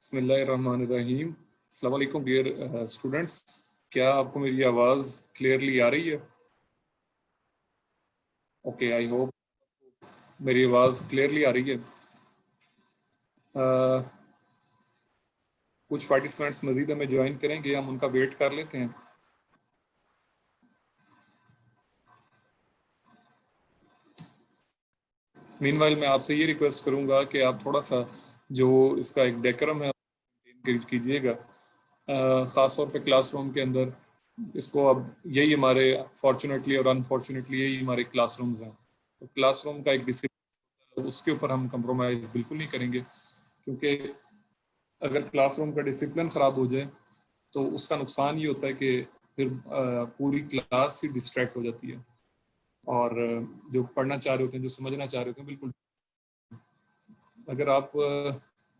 बिस्मिल्लाहिर्रहमानिर्रहीम। अस्सलाम वालेकुम डियर स्टूडेंट्स, क्या आपको मेरी आवाज़ क्लियरली आ रही है? ओके, आई होप मेरी आवाज़ क्लियरली आ रही है। कुछ पार्टिसिपेंट्स मज़ीद हमें ज्वाइन करेंगे, हम उनका वेट कर लेते हैं। मीनवाइल मैं आपसे ये रिक्वेस्ट करूँगा कि आप थोड़ा सा जो इसका एक डेकोरम है मेंटेन कीजिएगा, ख़ास तौर पे क्लासरूम के अंदर। इसको अब यही हमारे फॉर्चुनेटली और अनफॉर्चुनेटली यही हमारे क्लासरूम्स हैं, तो क्लासरूम का एक डिसिप्लिन, उसके ऊपर हम कंप्रोमाइज़ बिल्कुल नहीं करेंगे, क्योंकि अगर क्लासरूम का डिसिप्लिन ख़राब हो जाए तो उसका नुकसान ये होता है कि फिर पूरी क्लास ही डिस्ट्रैक्ट हो जाती है और जो पढ़ना चाह रहे होते हैं, जो समझना चाह रहे होते हैं, बिल्कुल। अगर आप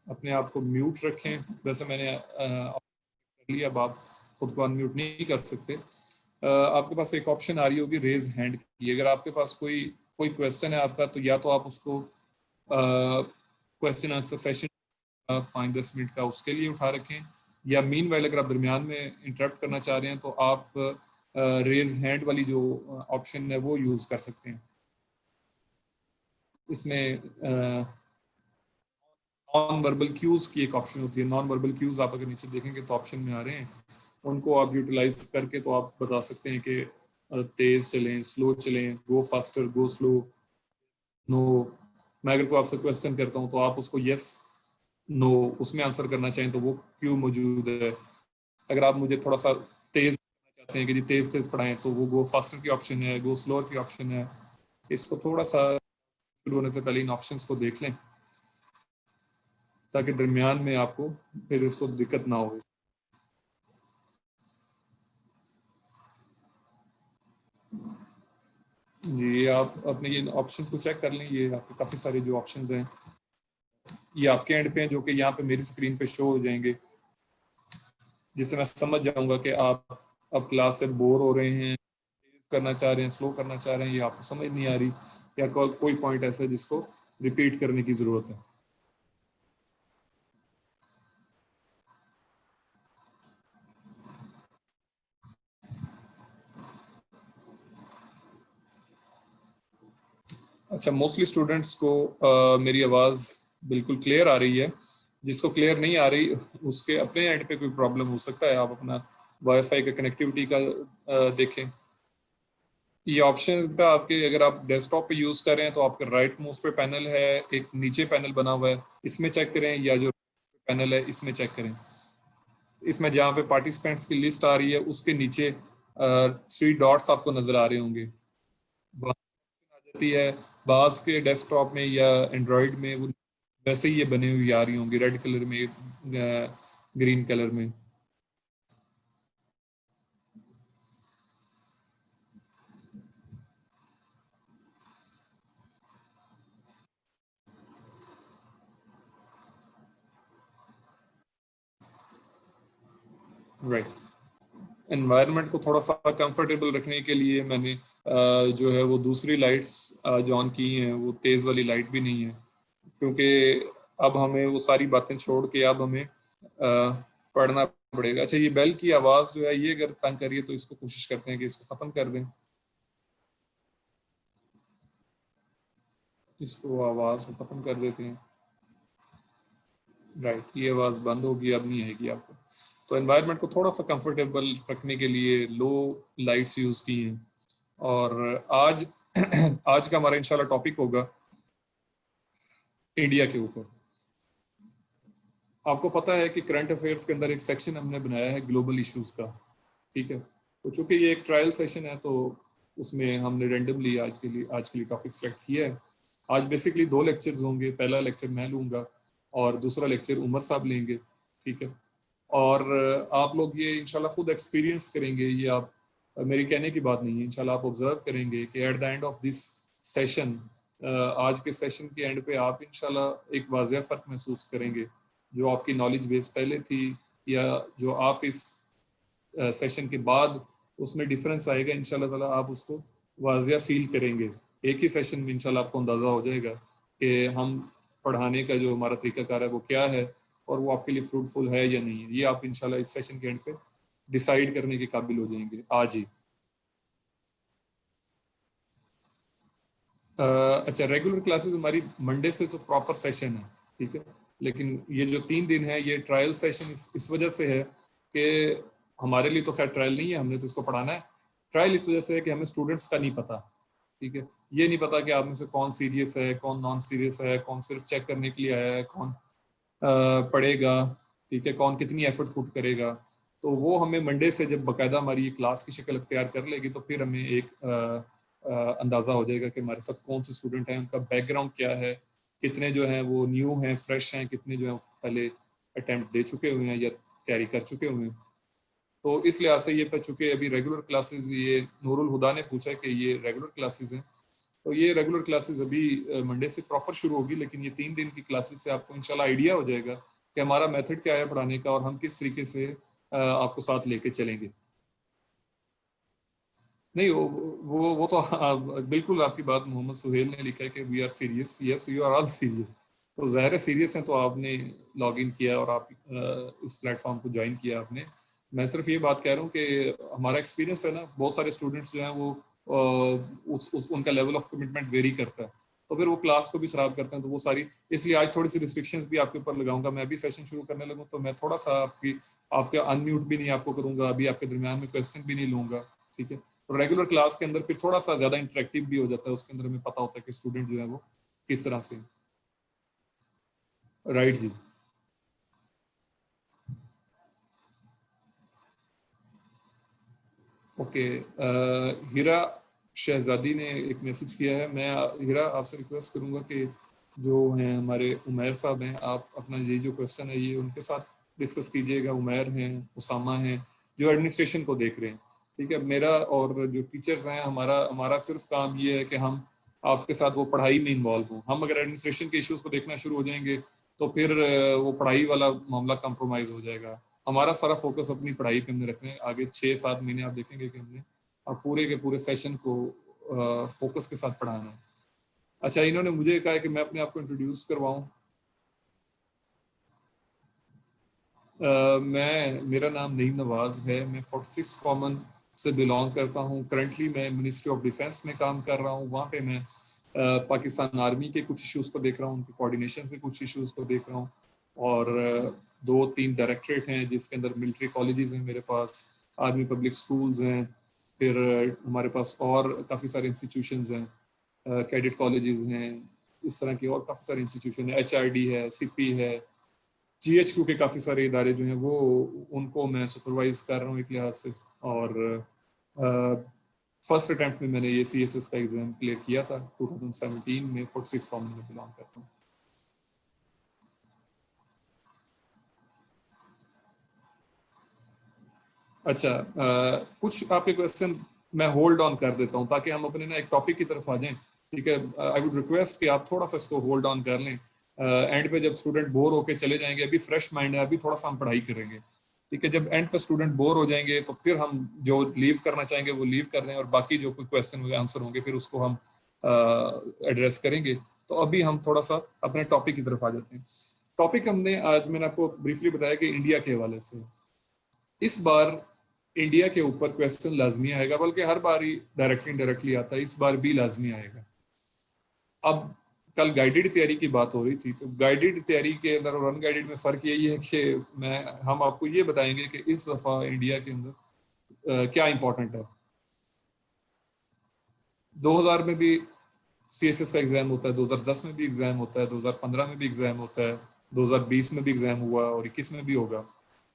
अपने आप को म्यूट रखें, वैसे मैंने कर लिया, अब आप खुद को अनम्यूट नहीं कर सकते। आपके पास एक ऑप्शन आ रही होगी रेज हैंड की। अगर आपके पास कोई कोई क्वेश्चन है आपका, तो या तो आप उसको क्वेश्चन आंसर सेशन 5-10 मिनट का उसके लिए उठा रखें, या मीन वाइल अगर आप दरमियान में इंटरप्ट करना चाह रहे हैं तो आप रेज हैंड वाली जो ऑप्शन है वो यूज़ कर सकते हैं। इसमें नॉन वर्बल क्यूज़ की एक ऑप्शन होती है। नॉन वर्बल क्यूज़ आप अगर नीचे देखेंगे तो ऑप्शन में आ रहे हैं, उनको आप यूटिलाइज करके तो आप बता सकते हैं कि तेज़ चलें, स्लो चलें, go faster, go slow, no. मैं अगर कोई आपसे क्वेश्चन करता हूँ तो आप उसको यस नो उसमें आंसर करना चाहें तो वो क्यों मौजूद है। अगर आप मुझे थोड़ा सा तेज करना चाहते हैं कि जी तेज तेज पढ़ाएं, तो वो गो फास्टर की ऑप्शन है, गो स्लोअर की ऑप्शन है। इसको थोड़ा सा शुरू होने से पहले इन ऑप्शंस को देख लें, ताकि दरमियान में आपको फिर इसको दिक्कत ना हो। जी, आप अपने ये ऑप्शंस को चेक कर लें। ये आपके काफ़ी सारे जो ऑप्शंस हैं ये आपके एंड पे हैं, जो कि यहाँ पे मेरी स्क्रीन पे शो हो जाएंगे, जिससे मैं समझ जाऊंगा कि आप अब क्लास से बोर हो रहे हैं, तेज करना चाह रहे हैं, स्लो करना चाह रहे हैं, ये आपको समझ नहीं आ रही, या कोई पॉइंट ऐसा है जिसको रिपीट करने की ज़रूरत है। अच्छा, मोस्टली स्टूडेंट्स को मेरी आवाज़ बिल्कुल क्लियर आ रही है। जिसको क्लियर नहीं आ रही उसके अपने एंड पे कोई प्रॉब्लम हो सकता है, आप अपना वाईफाई का कनेक्टिविटी का देखें। ये ऑप्शन का आपके, अगर आप डेस्कटॉप पे यूज़ कर रहे हैं तो आपके राइट मोस्ट पे पैनल है, एक नीचे पैनल बना हुआ है, इसमें चेक करें, या जो पैनल है इसमें चेक करें। इसमें जहाँ पे पार्टिसिपेंट्स की लिस्ट आ रही है उसके नीचे 3 डॉट्स आपको नज़र आ रहे होंगे, आ जाती है। बाज के डेस्कटॉप में या एंड्रॉयड में वो वैसे ही ये बनी हुई आ रही होंगी, रेड कलर में, ग्रीन कलर में। राइट। एनवायरनमेंट को थोड़ा सा कंफर्टेबल रखने के लिए मैंने जो है वो दूसरी लाइट्स जो ऑन की हैं, वो तेज़ वाली लाइट भी नहीं है, क्योंकि अब हमें वो सारी बातें छोड़ के अब हमें पढ़ना पड़ेगा। अच्छा, ये बेल की आवाज़ जो है ये अगर तंग करिए तो इसको कोशिश करते हैं कि इसको ख़त्म कर दें। इसको आवाज़ को ख़त्म कर देते हैं। राइट, ये आवाज़ बंद होगी, अब नहीं आएगी आपको। तो एनवायरनमेंट को थोड़ा सा कंफर्टेबल रखने के लिए लो लाइट्स यूज़ की हैं। और आज आज का हमारा इंशाल्लाह टॉपिक होगा इंडिया के ऊपर। आपको पता है कि करंट अफेयर्स के अंदर एक सेक्शन हमने बनाया है ग्लोबल इश्यूज का, ठीक है। तो चूंकि ये एक ट्रायल सेशन है, तो उसमें हमने रेंडमली आज के लिए टॉपिक सेलेक्ट किया है। आज बेसिकली 2 लेक्चर्स होंगे। पहला लेक्चर मैं लूँगा और दूसरा लेक्चर उमर साहब लेंगे, ठीक है। और आप लोग ये इंशाल्लाह खुद एक्सपीरियंस करेंगे, ये आप मेरी कहने की बात नहीं है, इंशाल्लाह आप ऑब्जर्व करेंगे कि at the end of this session, आज के सेशन के एंड पे आप इंशाल्लाह एक वाज़ेह फ़र्क महसूस करेंगे। जो आपकी नॉलेज बेस पहले थी या जो आप इस सेशन के बाद उसमें डिफरेंस आएगा, इंशाल्लाह ताला आप उसको वाज़ेह फील करेंगे। एक ही सेशन में इंशाल्लाह आपको अंदाज़ा हो जाएगा कि हम पढ़ाने का जो हमारा तरीकाकार है वो क्या है, और वो आपके लिए फ्रूटफुल है या नहीं है, ये आप इंशाल्लाह इस सेशन के एंड पे डिसाइड करने के काबिल हो जाएंगे आज ही। अच्छा, रेगुलर क्लासेस हमारी मंडे से तो प्रॉपर सेशन है, ठीक है, लेकिन ये जो 3 दिन है ये ट्रायल सेशन इस वजह से है कि हमारे लिए तो खैर ट्रायल नहीं है, हमने तो उसको पढ़ाना है। ट्रायल इस वजह से है कि हमें स्टूडेंट्स का नहीं पता, ठीक है, ये नहीं पता कि आप में से कौन सीरियस है, कौन नॉन सीरियस है, कौन सिर्फ चेक करने के लिए आया है, कौन पढ़ेगा, ठीक है, कौन कितनी एफर्ट पुट करेगा। तो वो हमें मंडे से जब बाकायदा हमारी ये क्लास की शक्ल अख्तियार कर लेगी तो फिर हमें एक अंदाज़ा हो जाएगा कि हमारे साथ कौन से स्टूडेंट हैं, उनका बैकग्राउंड क्या है, कितने जो हैं वो न्यू हैं, फ्रेश हैं, कितने जो हैं पहले अटैम्प्ट दे चुके हुए हैं या तैयारी कर चुके हुए हैं। तो इस लिहाज से ये पर चुके अभी रेगुलर क्लासेस, ये नूरुल हुदा ने पूछा कि ये रेगुलर क्लासेस हैं, तो ये रेगुलर क्लासेस अभी मंडे से प्रॉपर शुरू होगी, लेकिन ये 3 दिन की क्लासेस से आपको इंशाल्लाह आइडिया हो जाएगा कि हमारा मेथड क्या है पढ़ाने का और हम किस तरीके से आपको साथ लेके चलेंगे। नहीं, वो तो बिल्कुल आपकी बात, मोहम्मद सुहेल ने लिखा है कि we are serious, yes you are all serious. तो ज़ाहिर है सीरियस हैं तो आपने लॉग इन किया और आप इस प्लेटफॉर्म को ज्वाइन किया आपने। मैं सिर्फ ये बात कह रहा हूँ कि हमारा एक्सपीरियंस है ना, बहुत सारे स्टूडेंट्स जो हैं वो उनका लेवल ऑफ कमिटमेंट वेरी करता है, तो फिर वो क्लास को भी खराब करते हैं। तो वो सारी, इसलिए आज थोड़ी सी रिस्ट्रिक्शंस भी आपके ऊपर लगाऊंगा। मैं अभी सेशन शुरू करने लगूँ तो मैं थोड़ा सा आपके अनम्यूट भी नहीं आपको करूंगा, अभी आपके दरमियान में क्वेश्चन भी नहीं लूंगा, ठीक है। तो रेगुलर क्लास के अंदर फिर थोड़ा सा ज्यादा इंटरेक्टिव भी हो जाता है, उसके अंदर हमें पता होता है कि स्टूडेंट जो है वो किस तरह से। राइट जी। ओके, हीरा शहजादी ने एक मैसेज किया है। मैं हीरा आपसे रिक्वेस्ट करूंगा कि जो हैं हमारे उमैर साहब हैं, आप अपना ये जो क्वेश्चन है ये उनके साथ डिस्कस कीजिएगा। उमैर हैं, उसामा हैं, जो एडमिनिस्ट्रेशन को देख रहे हैं, ठीक है। मेरा और जो टीचर्स हैं, हमारा हमारा सिर्फ काम ये है कि हम आपके साथ वो पढ़ाई में इन्वॉल्व हों। हम अगर एडमिनिस्ट्रेशन के इश्यूज को देखना शुरू हो जाएंगे तो फिर वो पढ़ाई वाला मामला कंप्रोमाइज हो जाएगा। हमारा सारा फोकस अपनी पढ़ाई पे हमने रखना है। आगे 6-7 महीने आप देखेंगे कि हमने अब पूरे के पूरे सेशन को फोकस के साथ पढ़ाना है। अच्छा, इन्होंने मुझे कहा है कि मैं अपने आप को इंट्रोड्यूस करवाऊं। मेरा नाम नईम नवाज है, मैं 46 कॉमन से बिलोंग करता हूं। करंटली मैं मिनिस्ट्री ऑफ डिफेंस में काम कर रहा हूं। वहाँ पे मैं पाकिस्तान आर्मी के कुछ इश्यूज को देख रहा हूँ, उनके कोऑर्डिनेशन के कुछ इश्यूज को देख रहा हूँ। और 2-3 डायरेक्टरेट हैं जिसके अंदर मिलिट्री कॉलेजेस हैं मेरे पास, आर्मी पब्लिक स्कूल्स हैं, फिर हमारे पास और काफ़ी सारे इंस्टीट्यूशंस हैं, कैडेट कॉलेजेस हैं, इस तरह के और काफ़ी सारे इंस्टीट्यूशन है, HRD है, CP है, GHQ के काफ़ी सारे इदारे जो हैं वो, उनको मैं सुपरवाइज कर रहा हूँ एक लिहाज से। और फर्स्ट अटेम्प्ट में मैंने ये CSS का एग्जाम क्लियर किया था 2017 में। 46 कॉमन में बिलोंग करता हूँ। अच्छा, कुछ आपके क्वेश्चन मैं होल्ड ऑन कर देता हूँ ताकि हम अपने ना एक टॉपिक की तरफ आ जाएं, ठीक है। आई वुड रिक्वेस्ट कि आप थोड़ा सा इसको होल्ड ऑन कर लें। एंड पे जब स्टूडेंट बोर होके चले जाएंगे, अभी फ्रेश माइंड है, अभी थोड़ा सा हम पढ़ाई करेंगे, ठीक है। जब एंड पे स्टूडेंट बोर हो जाएंगे तो फिर हम जो लीव करना चाहेंगे वो लीव कर दें, और बाकी जो कोई क्वेश्चन आंसर होंगे फिर उसको हम एड्रेस करेंगे। तो अभी हम थोड़ा सा अपने टॉपिक की तरफ आ जाते हैं। टॉपिक हमने आज, मैंने आपको ब्रीफली बताया कि इंडिया के हवाले से। इस बार इंडिया के ऊपर क्वेश्चन लाजमी आएगा, बल्कि हर बार ही डायरेक्टली इनडायरेक्टली आता है, इस बार भी लाजमी आएगा। अब कल गाइडेड तैयारी की बात हो रही थी, तो गाइडेड तैयारी के अंदर और अनगाइडेड में फ़र्क यही है कि हम आपको ये बताएंगे कि इस दफ़ा इंडिया के अंदर क्या इंपॉर्टेंट है। 2000 में भी CSS का एग्जाम होता है, 2010 में भी एग्जाम होता है, 2015 में भी एग्जाम होता है, 2020 में भी एग्जाम हुआ और 21 में भी होगा।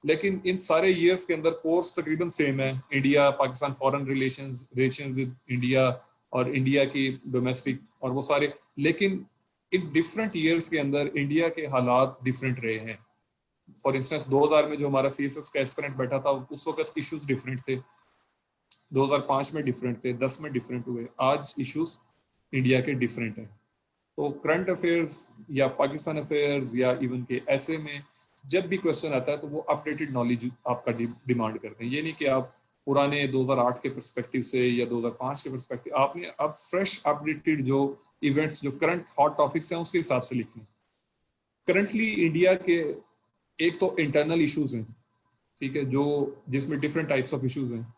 लेकिन इन सारे ईयर्स के अंदर कोर्स तकरीबन सेम है। India Pakistan foreign relation with India और इंडिया की डोमेस्टिक और वो सारे, लेकिन इन डिफरेंट ईयर्स के अंदर इंडिया के हालात डिफरेंट रहे हैं। फॉर इंस्टेंस 2000 में जो हमारा CSS का एस्पिरेंट बैठा था उस वक्त इश्यूज डिफरेंट थे, 2005 में डिफरेंट थे, 10 में डिफरेंट हुए, आज इश्यूज इंडिया के डिफरेंट हैं। तो करंट अफेयर्स या पाकिस्तान अफेयर्स या इवन के ऐसे में जब भी क्वेश्चन आता है तो वो अपडेटेड नॉलेज आपका डिमांड करते हैं। ये नहीं कि आप पुराने 2008 के परस्पेक्टिव से या 2005 के परस्पेक्टिव, आपने अब फ्रेश अपडेटेड जो इवेंट्स, जो करंट हॉट टॉपिक्स हैं उसके हिसाब से लिखने। करंटली इंडिया के एक तो इंटरनल इश्यूज हैं, ठीक है, जो जिसमें डिफरेंट टाइप्स ऑफ इश्यूज हैं,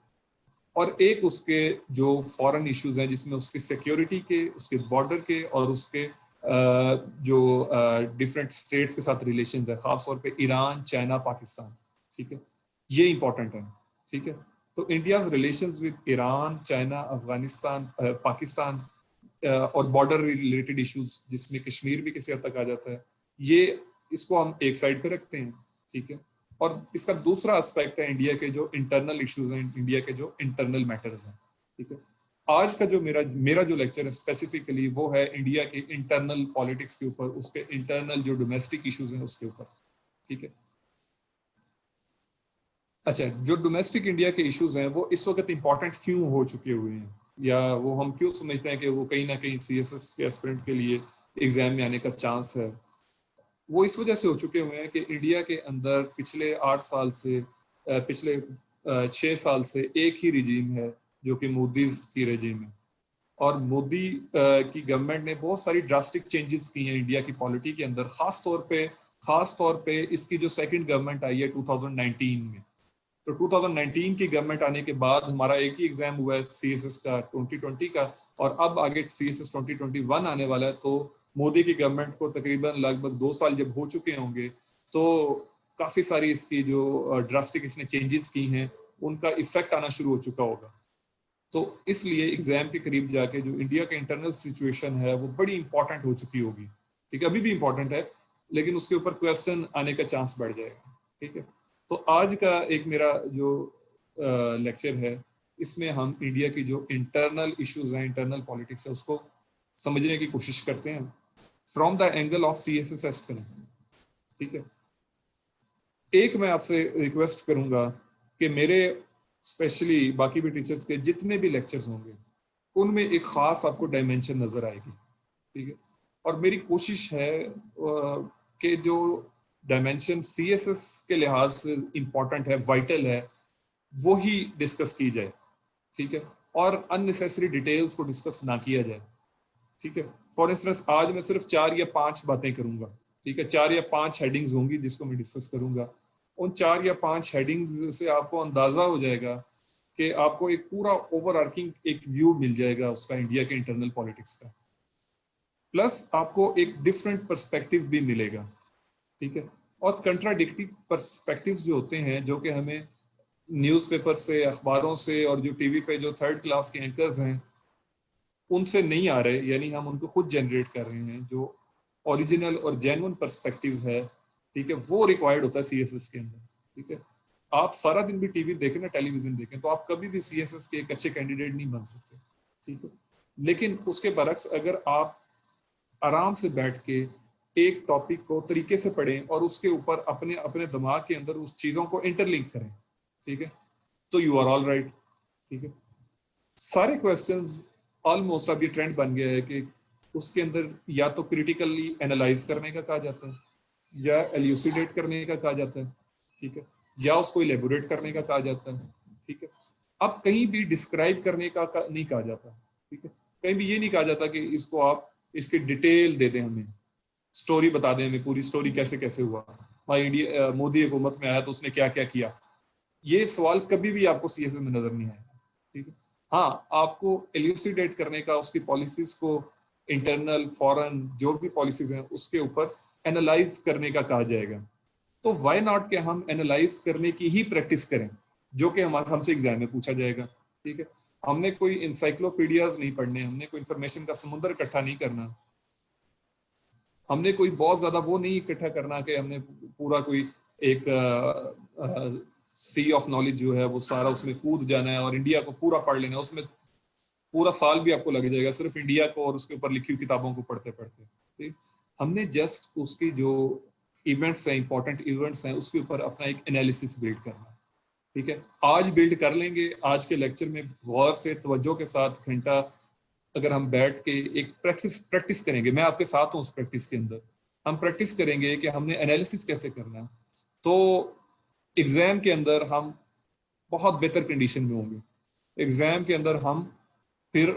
और एक उसके जो फॉरेन इश्यूज हैं जिसमें उसके सिक्योरिटी के, उसके बॉर्डर के और उसके जो डिफरेंट स्टेट्स के साथ रिलेशंस है, खास तौर पे ईरान, चाइना, पाकिस्तान, ठीक है, ये इंपॉर्टेंट है, ठीक है। तो India's relations with Iran, China, Afghanistan, Pakistan और बॉर्डर रिलेटेड इश्यूज जिसमें कश्मीर भी किसी हद तक आ जाता है, ये इसको हम एक साइड पे रखते हैं, ठीक है। और इसका दूसरा एस्पेक्ट है इंडिया के जो इंटरनल इश्यूज हैं, इंडिया के जो इंटरनल मैटर्स हैं, ठीक है। आज का जो मेरा जो लेक्चर है स्पेसिफिकली वो है इंडिया के इंटरनल पॉलिटिक्स के ऊपर, उसके इंटरनल जो डोमेस्टिक इश्यूज हैं उसके ऊपर, ठीक है। अच्छा, जो डोमेस्टिक इंडिया के इश्यूज हैं वो इस वक्त इंपॉर्टेंट क्यों हो चुके हुए हैं, या वो हम क्यों समझते हैं कि वो कहीं ना कहीं सीएसएस के एस्पिरेंट के लिए एग्जाम में आने का चांस है। वो इस वजह से हो चुके हुए हैं कि इंडिया के अंदर पिछले 8 साल से पिछले 6 साल से एक ही रिजीम है जो कि मोदी की रिजीम है, और मोदी की गवर्नमेंट ने बहुत सारी ड्रास्टिक चेंजेस की हैं इंडिया की पॉलिटी के अंदर, खास तौर पे इसकी जो सेकंड गवर्नमेंट आई है 2019 में। तो 2019 की गवर्नमेंट आने के बाद हमारा एक ही एग्जाम हुआ है सीएसएस का 2020 का, और अब आगे सीएसएस 2021 आने वाला है। तो मोदी की गवर्नमेंट को तकरीबन लगभग 2 साल जब हो चुके होंगे, तो काफी सारी इसकी जो ड्रास्टिक इसने चेंजेस की हैं उनका इफेक्ट आना शुरू हो चुका होगा। तो इसलिए एग्जाम के करीब जाके जो इंडिया का इंटरनल सिचुएशन है वो बड़ी इंपॉर्टेंट हो चुकी होगी, ठीक है। अभी भी इंपॉर्टेंट है लेकिन उसके ऊपर क्वेश्चन आने का चांस बढ़ जाएगा, ठीक है। तो आज का एक मेरा जो लेक्चर है इसमें हम इंडिया की जो इंटरनल इश्यूज हैं, इंटरनल पॉलिटिक्स है, उसको समझने की कोशिश करते हैं from the angle of CSS aspirant, ठीक है। एक मैं आपसे रिक्वेस्ट करूंगा कि मेरे स्पेशली बाकी भी टीचर्स के जितने भी लेक्चर्स होंगे उनमें एक खास आपको डायमेंशन नजर आएगी, ठीक है। और मेरी कोशिश है कि जो डायमेंशन सीएसएस के लिहाज से इंपॉर्टेंट है, वाइटल है, वो ही डिस्कस की जाए, ठीक है, और अननेसेसरी डिटेल्स को डिस्कस ना किया जाए, ठीक है। फॉर इंस्टेंस आज मैं सिर्फ 4 या 5 बातें करूंगा, ठीक है, 4 या 5 हेडिंग्स होंगी जिसको मैं डिस्कस करूंगा। उन 4 या 5 हेडिंग्स से आपको अंदाजा हो जाएगा कि आपको एक पूरा ओवरआर्किंग एक व्यू मिल जाएगा उसका, इंडिया के इंटरनल पॉलिटिक्स का, प्लस आपको एक डिफरेंट पर्सपेक्टिव भी मिलेगा, ठीक है। और कंट्राडिक्टिव पर्सपेक्टिव्स जो होते हैं, जो कि हमें न्यूज़पेपर से, अखबारों से और जो टीवी पे जो थर्ड क्लास के एंकर्स हैं उनसे नहीं आ रहे, यानी हम उनको खुद जनरेट कर रहे हैं, जो ओरिजिनल और जेन्युइन पर्सपेक्टिव है, ठीक है, वो रिक्वायर्ड होता है सीएसएस के अंदर, ठीक है। आप सारा दिन भी टीवी देखें ना, टेलीविजन देखें, तो आप कभी भी सीएसएस के एक अच्छे कैंडिडेट नहीं बन सकते, ठीक है। लेकिन उसके बरक्स अगर आप आराम से बैठ के एक टॉपिक को तरीके से पढ़ें और उसके ऊपर अपने अपने दिमाग के अंदर उस चीजों को इंटरलिंक करें, ठीक है, तो यू आर ऑल राइट, ठीक है। सारे क्वेश्चंस ऑलमोस्ट अब ये ट्रेंड बन गया है कि उसके अंदर या तो क्रिटिकली एनालाइज करने का कहा जाता है, या एल्यूसिडेट करने का कहा जाता है, ठीक है, या उसको इलेबोरेट करने का कहा जाता है, ठीक है। अब कहीं भी डिस्क्राइब करने का नहीं कहा जाता, ठीक है। कहीं भी ये नहीं कहा जाता कि इसको आप इसकी डिटेल दे दें, हमें स्टोरी बता दें, हमें पूरी स्टोरी कैसे कैसे हुआ भाई, इंडिया मोदी हुकूमत में आया तो उसने क्या क्या किया। ये सवाल कभी भी आपको सीएसएस में नजर नहीं आएगा, ठीक है। हाँ, आपको एल्यूसिडेट करने का, उसकी पॉलिसीज को इंटरनल फॉरेन जो भी पॉलिसीज हैं उसके ऊपर एनालाइज करने का कहा जाएगा। तो व्हाई नॉट के हम एनालाइज करने की ही प्रैक्टिस करें, जो कि हमसे एग्जाम में पूछा जाएगा, ठीक है। हमने कोई इंसाइक्लोपीडियाज नहीं पढ़ने, हमने कोई इंफॉर्मेशन का समुद्र इकट्ठा नहीं करना, हमने कोई बहुत ज्यादा वो नहीं इकट्ठा करना कि हमने पूरा कोई एक सी ऑफ नॉलेज जो है वो सारा उसमें कूद जाना है और इंडिया को पूरा पढ़ लेना है। उसमें पूरा साल भी आपको लग जाएगा सिर्फ इंडिया को और उसके ऊपर लिखी हुई किताबों को पढ़ते पढ़ते, ठीक। हमने जस्ट उसकी जो इवेंट्स हैं, इंपॉर्टेंट इवेंट्स हैं, उसके ऊपर अपना एक एनालिसिस बिल्ड करना, ठीक है। आज बिल्ड कर लेंगे, आज के लेक्चर में गौर से तवज्जो के साथ घंटा अगर हम बैठ के एक प्रैक्टिस करेंगे, मैं आपके साथ हूँ उस प्रैक्टिस के अंदर, हम प्रैक्टिस करेंगे कि हमने एनालिसिस कैसे करना है, तो एग्जाम के अंदर हम बहुत बेहतर कंडीशन में होंगे। एग्जाम के अंदर हम फिर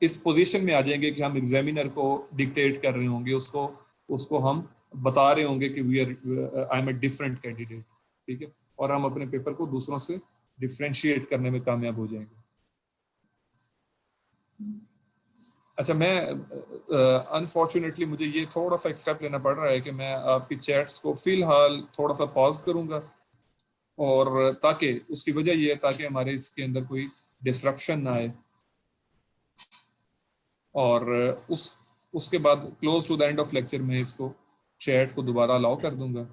इस पोजीशन में आ जाएंगे कि हम एग्जामिनर को डिक्टेट कर रहे होंगे, उसको हम बता रहे होंगे कि we are I am a different candidate, ठीक है, और हम अपने पेपर को दूसरों से डिफ्रेंशिएट करने में कामयाब हो जाएंगे। अच्छा, मैं अनफॉर्चुनेटली मुझे ये थोड़ा सा एक स्टेप लेना पड़ रहा है कि मैं आपकी चैट्स को फिलहाल थोड़ा सा पॉज करूंगा, और ताकि उसकी वजह ये है ताकि हमारे इसके अंदर कोई डिसरप्शन ना आए, और उसके बाद close to the end of lecture में इसको चैट को दोबारा अलाउ कर दूंगा।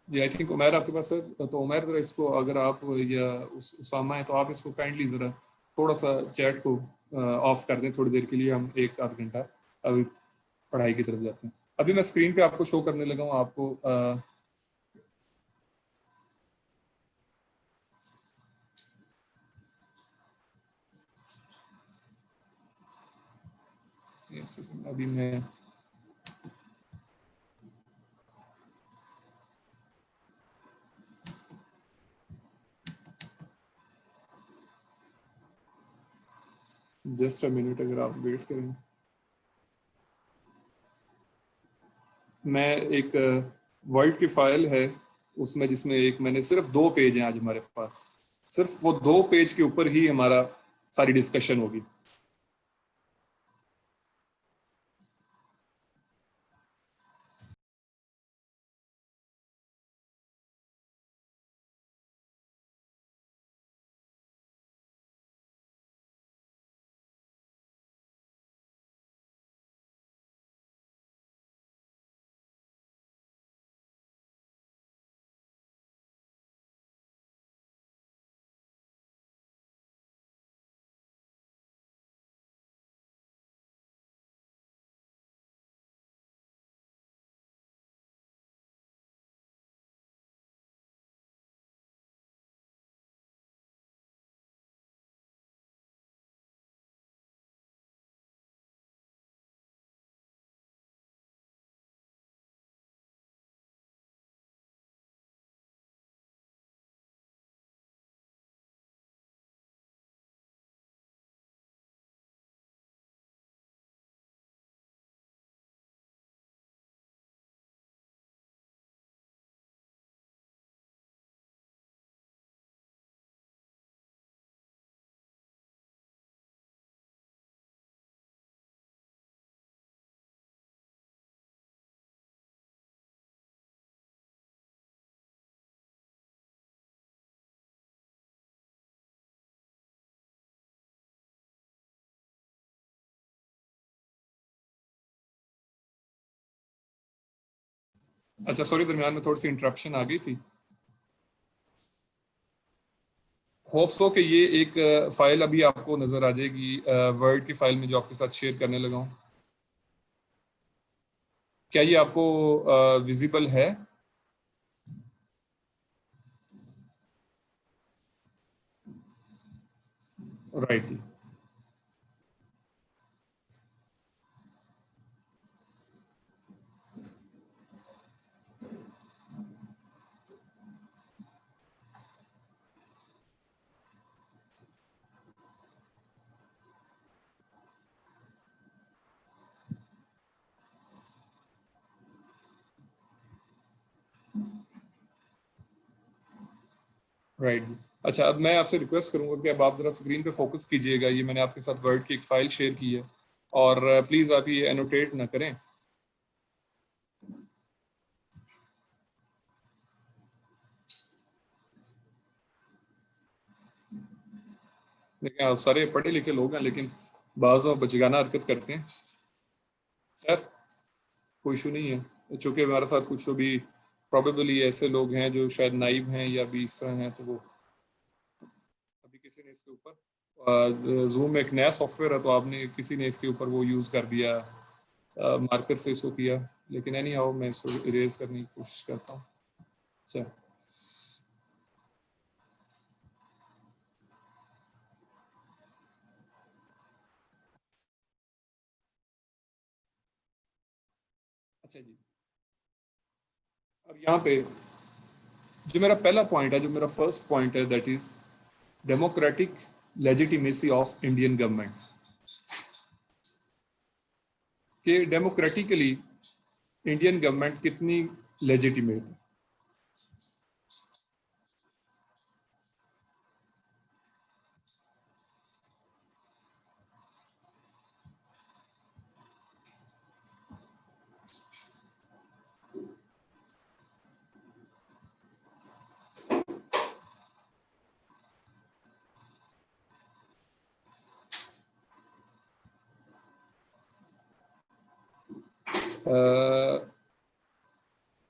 जी, आई थिंक उमैर आपके पास है, तो उमैर जरा इसको, अगर आप या उसामा है तो आप इसको काइंडली जरा थोड़ा सा चैट को ऑफ कर दें थोड़ी देर के लिए, हम एक आध घंटा अभी पढ़ाई की तरफ जाते हैं। अभी मैं स्क्रीन पे आपको शो करने लगा हूँ आपको एक सेकंड, अभी मैं जस्ट अ मिनट, अगर आप वेट करें। मैं एक वर्ड की फाइल है उसमें, जिसमें एक मैंने सिर्फ 2 पेज हैं आज हमारे पास, सिर्फ वो 2 पेज के ऊपर ही हमारा सारी डिस्कशन होगी। अच्छा, सॉरी, दरमियान में थोड़ी सी इंटरप्शन आ गई थी। होप सो कि ये एक फाइल अभी आपको नजर आ जाएगी, वर्ड की फाइल में जो आपके साथ शेयर करने लगा हूँ। क्या ये आपको विजिबल है? राइट जी। राइट जी। अच्छा, अब मैं आपसे रिक्वेस्ट करूंगा कि अब आप जरा स्क्रीन पे फोकस कीजिएगा। ये मैंने आपके साथ वर्ड की एक फाइल शेयर की है, और प्लीज आप ये एनोटेट ना करें। देखिए, आप सारे पढ़े लिखे लोग हैं, लेकिन बाज और बचगाना हरकत करते हैं। खैर, कोई इशू नहीं है, चूंकि हमारे साथ कुछ तो भी प्रोबेबली ऐसे लोग हैं जो शायद नाइब हैं या भी इस तरह हैं, तो वो अभी किसी ने इसके ऊपर जूम एक नया सॉफ्टवेयर है, तो आपने किसी ने इसके ऊपर वो यूज़ कर दिया, मार्कर से इसको किया। लेकिन एनी हाउ मैं इसको इरेज करने की कोशिश करता हूँ। अच्छा। अच्छा जी। और यहाँ पे जो मेरा पहला पॉइंट है, जो मेरा फर्स्ट पॉइंट है, that is democratic legitimacy of Indian government, कि डेमोक्रेटिकली इंडियन गवर्नमेंट कितनी लेजिटिमेट है।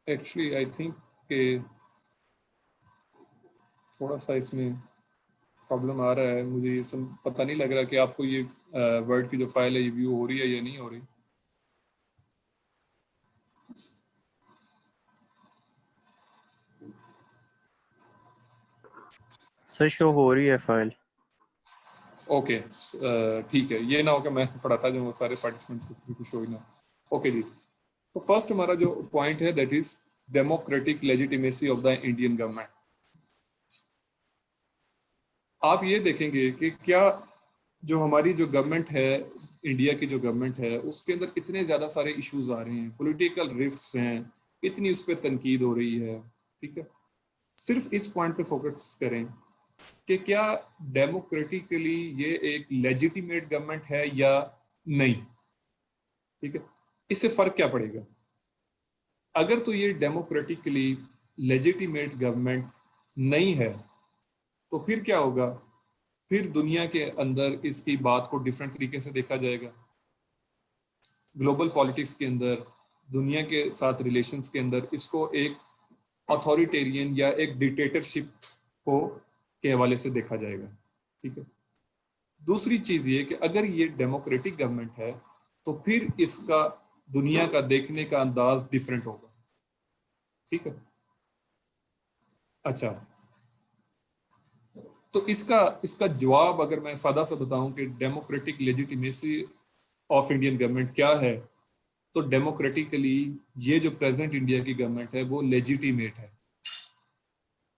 एक्चुअली आई थिंक कि थोड़ा सा इसमें प्रॉब्लम आ रहा है, मुझे ये सब पता नहीं लग रहा कि आपको ये वर्ड की जो फाइल है ये व्यू हो रही है या नहीं हो रही। सर शो हो रही है फाइल। ओके ठीक है, ये ना हो कि मैं पढ़ाता जाऊँ सारे पार्टिसिपेंट्स को कुछ हो ही ना। ओके जी, तो फर्स्ट हमारा जो पॉइंट है that is democratic legitimacy of the Indian government. आप ये देखेंगे कि क्या जो हमारी जो गवर्नमेंट है, इंडिया की जो गवर्नमेंट है, उसके अंदर कितने ज्यादा सारे इश्यूज आ रहे हैं, पॉलिटिकल रिफ्ट्स हैं, कितनी उस पर तनकीद हो रही है। ठीक है, सिर्फ इस पॉइंट पे फोकस करें कि क्या डेमोक्रेटिकली ये एक लेजिटिमेट गवर्नमेंट है या नहीं। ठीक है, इससे फर्क क्या पड़ेगा? अगर तो ये डेमोक्रेटिकली लेजिटिमेट गवर्नमेंट नहीं है तो फिर क्या होगा? फिर दुनिया के अंदर इसकी बात को डिफरेंट तरीके से देखा जाएगा। ग्लोबल पॉलिटिक्स के अंदर, दुनिया के साथ रिलेशंस के अंदर इसको एक अथॉरिटेरियन या एक डिक्टेटरशिप को के हवाले से देखा जाएगा। ठीक है, दूसरी चीज ये कि अगर ये डेमोक्रेटिक गवर्नमेंट है तो फिर इसका दुनिया का देखने का अंदाज डिफरेंट होगा। ठीक है, अच्छा, तो इसका इसका जवाब अगर मैं सादा सा बताऊं कि democratic legitimacy of Indian government क्या है, तो डेमोक्रेटिकली ये जो प्रेजेंट इंडिया की गवर्नमेंट है वो लेजिटिमेट है।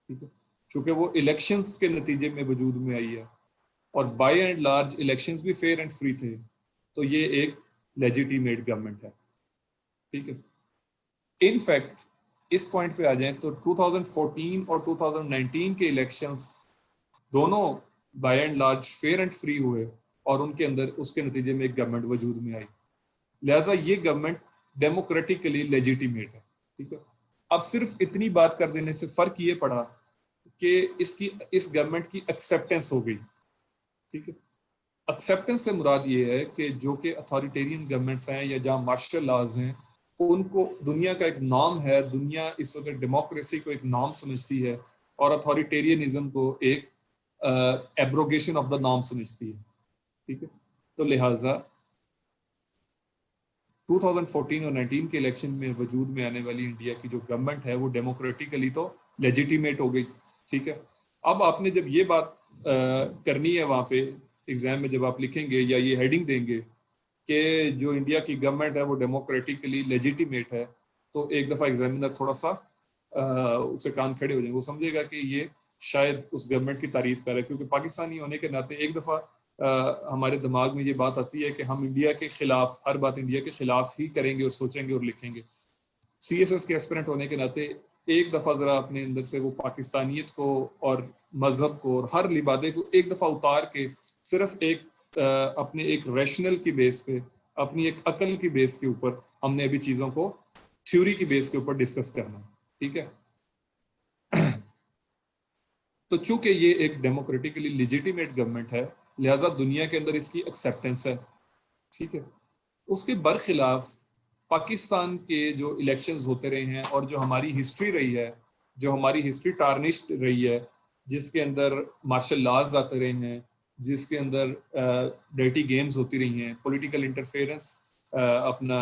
ठीक है, चूंकि वो इलेक्शंस के नतीजे में वजूद में आई है और बाय एंड लार्ज इलेक्शंस भी फेयर एंड फ्री थे, तो ये एक लेजिटिमेट गवर्नमेंट है। ठीक है, इनफैक्ट इस पॉइंट पे आ जाएं तो 2014 और 2019 के इलेक्शंस दोनों by and large fair and free हुए और उनके अंदर उसके नतीजे में एक गवर्नमेंट वजूद में आई। लिहाजा ये गवर्नमेंट डेमोक्रेटिकली लेजिटिमेट है। ठीक है, अब सिर्फ इतनी बात कर देने से फर्क ये पड़ा कि इसकी इस गवर्नमेंट की एक्सेप्टेंस हो गई। ठीक है, एक्सेप्टेंस से मुराद ये है कि जो कि अथॉरिटेरियन गवर्नमेंट्स हैं या जहाँ मार्शल लॉज हैं, उनको दुनिया का एक नॉर्म है, दुनिया इस वक्त डेमोक्रेसी को एक नॉर्म समझती है और अथॉरिटेरियनिज्म को एक एब्रोगेशन ऑफ द नॉर्म समझती है। ठीक है, तो लिहाजा 2014 और 19 के इलेक्शन में वजूद में आने वाली इंडिया की जो गवर्नमेंट है वो डेमोक्रेटिकली तो लेजिटिमेट हो गई। ठीक है, अब आपने जब ये बात करनी है वहां पे एग्जाम में जब आप लिखेंगे या ये हेडिंग देंगे कि जो इंडिया की गवर्नमेंट है वो डेमोक्रेटिकली लेजिटिमेट है, तो एक दफा एग्जामिनर थोड़ा सा उससे कान खड़े हो जाएंगे, वो समझेगा कि ये शायद उस गवर्नमेंट की तारीफ कर रहे हैं, क्योंकि पाकिस्तानी होने के नाते एक दफा हमारे दिमाग में ये बात आती है कि हम इंडिया के खिलाफ, हर बात इंडिया के खिलाफ ही करेंगे और सोचेंगे और लिखेंगे। सीएसएस के एस्पिरेंट होने के नाते एक दफा जरा अपने अंदर से वो पाकिस्तानियत को और मजहब को और हर लिबादे को एक दफा उतार के सिर्फ एक अपने एक रैशनल की बेस पे, अपनी एक अकल की बेस के ऊपर हमने अभी चीजों को थ्योरी की बेस के ऊपर डिस्कस करना। ठीक है, तो चूंकि ये एक डेमोक्रेटिकली लेजिटिमेट गवर्नमेंट है, लिहाजा दुनिया के अंदर इसकी एक्सेप्टेंस है। ठीक है, उसके बरखिलाफ पाकिस्तान के जो इलेक्शंस होते रहे हैं और जो हमारी हिस्ट्री रही है, जो हमारी हिस्ट्री टार्निश्ड रही है, जिसके अंदर मार्शल लॉज आते रहे हैं, जिसके अंदर डर्टी गेम्स होती रही हैं, पॉलिटिकल इंटरफेरेंस, अपना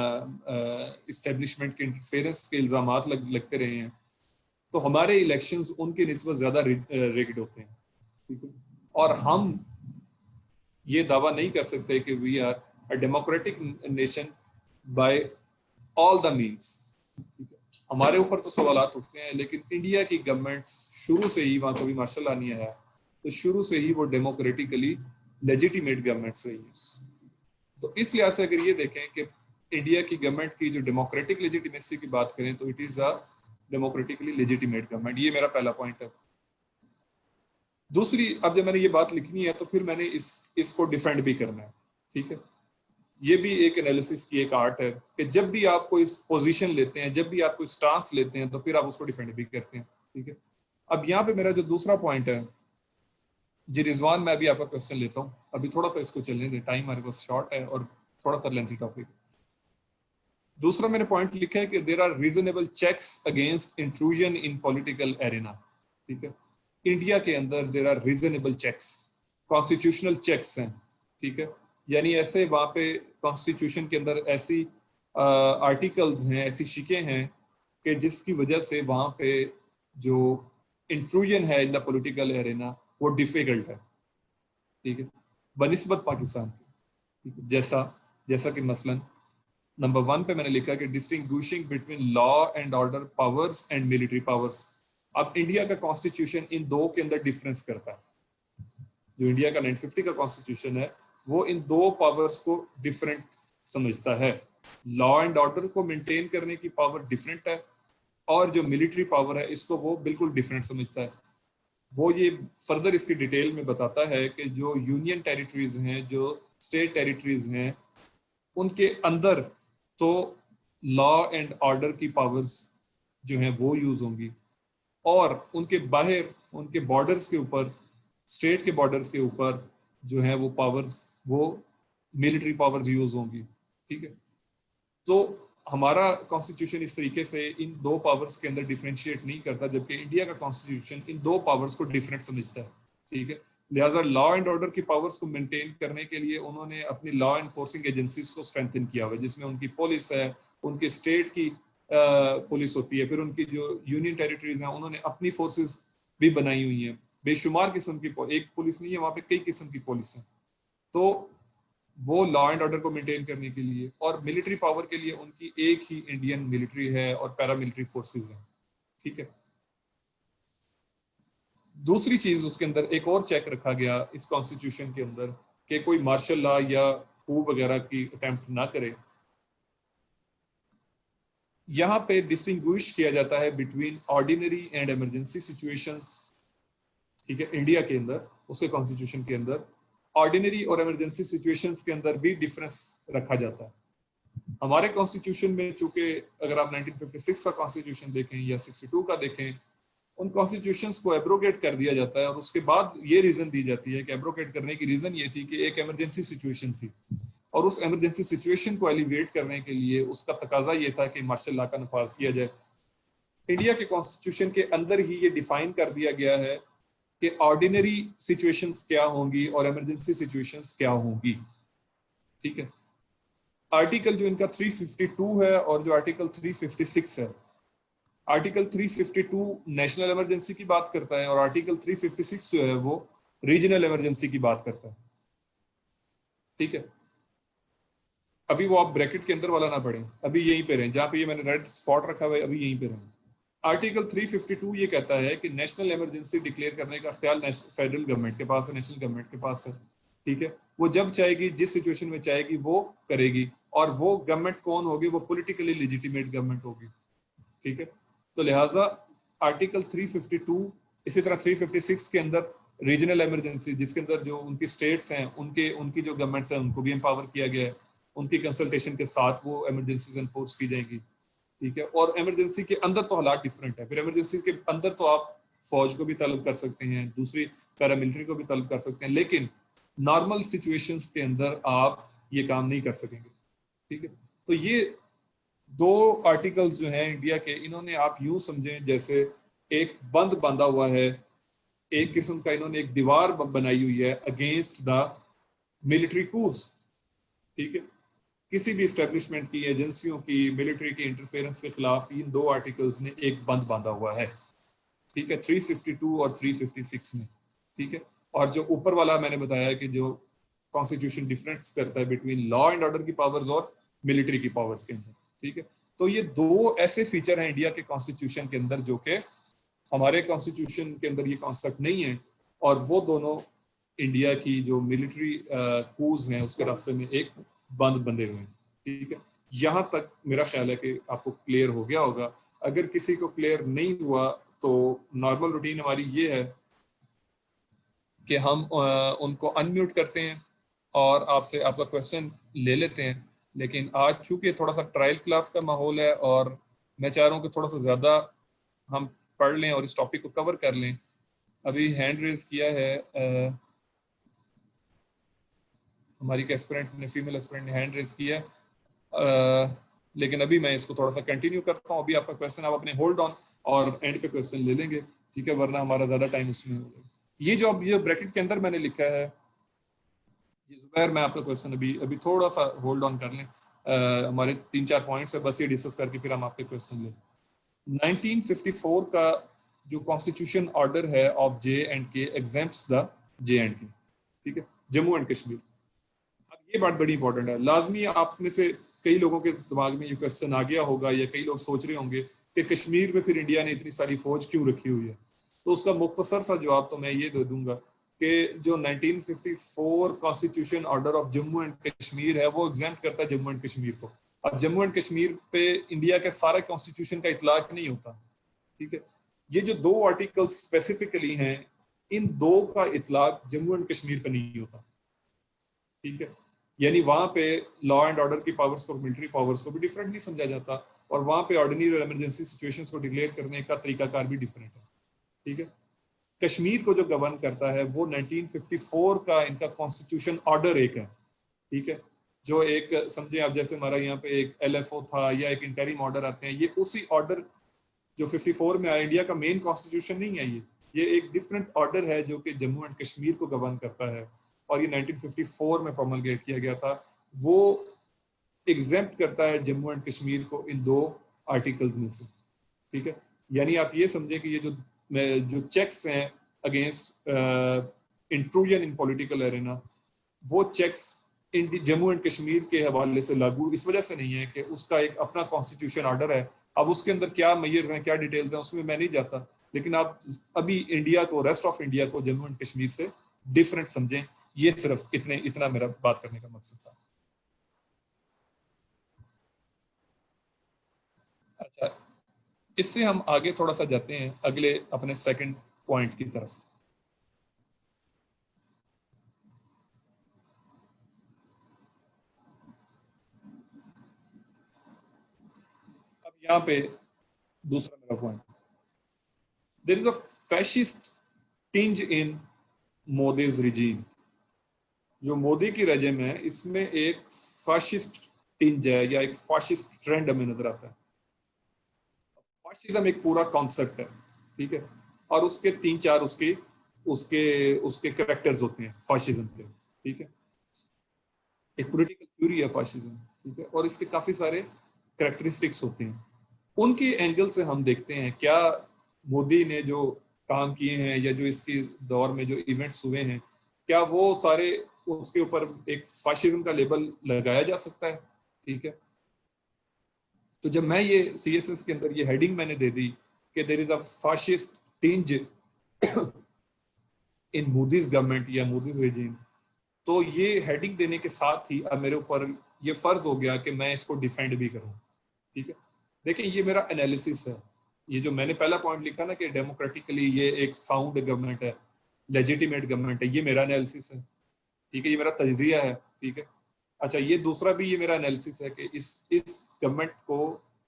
इस्टेब्लिशमेंट के इंटरफेरेंस के इल्जामात लगते रहे हैं, तो हमारे इलेक्शंस उनके निस्बत ज्यादा रिग्ड होते हैं। ठीक है, और हम ये दावा नहीं कर सकते कि we are a democratic nation by all the means. ठीक है, हमारे ऊपर तो सवालात उठते हैं, लेकिन इंडिया की गवर्नमेंट शुरू से ही, वहाँ कभी मार्शल लॉ नहीं आया, तो शुरू से ही वो डेमोक्रेटिकली लेजिटिमेट गवर्नमेंट रही है। तो इस लिहाज से अगर ये देखें कि इंडिया की गवर्नमेंट की जो डेमोक्रेटिक लेजिटिमेसी की बात करें तो it is a democratically legitimate government, ये मेरा पहला पॉइंट है। दूसरी, अब जब मैंने ये बात लिखनी है तो फिर मैंने इसको डिफेंड भी करना है, ठीक है। ये भी एक एनालिसिस की एक आर्ट है कि जब भी आप कोई पोजीशन लेते हैं, जब भी आप कोई स्टांस लेते हैं, तो फिर आप उसको डिफेंड भी करते हैं, ठीक है। अब यहाँ पे मेरा जो दूसरा पॉइंट है जी रिजवान, मैं भी आपका क्वेश्चन लेता हूँ, अभी थोड़ा सा इसको चलने दें, टाइम हमारे पास शॉर्ट है और थोड़ा सा लेंथी टॉपिक। दूसरा मैंने पॉइंट लिखा है कि there are reasonable checks against intrusion in political arena, ठीक है। इंडिया के अंदर there are reasonable checks, constitutional checks हैं, ठीक है। यानी ऐसे वहाँ पे कॉन्स्टिट्यूशन के अंदर ऐसी आर्टिकल्स हैं, ऐसी शिकें हैं कि जिसकी वजह से वहाँ पे जो इंट्रूजन है इन द पॉलिटिकल एरिना वो डिफिकल्ट है, ठीक है, बनिस्बत पाकिस्तान की, ठीक है। जैसा कि मसलन नंबर 1 पे मैंने लिखा कि distinguishing between law and order powers and military powers. अब इंडिया का कॉन्स्टिट्यूशन इन दो के अंदर डिफरेंस करता है। जो इंडिया का 1950 का कॉन्स्टिट्यूशन है वो इन दो पावर्स को डिफरेंट समझता है। लॉ एंड ऑर्डर को मेंटेन करने की पावर डिफरेंट है, और जो मिलिट्री पावर है इसको वो बिल्कुल डिफरेंट समझता है। वो ये फर्दर इसकी डिटेल में बताता है कि जो यूनियन टेरिटरीज हैं, जो स्टेट टेरिटरीज हैं, उनके अंदर तो लॉ एंड ऑर्डर की पावर्स जो हैं वो यूज होंगी, और उनके बाहर, उनके बॉर्डर्स के ऊपर, स्टेट के बॉर्डर्स के ऊपर जो है वो पावर्स, वो मिलिट्री पावर्स यूज होंगी, ठीक है। तो हमारा कॉन्स्टिट्यूशन इस तरीके से इन दो पावर्स के अंदर डिफरेंशिएट नहीं करता, जबकि इंडिया का कॉन्स्टिट्यूशन इन दो पावर्स को डिफरेंट समझता है, ठीक है। लिहाजा लॉ एंड ऑर्डर की पावर्स को मेंटेन करने के लिए उन्होंने अपनी लॉ एनफोर्सिंग एजेंसीज को स्ट्रेंथन किया हुआ है, जिसमें उनकी पुलिस है, उनके स्टेट की पुलिस होती है, फिर उनकी जो यूनियन टेरिटरीज हैं उन्होंने अपनी फोर्सेस भी बनाई हुई हैं, बेशुमार किस्म की, एक पुलिस नहीं है वहाँ पे, कई किस्म की पुलिस है। तो वो लॉ एंड ऑर्डर को मेंटेन करने के लिए, और मिलिट्री पावर के लिए उनकी एक ही इंडियन मिलिट्री है और पैरामिलिट्री फोर्सेस हैं, ठीक है। दूसरी चीज, उसके अंदर एक और चेक रखा गया इस कॉन्स्टिट्यूशन के अंदर कि कोई मार्शल लॉ या कू वगैरह की अटेम्प्ट ना करे। यहाँ पे डिस्टिंग्विश किया जाता है between ordinary and emergency situations, ठीक है। इंडिया के अंदर, उसके कॉन्स्टिट्यूशन के अंदर ऑर्डिनरी और इमरजेंसी सिचुएशंस के अंदर भी डिफरेंस रखा जाता है। हमारे कॉन्स्टिट्यूशन में चूंकि अगर आप 1956 का कॉन्स्टिट्यूशन देखें या 62 का देखें, उन कॉन्स्टिट्यूशंस को एब्रोगेट कर दिया जाता है, और उसके बाद ये रीजन दी जाती है कि एब्रोगेट करने की रीजन ये थी कि एक इमरजेंसी सिचुएशन थी, और उस इमरजेंसी सिचुएशन को एलिवेट करने के लिए उसका तकाजा ये था कि मार्शल लॉ का नफाज किया जाए। इंडिया के कॉन्स्टिट्यूशन के अंदर ही ये डिफाइन कर दिया गया है कि ऑर्डिनरी सिचुएशंस क्या होंगी और इमरजेंसी सिचुएशंस क्या होंगी, ठीक है। आर्टिकल जो इनका 352 है और जो आर्टिकल 356 है, आर्टिकल 352 नेशनल इमरजेंसी की बात करता है और आर्टिकल 356 जो है वो रीजनल इमरजेंसी की बात करता है, ठीक है। अभी वो आप ब्रैकेट के अंदर वाला ना पढ़ें, अभी यहीं पे रहें, जहां पे ये मैंने रेड स्पॉट रखा हुआ है अभी यहीं पे रहें। आर्टिकल 352 ये कहता है कि नेशनल इमरजेंसी डिक्लेयर करने का अख्तियार फेडरल गवर्नमेंट के पास है, नेशनल गवर्नमेंट के पास है, ठीक है। वो जब चाहेगी, जिस सिचुएशन में चाहेगी वो करेगी, और वो गवर्नमेंट कौन होगी, वो पॉलिटिकली लेजिटिमेट गवर्नमेंट होगी, ठीक है। तो लिहाजा आर्टिकल 352, इसी तरह 356 के अंदर रीजनल इमरजेंसी, जिसके अंदर जो उनकी स्टेट्स हैं, उनकी जो गवर्नमेंट्स हैं उनको भी एम्पावर किया गया है, उनकी कंसल्टेशन के साथ वो इमरजेंसीज एनफोर्स की जाएंगी, ठीक है। और इमरजेंसी के अंदर तो हालात डिफरेंट है, फिर इमरजेंसी के अंदर तो आप फौज को भी तलब कर सकते हैं, दूसरी पैरामिलिट्री को भी तलब कर सकते हैं, लेकिन नॉर्मल सिचुएशंस के अंदर आप ये काम नहीं कर सकेंगे, ठीक है। तो ये दो आर्टिकल्स जो हैं इंडिया के, इन्होंने आप यूं समझें जैसे एक बंद बांधा हुआ है, एक किस्म का इन्होंने एक दीवार बनाई हुई है अगेंस्ट द मिलिट्री कूव्स, ठीक है। किसी भी स्टैब्लिशमेंट की, एजेंसियों की, मिलिट्री की इंटरफेरेंस के खिलाफ इन दो आर्टिकल्स ने एक बंद बांधा हुआ है, ठीक है, 352 और 356 में, ठीक है। और जो ऊपर वाला मैंने बताया कि जो कॉन्स्टिट्यूशन डिफरेंस करता है बिटवीन लॉ एंड ऑर्डर की पावर्स और मिलिट्री की पावर्स के अंदर, ठीक है। तो ये दो ऐसे फीचर हैं इंडिया के कॉन्स्टिट्यूशन के अंदर जो कि हमारे कॉन्स्टिट्यूशन के अंदर ये कॉन्सेप्ट नहीं है, और वो दोनों इंडिया की जो मिलिट्री कूज हैं उसके रास्ते में एक बंद बंधे हुए हैं। ठीक है, यहाँ तक मेरा ख्याल है कि आपको क्लियर हो गया होगा। अगर किसी को क्लियर नहीं हुआ तो नॉर्मल रूटीन हमारी ये है कि हम उनको अनम्यूट करते हैं और आपसे आपका क्वेश्चन ले लेते हैं। लेकिन आज चूंकि थोड़ा सा ट्रायल क्लास का माहौल है और मैं चाह रहा हूँ कि थोड़ा सा ज़्यादा हम पढ़ लें और इस टॉपिक को कवर कर लें। अभी हैंड रेज किया है हमारी एस्पिरेंट ने, फीमेल एस्पिरेंट ने हैंड रेज किया है, लेकिन अभी मैं इसको थोड़ा सा कंटिन्यू करता हूँ। अभी आपका क्वेश्चन आप अपने होल्ड ऑन और एंड पे क्वेश्चन ले लेंगे, ठीक है, वरना हमारा ज़्यादा टाइम उसमें होगा। ये जो अब ये ब्रैकेट के अंदर मैंने लिखा है, ये जुबैर, मैं आपका क्वेश्चन अभी थोड़ा सा होल्ड ऑन कर लें। हमारे 3-4 पॉइंट्स है, बस ये डिस्कस करके फिर हम आपके क्वेश्चन लें। 1954 का जो कॉन्स्टिट्यूशन ऑर्डर है ऑफ J&K एग्जेम्प्ट्स द J&K, ठीक है, जम्मू एंड कश्मीर। अब ये बात बड़ी इंपॉर्टेंट है, लाजमी आप में से कई लोगों के दिमाग में ये क्वेश्चन आ गया होगा या कई लोग सोच रहे होंगे कि कश्मीर में फिर इंडिया ने इतनी सारी फौज क्यों रखी हुई है। तो उसका मुख्तसर सा जवाब तो मैं ये दे दूंगा कि जो 1954 constitution order of Jammu and Kashmir है वो एग्जेम्प्ट करता है जम्मू एंड कश्मीर को। अब जम्मू एंड कश्मीर पे इंडिया के सारे कॉन्स्टिट्यूशन का इतलाक नहीं होता, ठीक है। ये जो दो आर्टिकल स्पेसिफिकली हैं, इन दो का इतलाक जम्मू एंड कश्मीर पे नहीं होता, ठीक है। यानी वहां पे लॉ एंड ऑर्डर की पावर्स को, मिलिट्री पावर्स को भी डिफरेंट नहीं समझा जाता, और वहां पे ऑर्डिनरी और इमरजेंसी सिचुएशंस को डिक्लेयर करने का तरीकाकार भी डिफरेंट है, ठीक है। कश्मीर को जो गवर्न करता है वो 1954 का इनका कॉन्स्टिट्यूशन ऑर्डर एक है, ठीक है, जो एक समझे आप जैसे हमारा यहाँ पे एक LFO था या एक इंटरिम ऑर्डर आते हैं, ये उसी ऑर्डर जो 54 में आया, इंडिया का मेन कॉन्स्टिट्यूशन नहीं है ये एक डिफरेंट ऑर्डर है जो कि जम्मू एंड कश्मीर को गवर्न करता है, और ये 1954 में प्रोमलगेट किया गया था। वो एग्जेम्प्ट करता है जम्मू एंड कश्मीर को इन दो आर्टिकल्स में से, ठीक है। यानी आप ये समझे कि ये जो चेक्स हैं against intrusion in political arena, वो checks in Jammu and Kashmir के हवाले से लागू इस वजह से नहीं है कि उसका एक अपना कॉन्स्टिट्यूशन ऑर्डर है। अब उसके अंदर क्या मेजर्स हैं, क्या डिटेल्स हैं, उसमें मैं नहीं जाता, लेकिन आप अभी इंडिया को, रेस्ट ऑफ इंडिया को जम्मू एंड कश्मीर से डिफरेंट समझें। ये सिर्फ इतना मेरा बात करने का मकसद था। अच्छा, इससे हम आगे थोड़ा सा जाते हैं अगले अपने सेकंड पॉइंट की तरफ। अब यहाँ पे दूसरा मेरा point, there is a fascist tinge in Modi's regime. जो मोदी की रेजिम है इसमें एक फाशिस्ट टिंज है या एक फाशिस्ट ट्रेंड हमें नजर आता है। फाशिज्म एक पूरा कॉन्सेप्ट है, ठीक है, और उसके 3-4 उसके उसके उसके कैरेक्टर्स होते हैं फाशिज्म के, ठीक है। एक पॉलिटिकल थ्योरी है फाशिज्म, ठीक है, और इसके काफी सारे कैरेक्टरिस्टिक्स होते हैं। उनके एंगल से हम देखते हैं क्या मोदी ने जो काम किए हैं या जो इसके दौर में जो इवेंट्स हुए हैं, क्या वो सारे उसके ऊपर एक फाशिज्म का लेबल लगाया जा सकता है, ठीक है। तो जब मैं ये CSS के अंदर ये हेडिंग मैंने दे दी कि there is a fascist tinge in Modi's government या मोदीज रेजिम, तो ये हेडिंग देने के साथ ही अब मेरे ऊपर ये फर्ज हो गया कि मैं इसको डिफेंड भी करूं, ठीक है। देखिए ये मेरा एनालिसिस है, ये जो मैंने पहला पॉइंट लिखा ना कि डेमोक्रेटिकली ये एक साउंड गवर्नमेंट है, लेजिटिमेट गवर्नमेंट है, ये मेरा एनालिसिस है, ठीक है, ये मेरा तजजिया है, ठीक है। अच्छा, ये दूसरा भी ये मेरा एनालिसिस है कि इस गवर्नमेंट को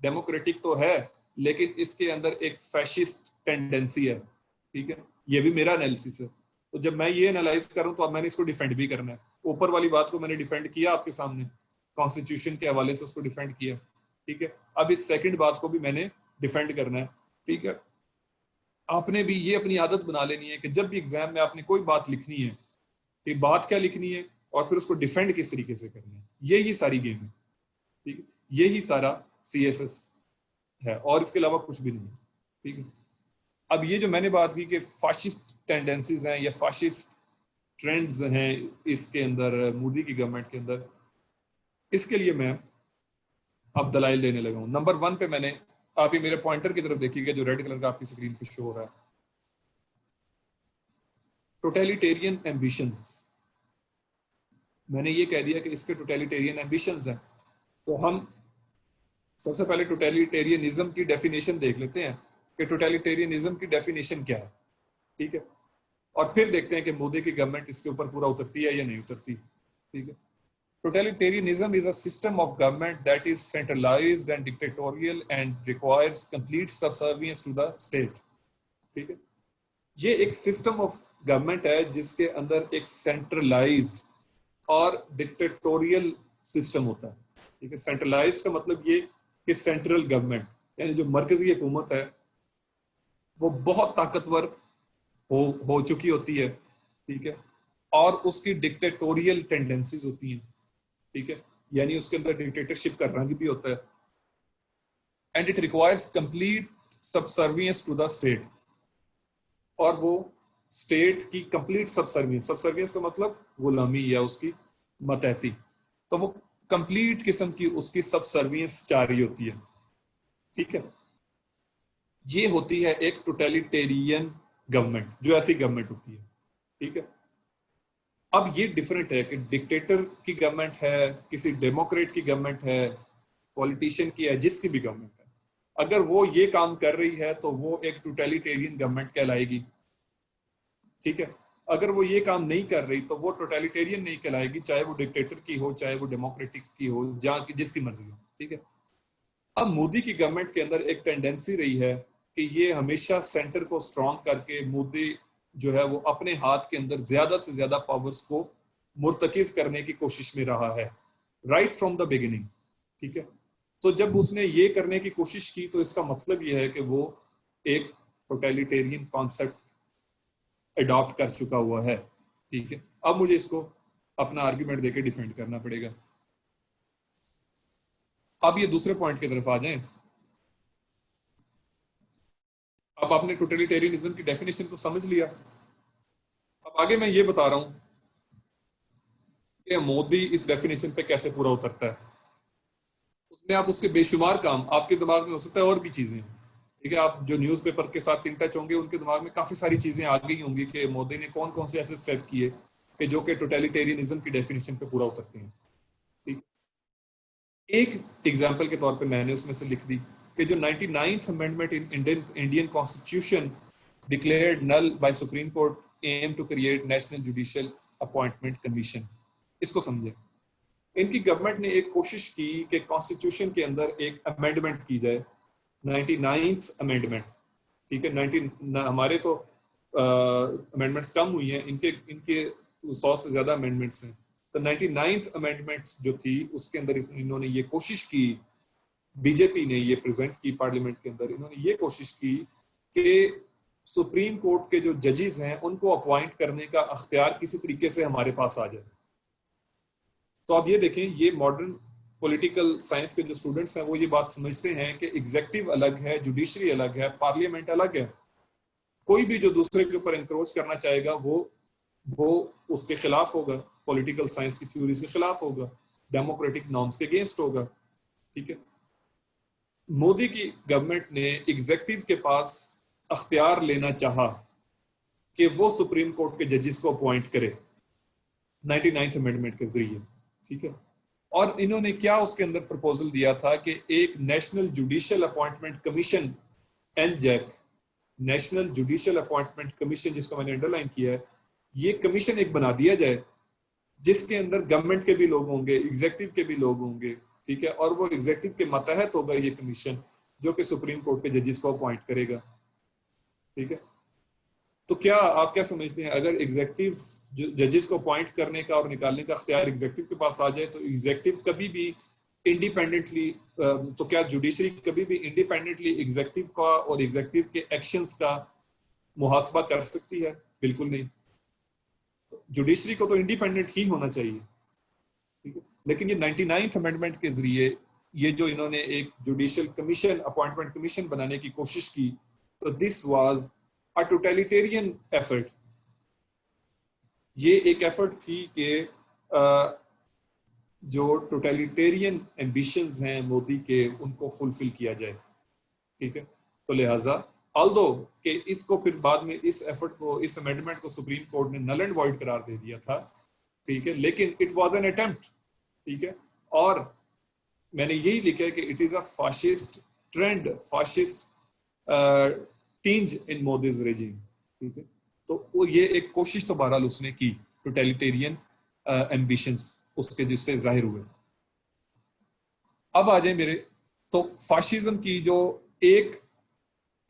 डेमोक्रेटिक तो है लेकिन इसके अंदर एक फैशिस्ट टेंडेंसी है, ठीक है, ये भी मेरा एनालिसिस है। तो जब मैं ये एनालाइज करूं तो अब मैंने इसको डिफेंड भी करना है। ऊपर वाली बात को मैंने डिफेंड किया आपके सामने, कॉन्स्टिट्यूशन के हवाले से उसको डिफेंड किया, ठीक है। अब इस सेकंड बात को भी मैंने डिफेंड करना है, ठीक है। आपने भी ये अपनी आदत बना लेनी है कि जब भी एग्जाम में आपने कोई बात लिखनी है कि बात क्या लिखनी है और फिर उसको डिफेंड किस तरीके से करनी है, यही सारी गेम है, ठीक है, यही सारा CSS है और इसके अलावा कुछ भी नहीं है, ठीक है। अब ये जो मैंने बात की कि फाशिस्ट टेंडेंसीज हैं या फाशिस्ट ट्रेंड्स हैं इसके अंदर, मोदी की गवर्नमेंट के अंदर, इसके लिए मैं अब दलाइल देने लगा हूं। नंबर 1 पे मैंने, आप ये मेरे पॉइंटर की तरफ देखिएगा जो रेड कलर का आपकी स्क्रीन पे शो हो रहा है, टोटलिटेरियन एम्बिशंस। मैंने ये कह दिया कि इसके टोटलिटेरियन एम्बिशंस हैं, तो हम सबसे पहले टोटलिटेरियनिज्म की डेफिनेशन देख लेते हैं कि टोटलिटेरियनिज्म की डेफिनेशन क्या है, ठीक है, और फिर देखते हैं कि मोदी की गवर्नमेंट इसके ऊपर पूरा उतरती है या नहीं उतरती, ठीक है। Totalitarianism is a system of government that is centralized and dictatorial and requires complete subservience to the state, ठीक है। ये एक सिस्टम ऑफ गवर्नमेंट है जिसके अंदर एक सेंट्रलाइज्ड और डिक्टेटोरियल सिस्टम होता है, ठीक है। सेंट्रलाइज्ड का मतलब ये कि सेंट्रल गवर्नमेंट यानी जो मरकजी हुकूमत है वो बहुत ताकतवर हो चुकी होती है, ठीक है, और उसकी डिक्टेटोरियल टेंडेंसीज होती हैं, ठीक है, यानी उसके अंदर डिक्टेटरशिप का रंग भी होता है। And it requires complete subservience to the state, और वो स्टेट की कंप्लीट सबसर्वियंस, सबसर्वियंस का मतलब गुलामी या उसकी मतहती, तो वो कंप्लीट किस्म की उसकी सबसर्वियंस जारी होती है, ठीक है। ये होती है एक टोटलिटेरियन गवर्नमेंट, जो ऐसी गवर्नमेंट होती है, ठीक है। अब ये डिफरेंट है कि डिक्टेटर की गवर्नमेंट है, किसी डेमोक्रेट की गवर्नमेंट है, पॉलिटिशियन की है, जिसकी भी गवर्नमेंट है, अगर वो ये काम कर रही है तो वो एक टोटलिटेरियन गवर्नमेंट कहलाएगी, ठीक है। अगर वो ये काम नहीं कर रही तो वो टोटलिटेरियन नहीं कहलाएगी, चाहे वो डिक्टेटर की हो, चाहे वो डेमोक्रेटिक की हो, जहाँ की जिसकी मर्जी हो, ठीक है। अब मोदी की गवर्नमेंट के अंदर एक टेंडेंसी रही है कि ये हमेशा सेंटर को स्ट्रॉन्ग करके मोदी जो है वो अपने हाथ के अंदर ज्यादा से ज्यादा पावर्स को मुर्तकिज करने की कोशिश में रहा है, राइट फ्रॉम द बिगिनिंग, ठीक है। तो जब उसने ये करने की कोशिश की तो इसका मतलब ये है कि वो एक टोटलिटेरियन कॉन्सेप्ट अडॉप्ट कर चुका हुआ है, ठीक है। अब मुझे इसको अपना आर्ग्यूमेंट देके डिफेंड करना पड़ेगा। अब ये दूसरे पॉइंट की तरफ आ जाएं। अब आपने टोटलिटेरियनिज्म की डेफिनेशन को समझ लिया, अब आगे मैं ये बता रहा हूं कि मोदी इस डेफिनेशन पे कैसे पूरा उतरता है। उसमें आप उसके बेशुमार काम, आपके दिमाग में हो सकता है और भी चीजें, ठीक है, आप जो न्यूज़पेपर के साथ इन टच होंगे उनके दिमाग में काफी सारी चीजें आ गई होंगी कि मोदी ने कौन कौन से ऐसे स्टेप किए कि जो कि टोटलिटेरियनिज्म की डेफिनेशन पे पूरा उतरते हैं, ठीक। एक एग्जाम्पल के तौर पे मैंने उसमें से लिख दी कि जो 99th amendment in Indian constitution declared null by supreme court aim to create national judicial appointment commission, इसको समझे। इनकी गवर्नमेंट ने एक कोशिश की कि कॉन्स्टिट्यूशन के अंदर एक अमेंडमेंट की जाए, 99th अमेंडमेंट, ठीक है। 19 हमारे तो अमेंडमेंट्स कम हुई हैं, इनके इनके 100 से ज्यादा अमेंडमेंट्स हैं। तो 99th अमेंडमेंट जो थी उसके अंदर इन्होंने ये कोशिश की, बीजेपी ने ये प्रेजेंट की पार्लियामेंट के अंदर, इन्होंने ये कोशिश की कि सुप्रीम कोर्ट के जो जजेस हैं उनको अपॉइंट करने का अख्तियार किसी तरीके से हमारे पास आ जाए। तो आप ये देखें, ये मॉडर्न पॉलिटिकल साइंस के जो स्टूडेंट्स हैं वो ये बात समझते हैं कि एग्जेक्टिव अलग है, जुडिशरी अलग है, पार्लियामेंट अलग है। कोई भी जो दूसरे के ऊपर एनक्रोच करना चाहेगा वो उसके खिलाफ होगा, पॉलिटिकल साइंस की थ्योरी के खिलाफ होगा, डेमोक्रेटिक नॉर्म्स के अगेंस्ट होगा, ठीक है। मोदी की गवर्नमेंट ने एग्जेक्टिव के पास अख्तियार लेना चाहा कि वो सुप्रीम कोर्ट के जजेस को अपॉइंट करे 99th अमेंडमेंट के जरिए, ठीक है। और इन्होंने क्या उसके अंदर प्रपोजल दिया था कि एक national judicial appointment commission, एनजैक, national judicial appointment commission, जिसको मैंने अंडरलाइन किया है, ये कमीशन एक बना दिया जाए जिसके अंदर गवर्नमेंट के भी लोग होंगे, एग्जेक्टिव के भी लोग होंगे, ठीक है, और वो एग्जेक्टिव के मतहत होगा ये कमीशन जो कि सुप्रीम कोर्ट के जजेस को अपॉइंट करेगा, ठीक है। तो क्या आप क्या समझते हैं, अगर एग्जेक्टिव जजेस को अपॉइंट करने का और निकालने का अख्तियार एग्जेक्टिव के पास आ जाए तो एग्जेक्टिव कभी भी इंडिपेंडेंटली, तो क्या जुडिशरी कभी भी इंडिपेंडेंटली एग्जेक्टिव का और एग्जेक्टिव के एक्शंस का मुहासबा कर सकती है? बिल्कुल नहीं। जुडिशरी को तो इंडिपेंडेंट ही होना चाहिए, ठीक है। लेकिन ये 99th अमेंडमेंट के जरिए ये जो इन्होंने एक जुडिशियल कमीशन, अपॉइंटमेंट कमीशन बनाने की कोशिश की, तो this was a totalitarian effort. ये एक एफर्ट थी कि जो टोटलिटेरियन एम्बिशंस हैं मोदी के, उनको फुलफिल किया जाए। ठीक है, तो लिहाजा ऑल्दो कि इसको फिर बाद में इस एफर्ट को, इस अमेंडमेंट को सुप्रीम कोर्ट ने नल एंड वॉइड करार दे दिया था। ठीक है, लेकिन इट वाज एन अटेम्प्ट। ठीक है, और मैंने यही लिखा है कि it is a fascist trend, fascist tinge in Modi's regime. ठीक है, तो वो ये एक कोशिश तो बहरहाल उसने की, टोटलिटेरियन एम्बिशंस उसके जिससे जाहिर हुए। अब आ जाए मेरे, तो फाशिज्म की जो एक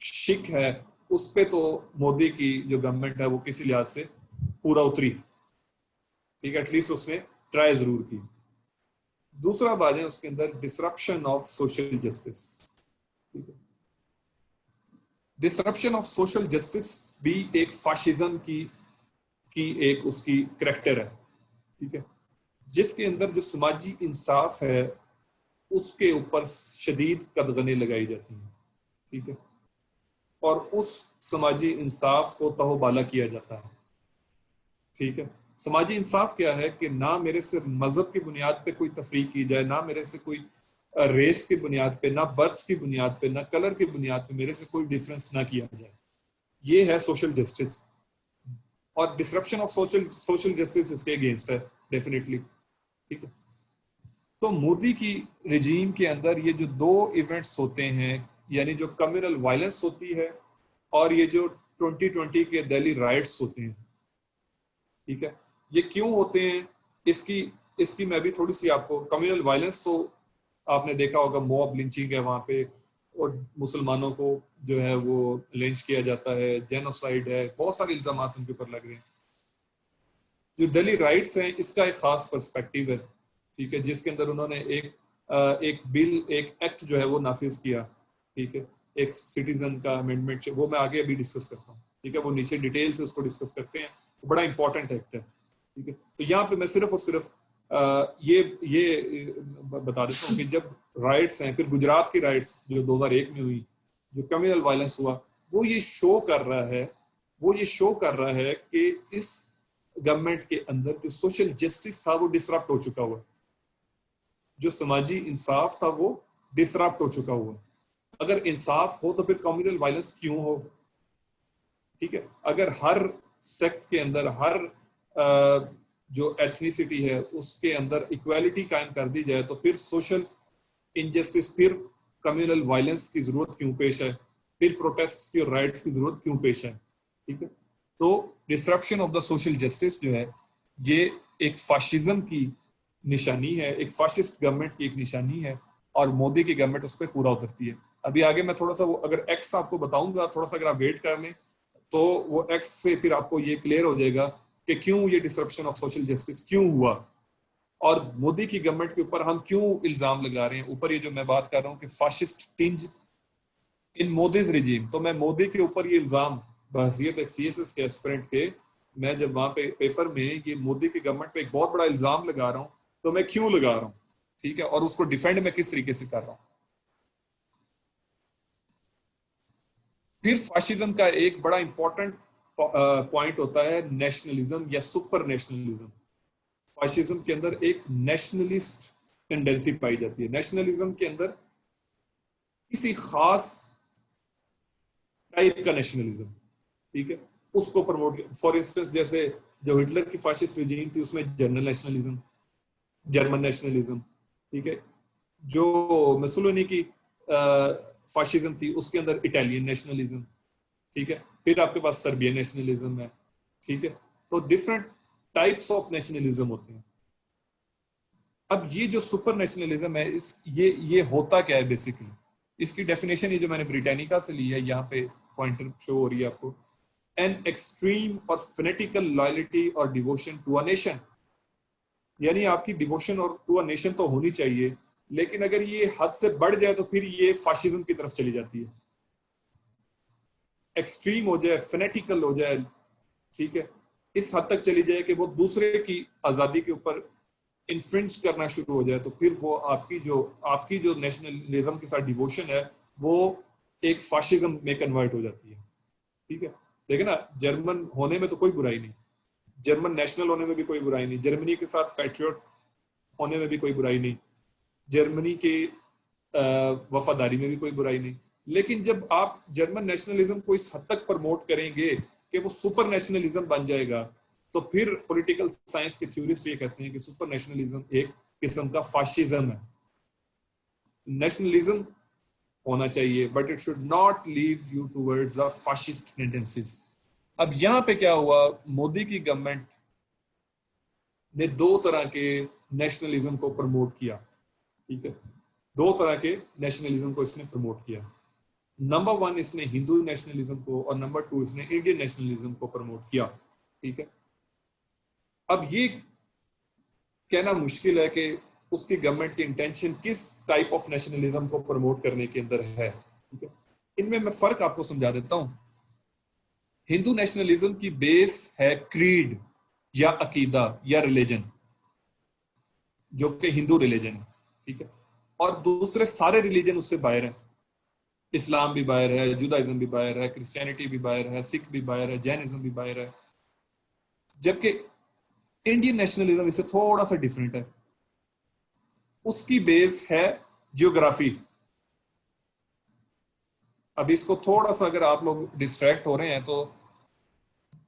शिक है उस पे तो मोदी की जो गवर्नमेंट है वो किसी लिहाज से पूरा उतरी। ठीक है, एटलीस्ट उसने ट्राई जरूर की। दूसरा बात है उसके अंदर डिसरप्शन ऑफ सोशल जस्टिस। ठीक है, डिसरप्शन ऑफ सोशल जस्टिस भी एक फाशिज्म की एक उसकी करैक्टर है। ठीक है, जिसके अंदर जो समाजी इंसाफ है उसके ऊपर शदीद कदगने लगाई जाती हैं। ठीक है, और उस समाजी इंसाफ को तहोबाला किया जाता है। ठीक है, समाजी इंसाफ क्या है कि ना मेरे से मजहब की बुनियाद पे कोई तफरीक की जाए, ना मेरे से कोई रेस की बुनियाद पे, ना बर्थ की बुनियाद पे, ना कलर की बुनियाद पे मेरे से कोई डिफरेंस ना किया जाए। ये है सोशल जस्टिस, और डिसरप्शन ऑफ सोशल जस्टिस इसके अगेंस्ट है डेफिनेटली। ठीक है, तो मोदी की रिजीम के अंदर ये जो दो इवेंट्स होते हैं, यानी जो कम्युनल वायलेंस होती है और ये जो 2020 के दिल्ली राइट्स होते हैं। ठीक है, ये क्यों होते हैं, इसकी इसकी मैं भी थोड़ी सी आपको, कम्युनल वायलेंस तो आपने देखा होगा, मॉब लिंचिंग है वहां पे, और मुसलमानों को जो है वो लिंच किया जाता है, जेनोसाइड है, बहुत सारे इल्जाम उनके ऊपर लग रहे हैं। जो दिल्ली राइट्स हैं इसका एक खास पर्सपेक्टिव है। ठीक है, जिसके अंदर उन्होंने एक बिल, एक एक्ट जो है वो नाफिज किया। ठीक है, एक सिटीजन का अमेंडमेंट, वो मैं आगे अभी डिस्कस करता हूँ। ठीक है, वो नीचे डिटेल से उसको डिस्कस करते हैं, बड़ा इंपॉर्टेंट एक्ट है। ठीक है, तो यहाँ पे मैं सिर्फ और सिर्फ ये बता देता हूँ कि जब राइट्स हैं, फिर गुजरात की राइट्स जो 2001 में हुई, जो कम्युनल वायलेंस हुआ, वो ये शो कर रहा है कि इस गवर्नमेंट के अंदर जो सोशल जस्टिस था वो डिसरप्ट हो चुका हुआ, जो समाजी इंसाफ था वो डिसरप्ट हो चुका हुआ। अगर इंसाफ हो तो फिर कम्युनल वायलेंस क्यों हो? ठीक है, अगर हर सेक्ट के अंदर, हर जो एथनिसिटी है उसके अंदर इक्वालिटी कायम कर दी जाए, तो फिर सोशल इनजस्टिस, फिर कम्युनल वायलेंस की जरूरत क्यों पेश है, फिर प्रोटेस्ट की और राइट्स की जरूरत क्यों पेश है? ठीक है, तो disruption of the social justice जो है ये एक फाशिज्म की निशानी है, एक फाशिस्ट गवर्नमेंट की एक निशानी है, और मोदी की गवर्नमेंट उस पर पूरा उतरती है। अभी आगे मैं थोड़ा सा वो अगर एक्ट्स आपको बताऊंगा, थोड़ा सा अगर आप वेट कर लें तो वो एक्ट्स से फिर आपको ये क्लियर हो जाएगा कि क्यों ये डिसरप्शन ऑफ सोशल जस्टिस क्यों हुआ, और मोदी की गवर्नमेंट के ऊपर हम क्यों इल्जाम लगा रहे हैं। ऊपर ये जो मैं बात कर रहा हूँ कि fascist tinge in Modi's regime, तो मैं मोदी के ऊपर ये इल्जाम बहसीयत एक सीएसएस के एस्पिरेंट के, मैं जब वहां पे पेपर में ये मोदी की गवर्नमेंट पे एक बहुत बड़ा इल्जाम लगा रहा हूँ, तो मैं क्यों लगा रहा हूँ, ठीक है, और उसको डिफेंड मैं किस तरीके से कर रहा हूँ। फिर फाशिज्म का एक बड़ा इंपॉर्टेंट पॉइंट होता है नेशनलिज्म या सुपर नेशनलिज्म। फाशिज्म के अंदर एक नेशनलिस्ट टेंडेंसी पाई जाती है। नेशनलिज्म के अंदर किसी खास टाइप का नेशनलिज्म, ठीक है, उसको प्रमोट, फॉर इंस्टेंस जैसे जो हिटलर की फाशिस्ट रिजीम थी उसमें जर्नल नेशनलिज्म, जर्मन नेशनलिज्म, ठीक है, जो मुसोलिनी की फाशिज्म थी उसके अंदर इटालियन नेशनलिज्म, ठीक है, फिर आपके पास सर्बियन नेशनलिज्म है। ठीक है, तो डिफरेंट टाइप्स ऑफ नेशनलिज्म होते हैं। अब ये जो सुपर नेशनलिज्म है, इस ये होता क्या है बेसिकली, इसकी डेफिनेशन ये जो मैंने ब्रिटानिका से ली है, यहाँ पे पॉइंटर शो हो रही है आपको, एन एक्सट्रीम और फेनेटिकल लॉयल्टी और डिवोशन टू अ नेशन। यानी आपकी डिवोशन और टू अ नेशन तो होनी चाहिए, लेकिन अगर ये हद से बढ़ जाए तो फिर ये फाशिज्म की तरफ चली जाती है। एक्सट्रीम हो जाए, फेनेटिकल हो जाए, ठीक है, इस हद तक चली जाए कि वो दूसरे की आजादी के ऊपर इन्फ्रिंज करना शुरू हो जाए, तो फिर वो आपकी जो नेशनलिज्म के साथ डिवोशन है वो एक फाशिज्म में कन्वर्ट हो जाती है। ठीक है, देखिए ना, जर्मन होने में तो कोई बुराई नहीं, जर्मन नेशनल होने में भी कोई बुराई नहीं, जर्मनी के साथ पैट्रियट होने में भी कोई बुराई नहीं, जर्मनी के वफादारी में भी कोई बुराई नहीं। लेकिन जब आप जर्मन नेशनलिज्म को इस हद तक प्रमोट करेंगे कि वो सुपर नेशनलिज्म बन जाएगा, तो फिर पॉलिटिकल साइंस के थ्योरिस्ट ये कहते हैं कि सुपर नेशनलिज्म एक किस्म का फाशिज्म है। नेशनलिज्म होना चाहिए but it should not lead you towards the fascist tendencies. अब यहाँ पे क्या हुआ, मोदी की गवर्नमेंट ने दो तरह के नेशनलिज्म को प्रमोट किया, ठीक है, दो तरह के नेशनलिज्म को इसने प्रमोट किया। नंबर 1 इसने हिंदू नेशनलिज्म को, और नंबर 2 इसने इंडियन नेशनलिज्म को प्रमोट किया, ठीक है। अब ये कहना मुश्किल है कि उसकी गवर्नमेंट की इंटेंशन किस टाइप ऑफ नेशनलिज्म को प्रमोट करने के अंदर है, ठीक है। इनमें मैं फर्क आपको समझा देता हूं। हिंदू नेशनलिज्म की बेस है क्रीड या अकीदा या रिलीजन, जो कि हिंदू रिलीजन है, ठीक है। और दूसरे सारे रिलीजन उससे बाहर हैं। इस्लाम भी बाहर है, जुदाइज्म भी बाहर है, क्रिश्चियनिटी भी बाहर है, सिख भी बाहर है, जैनिज्म भी बाहर है। जबकि इंडियन नेशनलिज्म इससे थोड़ा सा डिफरेंट है। उसकी बेस है जियोग्राफी। अब इसको थोड़ा सा अगर आप लोग डिस्ट्रैक्ट हो रहे हैं तो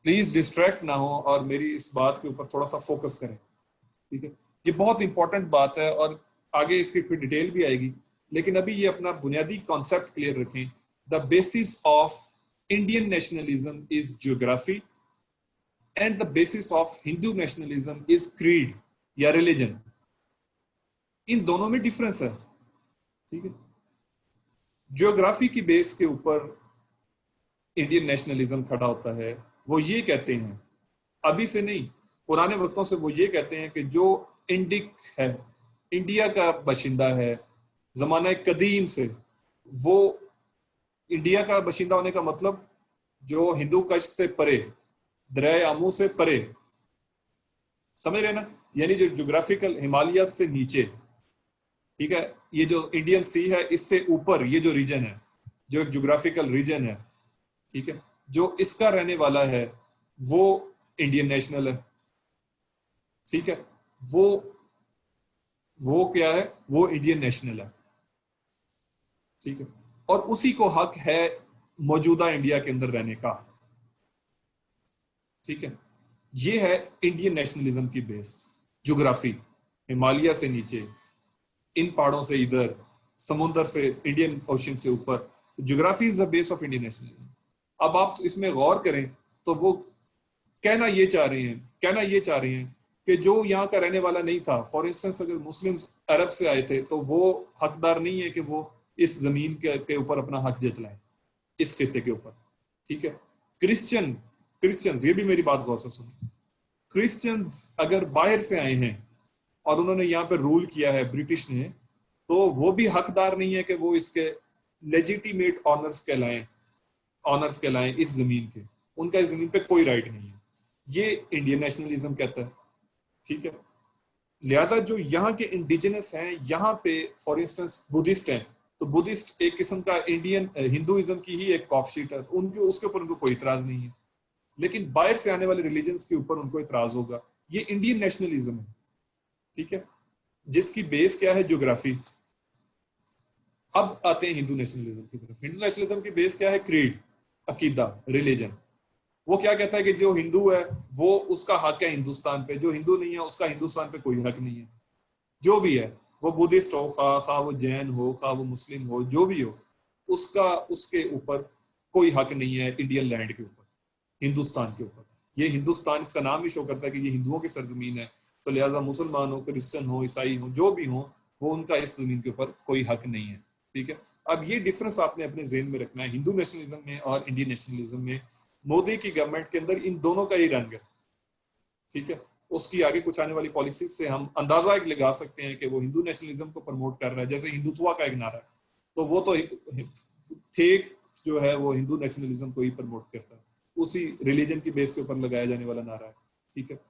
प्लीज डिस्ट्रैक्ट ना हो और मेरी इस बात के ऊपर थोड़ा सा फोकस करें, ठीक है। ये बहुत इंपॉर्टेंट बात है और आगे इसकी फिर डिटेल भी आएगी, लेकिन अभी ये अपना बुनियादी कॉन्सेप्ट क्लियर रखें। The basis of Indian nationalism is geography and the basis of Hindu nationalism is creed या रिलीजन। इन दोनों में डिफरेंस है, ठीक है। जियोग्राफी की बेस के ऊपर इंडियन नेशनलिज्म खड़ा होता है। वो ये कहते हैं, अभी से नहीं, पुराने वक्तों से वो ये कहते हैं कि जो इंडिक है, इंडिया का बशिंदा है, जमाना कदीम से, वो इंडिया का बशिंदा होने का मतलब जो हिंदू कश से परे, दरिया आमू से परे, समझ रहे ना, यानी जो ज्योग्राफिकल हिमालय से नीचे, ठीक है, ये जो इंडियन सी है इससे ऊपर ये जो रीजन है, जो एक ज्योग्राफिकल रीजन है, ठीक है, जो इसका रहने वाला है वो इंडियन नेशनल है, ठीक है। वो क्या है, वो इंडियन नेशनल है, ठीक है। और उसी को हक है मौजूदा इंडिया के अंदर रहने का, ठीक है। ये है इंडियन नेशनलिज्म की बेस, ज्योग्राफी, हिमालय से नीचे, इन पहाड़ों से इधर, समुद्र से, इंडियन ओशन से ऊपर, geography is the base of Indian nationalism. अब आप इसमें गौर करें तो वो कहना ये चाह रहे हैं कि जो यहाँ का रहने वाला नहीं था, फॉर इंस्टेंस अगर मुस्लिम्स अरब से आए थे तो वो हकदार नहीं है कि वो इस जमीन के ऊपर अपना हक जतलाएं, इस खित्ते के ऊपर, ठीक है। क्रिश्चियंस, ये भी मेरी बात गौर से सुनो, क्रिश्चियंस अगर बाहर से आए हैं और उन्होंने यहाँ पे रूल किया है ब्रिटिश ने, तो वो भी हकदार नहीं है कि वो इसके लेजिटिमेट ऑनर्स कहलाएं इस जमीन के। उनका इस जमीन पे कोई राइट नहीं है। ये इंडियन नेशनलिज्म कहता है, ठीक है। लिहाजा जो यहाँ के इंडिजिनस हैं, यहाँ पे फॉर इंस्टेंस बुद्धिस्ट हैं, तो बुद्धिस्ट एक किस्म का इंडियन हिंदुइज्म की ही एक कॉफशीट है, तो उनके उसके ऊपर उनको कोई इतराज नहीं है। लेकिन बाहर से आने वाले रिलीजन्स के ऊपर उनको इतराज होगा। ये इंडियन नेशनलिज्म है, ठीक है, जिसकी बेस क्या है, ज्योग्राफी। अब आते हैं हिंदू नेशनलिज्म की तरफ। हिंदू नेशनलिज्म की बेस क्या है, क्रीड, अकीदा, रिलीजन। वो क्या कहता है कि जो हिंदू है वो उसका हक है हिंदुस्तान पे, जो हिंदू नहीं है उसका हिंदुस्तान पे कोई हक नहीं है। जो भी है, वो बुद्धिस्ट हो, खा वो जैन हो, खा वो मुस्लिम हो, जो भी हो, उसके ऊपर कोई हक नहीं है इंडियन लैंड के ऊपर, हिंदुस्तान के ऊपर। ये हिंदुस्तान, इसका नाम ही शो करता है कि ये हिंदुओं की सरजमीन है, तो लिहाजा मुसलमान हो, क्रिश्चियन हो, ईसाई हो, जो भी हो, वो उनका इस जमीन के ऊपर कोई हक नहीं है, ठीक है। अब ये डिफरेंस आपने अपने ज़हन में रखना है, हिंदू नेशनलिज्म में और इंडियन नेशनलिज्म में। मोदी की गवर्नमेंट के अंदर इन दोनों का ही रंग है, ठीक है। उसकी आगे कुछ आने वाली पॉलिसीज से हम अंदाजा एक लगा सकते हैं कि वो हिंदू नेशनलिज्म को प्रमोट कर रहा है। जैसे हिंदुत्व का एक नारा है, तो वो तो ठीक जो है वो हिंदू नेशनलिज्म को ही प्रमोट करता है, उसी रिलीजन की बेस के ऊपर लगाया जाने वाला नारा है, ठीक है।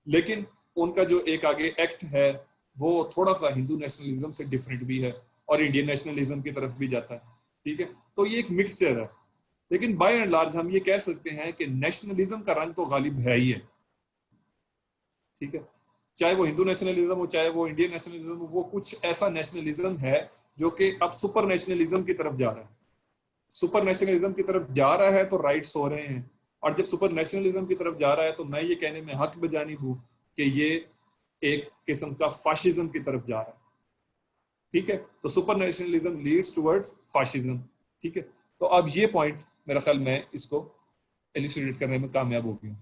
लेकिन उनका जो एक आगे एक्ट है वो थोड़ा सा हिंदू नेशनलिज्म से डिफरेंट भी है और इंडियन नेशनलिज्म की तरफ भी जाता है, ठीक है। तो ये एक मिक्सचर है, लेकिन बाय एंड लार्ज हम ये कह सकते हैं कि नेशनलिज्म का रंग तो गालिब है ही है, ठीक है। चाहे वो हिंदू नेशनलिज्म हो, चाहे वो इंडियन नेशनलिज्म हो, वो कुछ ऐसा नेशनलिज्म है जो कि अब सुपर नेशनलिज्म की तरफ जा रहा है। सुपर नेशनलिज्म की तरफ जा रहा है तो राइट्स हो रहे हैं, और जब सुपर नेशनलिज्म की तरफ जा रहा है तो मैं ये कहने में हक बजानी हूं कि ये एक किस्म का फाशिज्म की तरफ जा रहा है। ठीक है, तो super nationalism leads towards fascism. ठीक है, तो अब ये पॉइंट मेरा ख्याल मैं इसको इलिस्ट्रेट करने में कामयाब हो गया।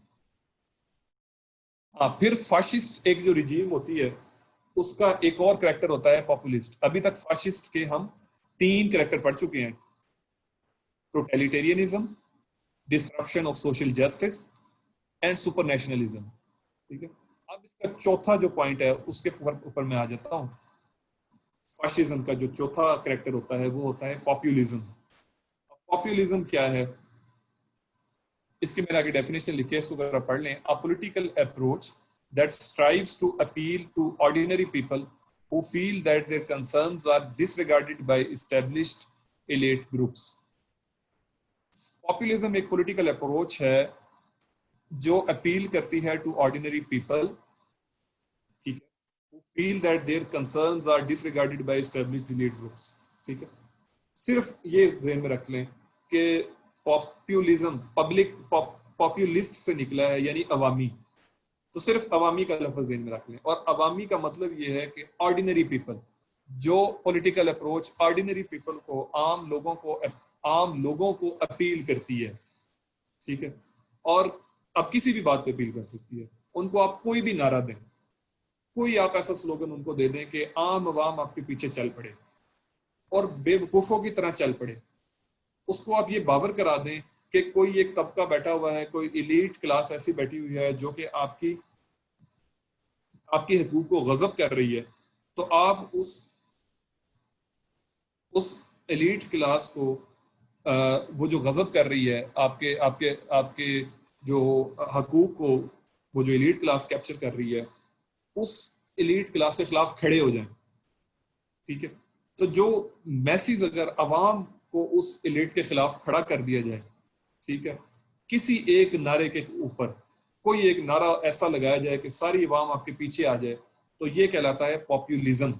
हाँ, फिर फाशिस्ट एक जो रिजीम होती है उसका एक और कैरेक्टर होता है पॉपुलिस्ट। अभी तक फाशिस्ट के हम 3 कैरेक्टर पढ़ चुके हैं, totalitarianism, disruption of social justice and super nationalism. ठीक है, अब इसका चौथा जो पॉइंट है उसके ऊपर मैं आ जाता हूँ। फाशिज्म का जो चौथा कैरेक्टर होता है वो होता है पॉपुलिज्म। पॉपुलिज्म क्या है, इसकी मैंने आगे डेफिनेशन लिखी है, इसको जरा पढ़ लें। A political approach that strives to appeal to ordinary people who feel that their concerns are disregarded by established elite groups। Populism एक पॉलिटिकल अप्रोच है जो अपील करती है टू ऑर्डिनरी पीपल, ठीक है, who feel that their concerns are disregarded by established elite groups। ठीक है, सिर्फ ये ध्यान में रख लें कि पॉपुलिज्म पॉपुलिस्ट से निकला है, यानी अवामी, तो सिर्फ अवामी का लफ्ज ध्यान में रख लें। और अवामी का मतलब ये है कि ऑर्डिनरी पीपल, जो पॉलिटिकल अप्रोच ऑर्डिनरी पीपल को, आम लोगों को अपील करती है। ठीक है, और अब किसी भी बात पे अपील कर सकती है। उनको आप कोई भी नारा दें, कोई आप ऐसा स्लोगन उनको दे दें कि आम अवाम आपके पीछे चल पड़े और बेवकूफों की तरह चल पड़े। उसको आप ये बावर करा दें कि कोई एक तबका बैठा हुआ है, कोई इलीट क्लास ऐसी बैठी हुई है जो कि आपकी हुकूक को गजब कर रही है, तो आप उस एलीट क्लास को वो जो गजब कर रही है, आपके आपके आपके जो हकूक को वो जो एलीट क्लास कैप्चर कर रही है, उस एलीट क्लास के खिलाफ खड़े हो जाएं। ठीक है, तो जो मैसेज अगर अवाम को उस एलीट के खिलाफ खड़ा कर दिया जाए, ठीक है, किसी एक नारे के ऊपर कोई एक नारा ऐसा लगाया जाए कि सारी अवाम आपके पीछे आ जाए, तो ये कहलाता है पॉपुलिज्म।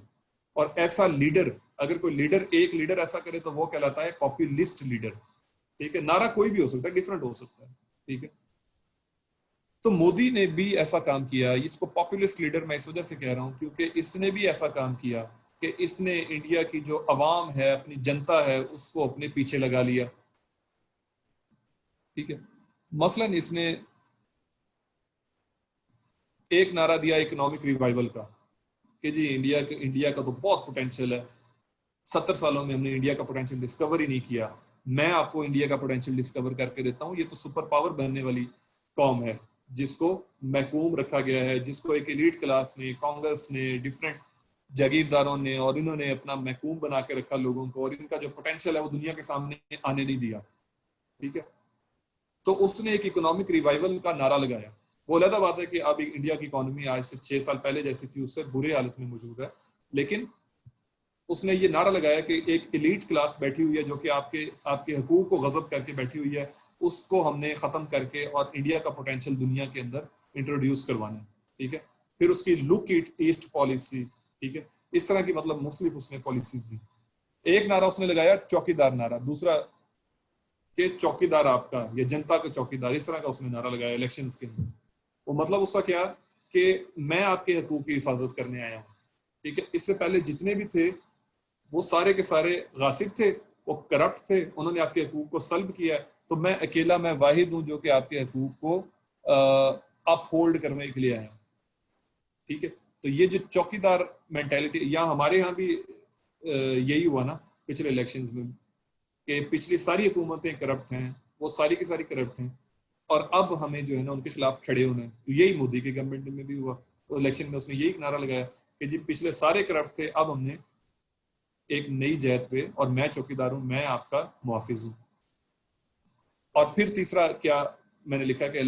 और ऐसा लीडर, अगर कोई लीडर, एक लीडर ऐसा करे तो वो कहलाता है पॉपुलिस्ट लीडर। ठीक है, नारा कोई भी हो सकता है, डिफरेंट हो सकता है। ठीक है, तो मोदी ने भी ऐसा काम किया। इसको पॉपुलिस्ट लीडर मैं इस वजह से कह रहा हूं क्योंकि इसने भी ऐसा काम किया कि इसने इंडिया की जो अवाम है, अपनी जनता है, उसको अपने पीछे लगा लिया। ठीक है, मसलन इसने एक नारा दिया इकोनॉमिक रिवाइवल का कि जी इंडिया का तो बहुत पोटेंशियल है, 70 सालों में हमने इंडिया का पोटेंशियल डिस्कवर ही नहीं किया, मैं आपको इंडिया का पोटेंशियल डिस्कवर करके देता हूँ। ये तो सुपर पावर बनने वाली कौम है जिसको महकूम रखा गया है, जिसको एक एलीट क्लास ने, कांग्रेस ने, डिफरेंट जागीरदारों ने और इन्होंने अपना महकूम बना के रखा लोगों को, और इनका जो पोटेंशियल है वो दुनिया के सामने आने नहीं दिया। ठीक है, तो उसने एक इकोनॉमिक रिवाइवल का नारा लगाया। वो अलग बात है कि अब इंडिया की इकोनॉमी आज से 6 साल पहले जैसी थी उससे बुरी हालत में मौजूद है, लेकिन उसने ये नारा लगाया कि एक एलीट क्लास बैठी हुई है जो कि आपके हकूक को गजब करके बैठी हुई है, उसको हमने खत्म करके और इंडिया का पोटेंशियल दुनिया के अंदर इंट्रोड्यूस करवाना है। ठीक है, फिर उसकी लुक इट ईस्ट पॉलिसी, ठीक है, इस तरह की मतलब मुख्तलिफ उसने पॉलिसीज दी। एक नारा उसने लगाया चौकीदार नारा, दूसरा कि चौकीदार आपका या जनता का चौकीदार, इस तरह का उसने नारा लगाया इलेक्शंस के अंदर। वो मतलब उसका क्या कि मैं आपके हकूक की हिफाजत करने आया हूँ। ठीक है, इससे पहले जितने भी थे वो सारे के सारे गासिब थे, वो करप्ट थे, उन्होंने आपके हकूक को सल्ब किया है, तो मैं अकेला, मैं वाहिद हूं जो कि आपके हकूक को अपहोल्ड करने के लिए आया हूं। ठीक है, तो ये जो चौकीदार मेंटालिटी, यहाँ हमारे यहाँ भी यही हुआ ना पिछले इलेक्शंस में, कि पिछली सारी हुकूमतें करप्ट हैं, वो सारी की सारी करप्ट हैं, और अब हमें जो है ना उनके खिलाफ खड़े होना है। तो यही मोदी की गवर्नमेंट में भी हुआ, तो इलेक्शन में उसने यही नारा लगाया कि जी पिछले सारे करप्ट थे, अब हमने एक नई जहत पे, और मैं चौकीदार हूं, मैं आपका मुहाफिज हूं। और फिर तीसरा क्या मैंने लिखा कि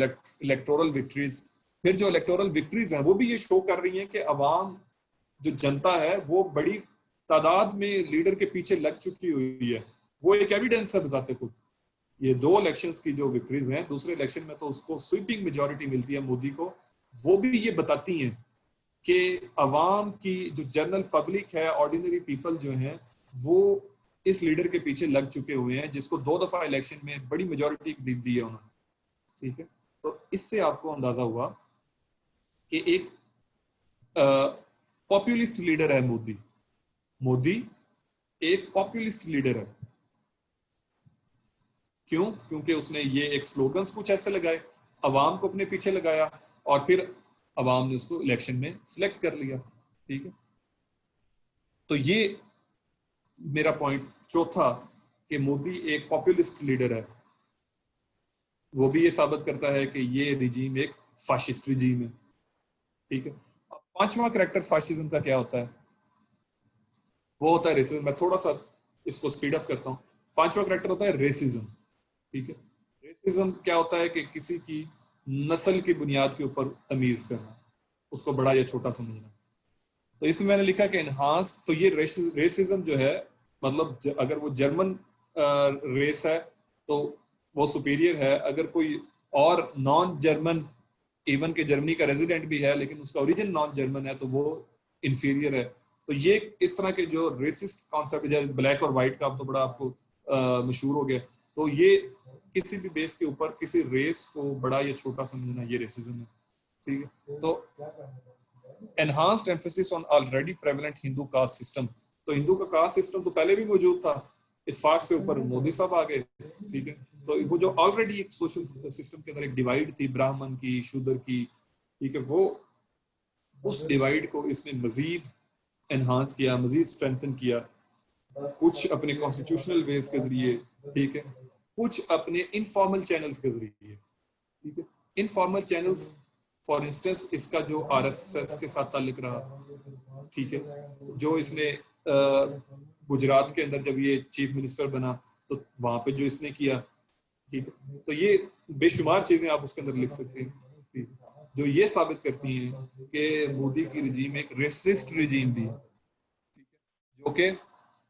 इलेक्टोरल विक्ट्रीज। फिर जो इलेक्टोरल विक्ट्रीज हैं वो भी ये शो कर रही हैं कि अवाम, जो जनता है, वो बड़ी तादाद में लीडर के पीछे लग चुकी हुई है। वो एक एविडेंस है बताते खुद। ये 2 इलेक्शंस की जो विक्ट्रीज हैं, दूसरे इलेक्शन में तो उसको स्वीपिंग मेजॉरिटी मिलती है मोदी को, वो भी ये बताती हैं कि अवाम की जो जनरल पब्लिक है, ऑर्डिनरी पीपल जो हैं, वो इस लीडर के पीछे लग चुके हुए हैं, जिसको 2 दफा इलेक्शन में बड़ी मेजोरिटी दी है उन्होंने। ठीक है, तो इससे आपको अंदाजा हुआ कि एक पॉपुलिस्ट लीडर है मोदी। मोदी एक पॉपुलिस्ट लीडर है। क्यों? क्योंकि उसने ये एक स्लोगन्स कुछ ऐसे लगाए, अवाम को अपने पीछे लगाया, और फिर अवाम ने उसको इलेक्शन में सिलेक्ट कर लिया। ठीक है, तो ये मेरा पॉइंट चौथा, कि मोदी एक पॉपुलिस्ट लीडर है। वो भी ये साबित करता है कि ये रिजीम एक फाशिस्ट रिजीम है। ठीक है, अब पांचवा करैक्टर फाशिज्म का क्या होता है? वो होता है रेसिज्म। मैं थोड़ा सा इसको स्पीड अप करता हूँ। पांचवा करैक्टर होता है रेसिज्म। ठीक है, रेसिज्म क्या होता है? कि किसी की नस्ल की बुनियाद के ऊपर तमीज करना, उसको बड़ा या छोटा समझना। तो इसमें मैंने लिखा कि एनहांस, तो ये रेसिज्म जो है, मतलब अगर वो जर्मन रेस है तो वो सुपीरियर है, अगर कोई और नॉन जर्मन, इवन के जर्मनी का रेजिडेंट भी है लेकिन उसका ओरिजिन नॉन जर्मन है, तो वो इंफीरियर है। तो ये इस तरह के जो रेसिस्ट कॉन्सेप्ट, जैसे ब्लैक और व्हाइट का, अब तो बड़ा आपको मशहूर हो गया, तो ये किसी भी बेस के ऊपर किसी रेस को बड़ा या छोटा समझना, ये रेसिज्म है। ठीक है, तो enhanced emphasis on already prevalent Hindu caste system. तो हिंदू का कास्ट सिस्टम तो पहले भी मौजूद था, इस फाक से ऊपर मोदी साहब आ गए। ठीक है, तो वो जो ऑलरेडी एक सोशल सिस्टम के अंदर एक डिवाइड थी, ब्राह्मण की, शूद्र की, ठीक है, वो उस डिवाइड को इसने मजीद एनहांस किया, मजीद स्ट्रेंथन किया, कुछ अपने कॉन्स्टिट्यूशनल वेज के जरिए, ठीक है, कुछ अपने इनफॉर्मल चैनल्स के जरिए। ठीक है, इनफॉर्मल चैनल्स, फॉर इंस्टेंस इसका जो आरएसएस के साथ ताल्लुक रहा। ठीक है, जो इसने गुजरात के अंदर जब ये चीफ मिनिस्टर बना तो वहां पे जो इसने किया, ठीक है, तो ये बेशुमार चीजें आप उसके अंदर लिख सकते हैं जो ये साबित करती हैं कि मोदी की रिजीम एक रेसिस्ट रिजीम भी है, जो कि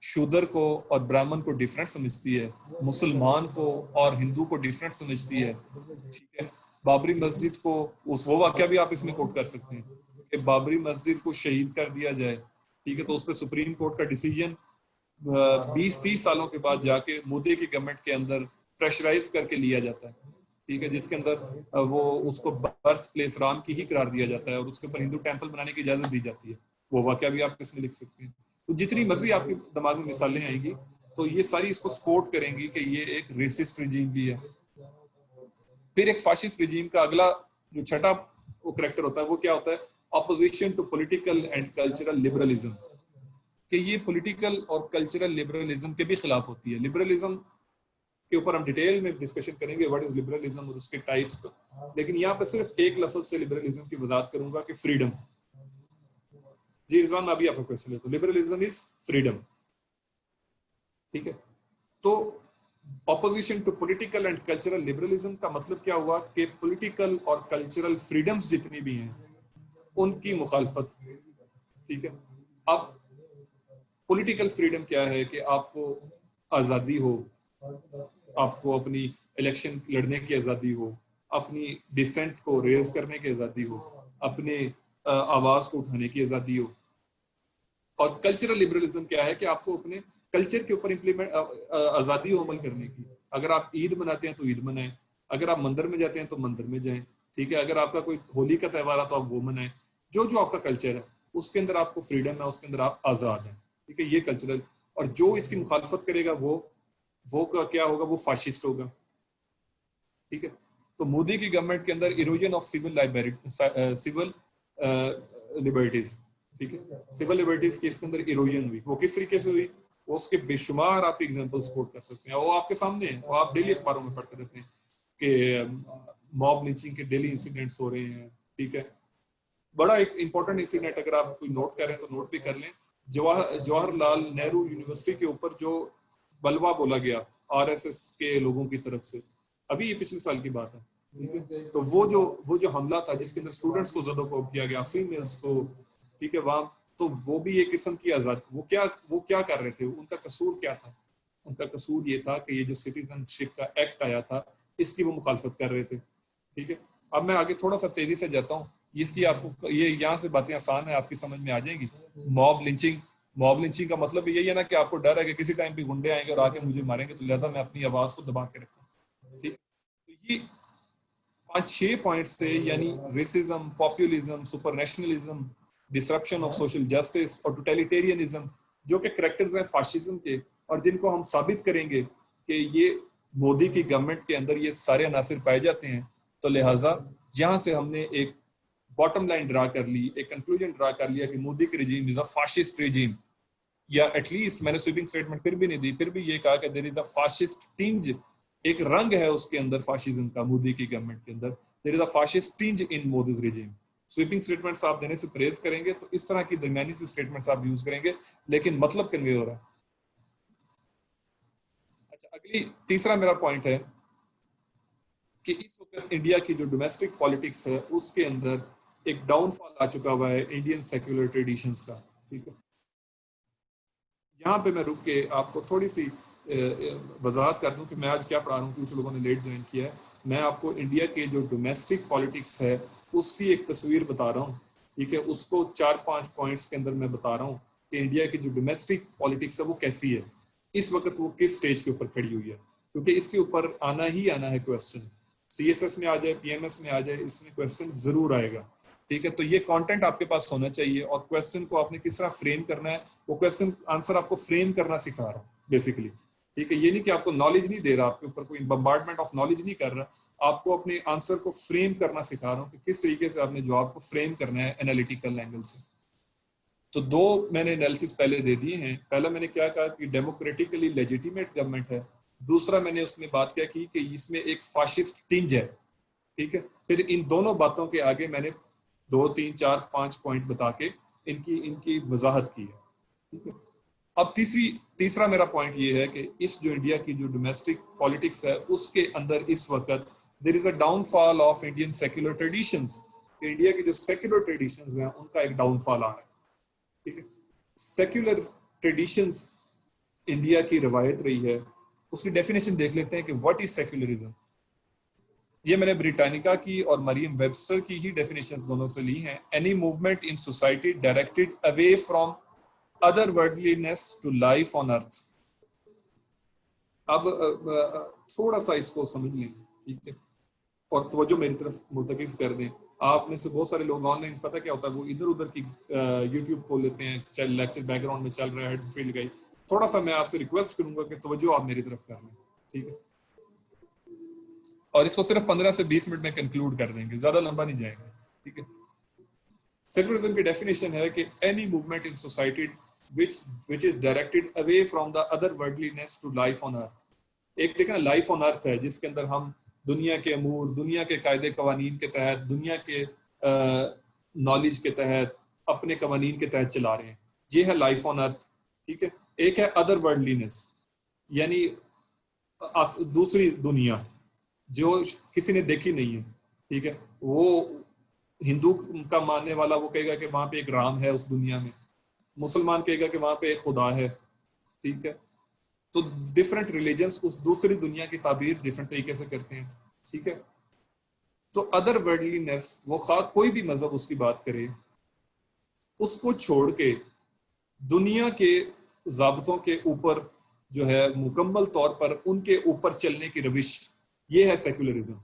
शूदर को और ब्राह्मण को डिफरेंट समझती है, मुसलमान को और हिंदू को डिफरेंट समझती है। ठीक है, बाबरी मस्जिद को, उस वो वाकया भी आप इसमें कोट कर सकते हैं कि बाबरी मस्जिद को शहीद कर दिया जाए। ठीक है, तो उस पर सुप्रीम कोर्ट का डिसीजन 20-30 सालों के बाद जाके मोदी की गवर्नमेंट के अंदर प्रेशराइज करके लिया जाता है। ठीक है, जिसके अंदर वो उसको बर्थ प्लेस राम की ही करार दिया जाता है और उसके ऊपर हिंदू टेंपल बनाने की इजाजत दी जाती है। वो वाकया भी आप इसमें लिख सकते हैं। तो जितनी मर्जी आपके दिमाग में मिसालें आएंगी, तो ये सारी इसको सपोर्ट करेंगी कि ये एक रेसिस्ट रिजीम भी है। फिर एक फाशिस्ट रिजीम का अगला जो छठा वो करैक्टर होता है, वो क्या होता है? Opposition to political and cultural liberalism. कि ये पॉलिटिकल और कल्चरल लिबरलिज्म के भी खिलाफ होती है। लिबरलिज्म के ऊपर हम डिटेल में डिस्कशन करेंगे, व्हाट इज लिबरलिज्म और उसके टाइप्स को, लेकिन यहाँ पे सिर्फ एक लफ्ज से लिबरलिज्म की वजाहत करूंगा कि फ्रीडम। जी रिजवान, मैं अभी आपको क्वेश्चन लेता हूँ। Liberalism is freedom. ठीक है, तो opposition to political and cultural liberalism का मतलब क्या हुआ? कि पॉलिटिकल और कल्चरल फ्रीडम्स जितनी भी हैं उनकी मुखालफत। ठीक है, अब पॉलिटिकल फ्रीडम क्या है? कि आपको आज़ादी हो, आपको अपनी इलेक्शन लड़ने की आज़ादी हो, अपनी डिसेंट को रेज करने की आज़ादी हो, अपने आवाज़ को उठाने की आज़ादी हो। और कल्चरल लिबरलिज्म क्या है? कि आपको अपने कल्चर के ऊपर इम्प्लीमेंट आज़ादी हो अमल करने की। अगर आप ईद मनाते हैं तो ईद मनाएं, अगर आप मंदिर में जाते हैं तो मंदिर में जाएं। ठीक है, अगर आपका कोई होली का त्यौहार है तो आप वो मनाएं। जो जो आपका कल्चर है उसके अंदर आपको फ्रीडम है, उसके अंदर आप आज़ाद हैं। ठीक है, ये कल्चरल। और जो इसकी मुखालफत करेगा वो क्या होगा? वो फाशिस्ट होगा। ठीक है, तो मोदी की गवर्नमेंट के अंदर इरोजन ऑफ सिविल लिबर्टीज। ठीक है, सिविल लिबर्टीज की इसके अंदर इरोजन हुई। वो किस तरीके से हुई? वो उसके बेशुमार आप एग्जांपल्स कोट कर सकते हैं, वो आपके सामने है, वो आप डेली अखबारों में पढ़ते रहते हैं कि मॉब लिंचिंग के डेली इंसिडेंट्स हो रहे हैं। ठीक है, बड़ा एक इंपॉर्टेंट इंसिडेंट अगर आप कोई नोट कर रहे हैं तो नोट भी कर लें। जवाहरलाल नेहरू यूनिवर्सिटी के ऊपर जो बलवा बोला गया आरएसएस के लोगों की तरफ से, अभी ये पिछले साल की बात है। ठीक है, तो वो जो हमला था जिसके अंदर स्टूडेंट्स को ज़दोकोब किया गया, फीमेल्स को। ठीक है, वहां तो वो भी एक किस्म की आजाद, वो क्या कर रहे थे? उनका कसूर क्या था? उनका कसूर ये था कि ये जो सिटीजनशिप का एक्ट आया था इसकी वो मुखालफत कर रहे थे। ठीक है, अब मैं आगे थोड़ा सा तेजी से जाता हूँ इसकी आपको ये यहाँ से बातें आसान है, आपकी समझ में आ जाएंगी। मॉब लिंचिंग का मतलब यही है ना कि आपको डर है कि किसी टाइम पे गुंडे आएंगे और आके मुझे मारेंगे, तो लिहाजा मैं अपनी आवाज को दबा के रखूं। ठीक, तो ये 5-6 पॉइंट से, यानी racism, populism, super nationalism, disruption of social justice और टोटलिटेरियनिज्म, जो कि करेक्टर्स हैं फाशिज्म के, और जिनको हम साबित करेंगे कि ये मोदी की गवर्नमेंट के अंदर ये सारे अनासिर पाए जाते हैं, तो लिहाजा जहां से हमने एक बॉटम लाइन ड्रा कर ली, एक कंक्लूजन ड्रा कर लिया कि मोदी की regime is a fascist regime, या एटलीस्ट मैंने स्वीपिंग स्टेटमेंट फिर भी नहीं दी, फिर भी ये कहा कि there is a fascist tinge, एक रंग है उसके अंदर फाशिज्म का, मोदी की गवर्नमेंट के अंदर there is a fascist tinge in Modi's regime. Sweeping statements आप देने से परहेज करेंगे तो इस तरह की दरमियानी से स्टेटमेंट्स आप यूज करेंगे, लेकिन मतलब कन्वे हो रहा है। अच्छा, अगली तीसरा मेरा पॉइंट है कि इस वक्त इंडिया की जो डोमेस्टिक पॉलिटिक्स है उसके अंदर एक डाउनफॉल आ चुका हुआ है इंडियन सेक्युलर ट्रेडिशंस का। ठीक है, यहाँ पे मैं रुक के आपको थोड़ी सी वजाहत कर दूं कि मैं आज क्या पढ़ा रहा हूँ। कुछ लोगों ने लेट ज्वाइन किया है। मैं आपको इंडिया के जो डोमेस्टिक पॉलिटिक्स है उसकी एक तस्वीर बता रहा हूँ। ठीक है, उसको 4-5 पॉइंट्स के अंदर मैं बता रहा हूँ कि इंडिया की जो डोमेस्टिक पॉलिटिक्स है वो कैसी है, इस वक्त वो किस स्टेज के ऊपर खड़ी हुई है, क्योंकि इसके ऊपर आना ही आना है क्वेश्चन। CSS में आ जाए, PMS में आ जाए, इसमें क्वेश्चन जरूर आएगा। ठीक है, तो ये कंटेंट आपके पास होना चाहिए, और क्वेश्चन को आपने किस तरह फ्रेम करना है, वो क्वेश्चन आंसर आपको फ्रेम करना सिखा रहा हूँ बेसिकली। ठीक है, ये नहीं कि आपको नॉलेज नहीं दे रहा, आपके ऊपर कोई बम्बार्डमेंट ऑफ नॉलेज नहीं कर रहा, आपको अपने आंसर को फ्रेम करना सिखा रहा हूँ कि किस तरीके से आपने जवाब को फ्रेम करना है एनालिटिकल एंगल से। तो दो मैंने एनालिसिस पहले दे दिए हैं। पहला मैंने क्या कहा कि डेमोक्रेटिकली लेजिटिमेट गवर्नमेंट है। दूसरा मैंने उसमें बात क्या की कि इसमें एक फाशिस्ट टिंज है। ठीक है, फिर इन दोनों बातों के आगे मैंने 2-3-4-5 पॉइंट बता के इनकी इनकी वजाहत की है। ठीक है, अब तीसरा मेरा पॉइंट ये है कि इस जो इंडिया की जो डोमेस्टिक पॉलिटिक्स है उसके अंदर इस वक्त there is a downfall of Indian secular traditions. India की जो सेक्युलर ट्रेडिशंस हैं उनका एक डाउनफॉल आ रहा है। ठीक है, सेक्युलर ट्रेडिशंस इंडिया की रवायत रही है, उसकी डेफिनेशन देख लेते हैं कि व्हाट इज सेक्युलरिज्म। ये मैंने ब्रिटानिका की और मरियम वेबस्टर की ही डेफिनेशंस दोनों से ली हैं। Any movement in society directed away from other worldliness to life on earth. अब थोड़ा सा इसको समझ लें। ठीक है, और तवज्जो मेरी तरफ मुर्तकिज कर दें। आप में से बहुत सारे लोग ऑनलाइन, पता क्या होता है, वो इधर उधर की यूट्यूब खोल लेते हैं, चल लेक्चर बैकग्राउंड में चल रहा है, हेड फ्री लगाई। थोड़ा सा मैं आपसे रिक्वेस्ट करूंगा कि तवज्जो आप मेरी तरफ कर लें। ठीक है, और इसको सिर्फ 15 से 20 मिनट में कंक्लूड कर देंगे, ज्यादा लंबा नहीं जाएगा। ठीक है, सेक्युलरिज्म की डेफिनेशन है कि any movement in society which is directed away from the other worldliness to life on earth। एक देखना लाइफ ऑन अर्थ है जिसके अंदर हम दुनिया के अमूर, दुनिया के कायदे कवानीन के तहत, दुनिया के नॉलेज के तहत, अपने कवानीन के तहत चला रहे हैं, ये है लाइफ ऑन अर्थ। ठीक है, एक है अदर वर्ल्डलीनेस, यानी दूसरी दुनिया जो किसी ने देखी नहीं है। ठीक है, वो हिंदू का मानने वाला वो कहेगा कि वहां पे एक राम है उस दुनिया में, मुसलमान कहेगा कि वहां पे एक खुदा है। ठीक है, तो डिफरेंट रिलीजन्स उस दूसरी दुनिया की ताबीर डिफरेंट तरीके से करते हैं। ठीक है, तो अदर वर्ल्डलीनेस, वो कोई भी मजहब उसकी बात करे, उसको छोड़ के दुनिया के ज़ाब्तों के ऊपर जो है मुकम्मल तौर पर उनके ऊपर चलने की रविश, ये है सेक्युलरिज्म।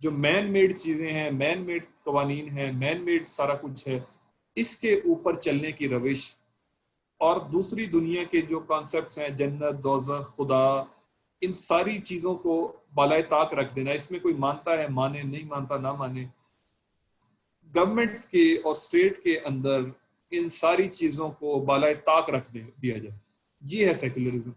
जो मैन मेड चीजें हैं, मैन मेड कवानीन है, मैन मेड सारा कुछ है, इसके ऊपर चलने की रविश, और दूसरी दुनिया के जो कॉन्सेप्ट्स हैं, जन्नत, दोज़ख, खुदा, इन सारी चीजों को बालाए ताक रख देना। इसमें कोई मानता है माने, नहीं मानता ना माने, गवर्नमेंट के और स्टेट के अंदर इन सारी चीजों को बालाए ताक रख दिया जाए, ये है सेक्युलरिज्म।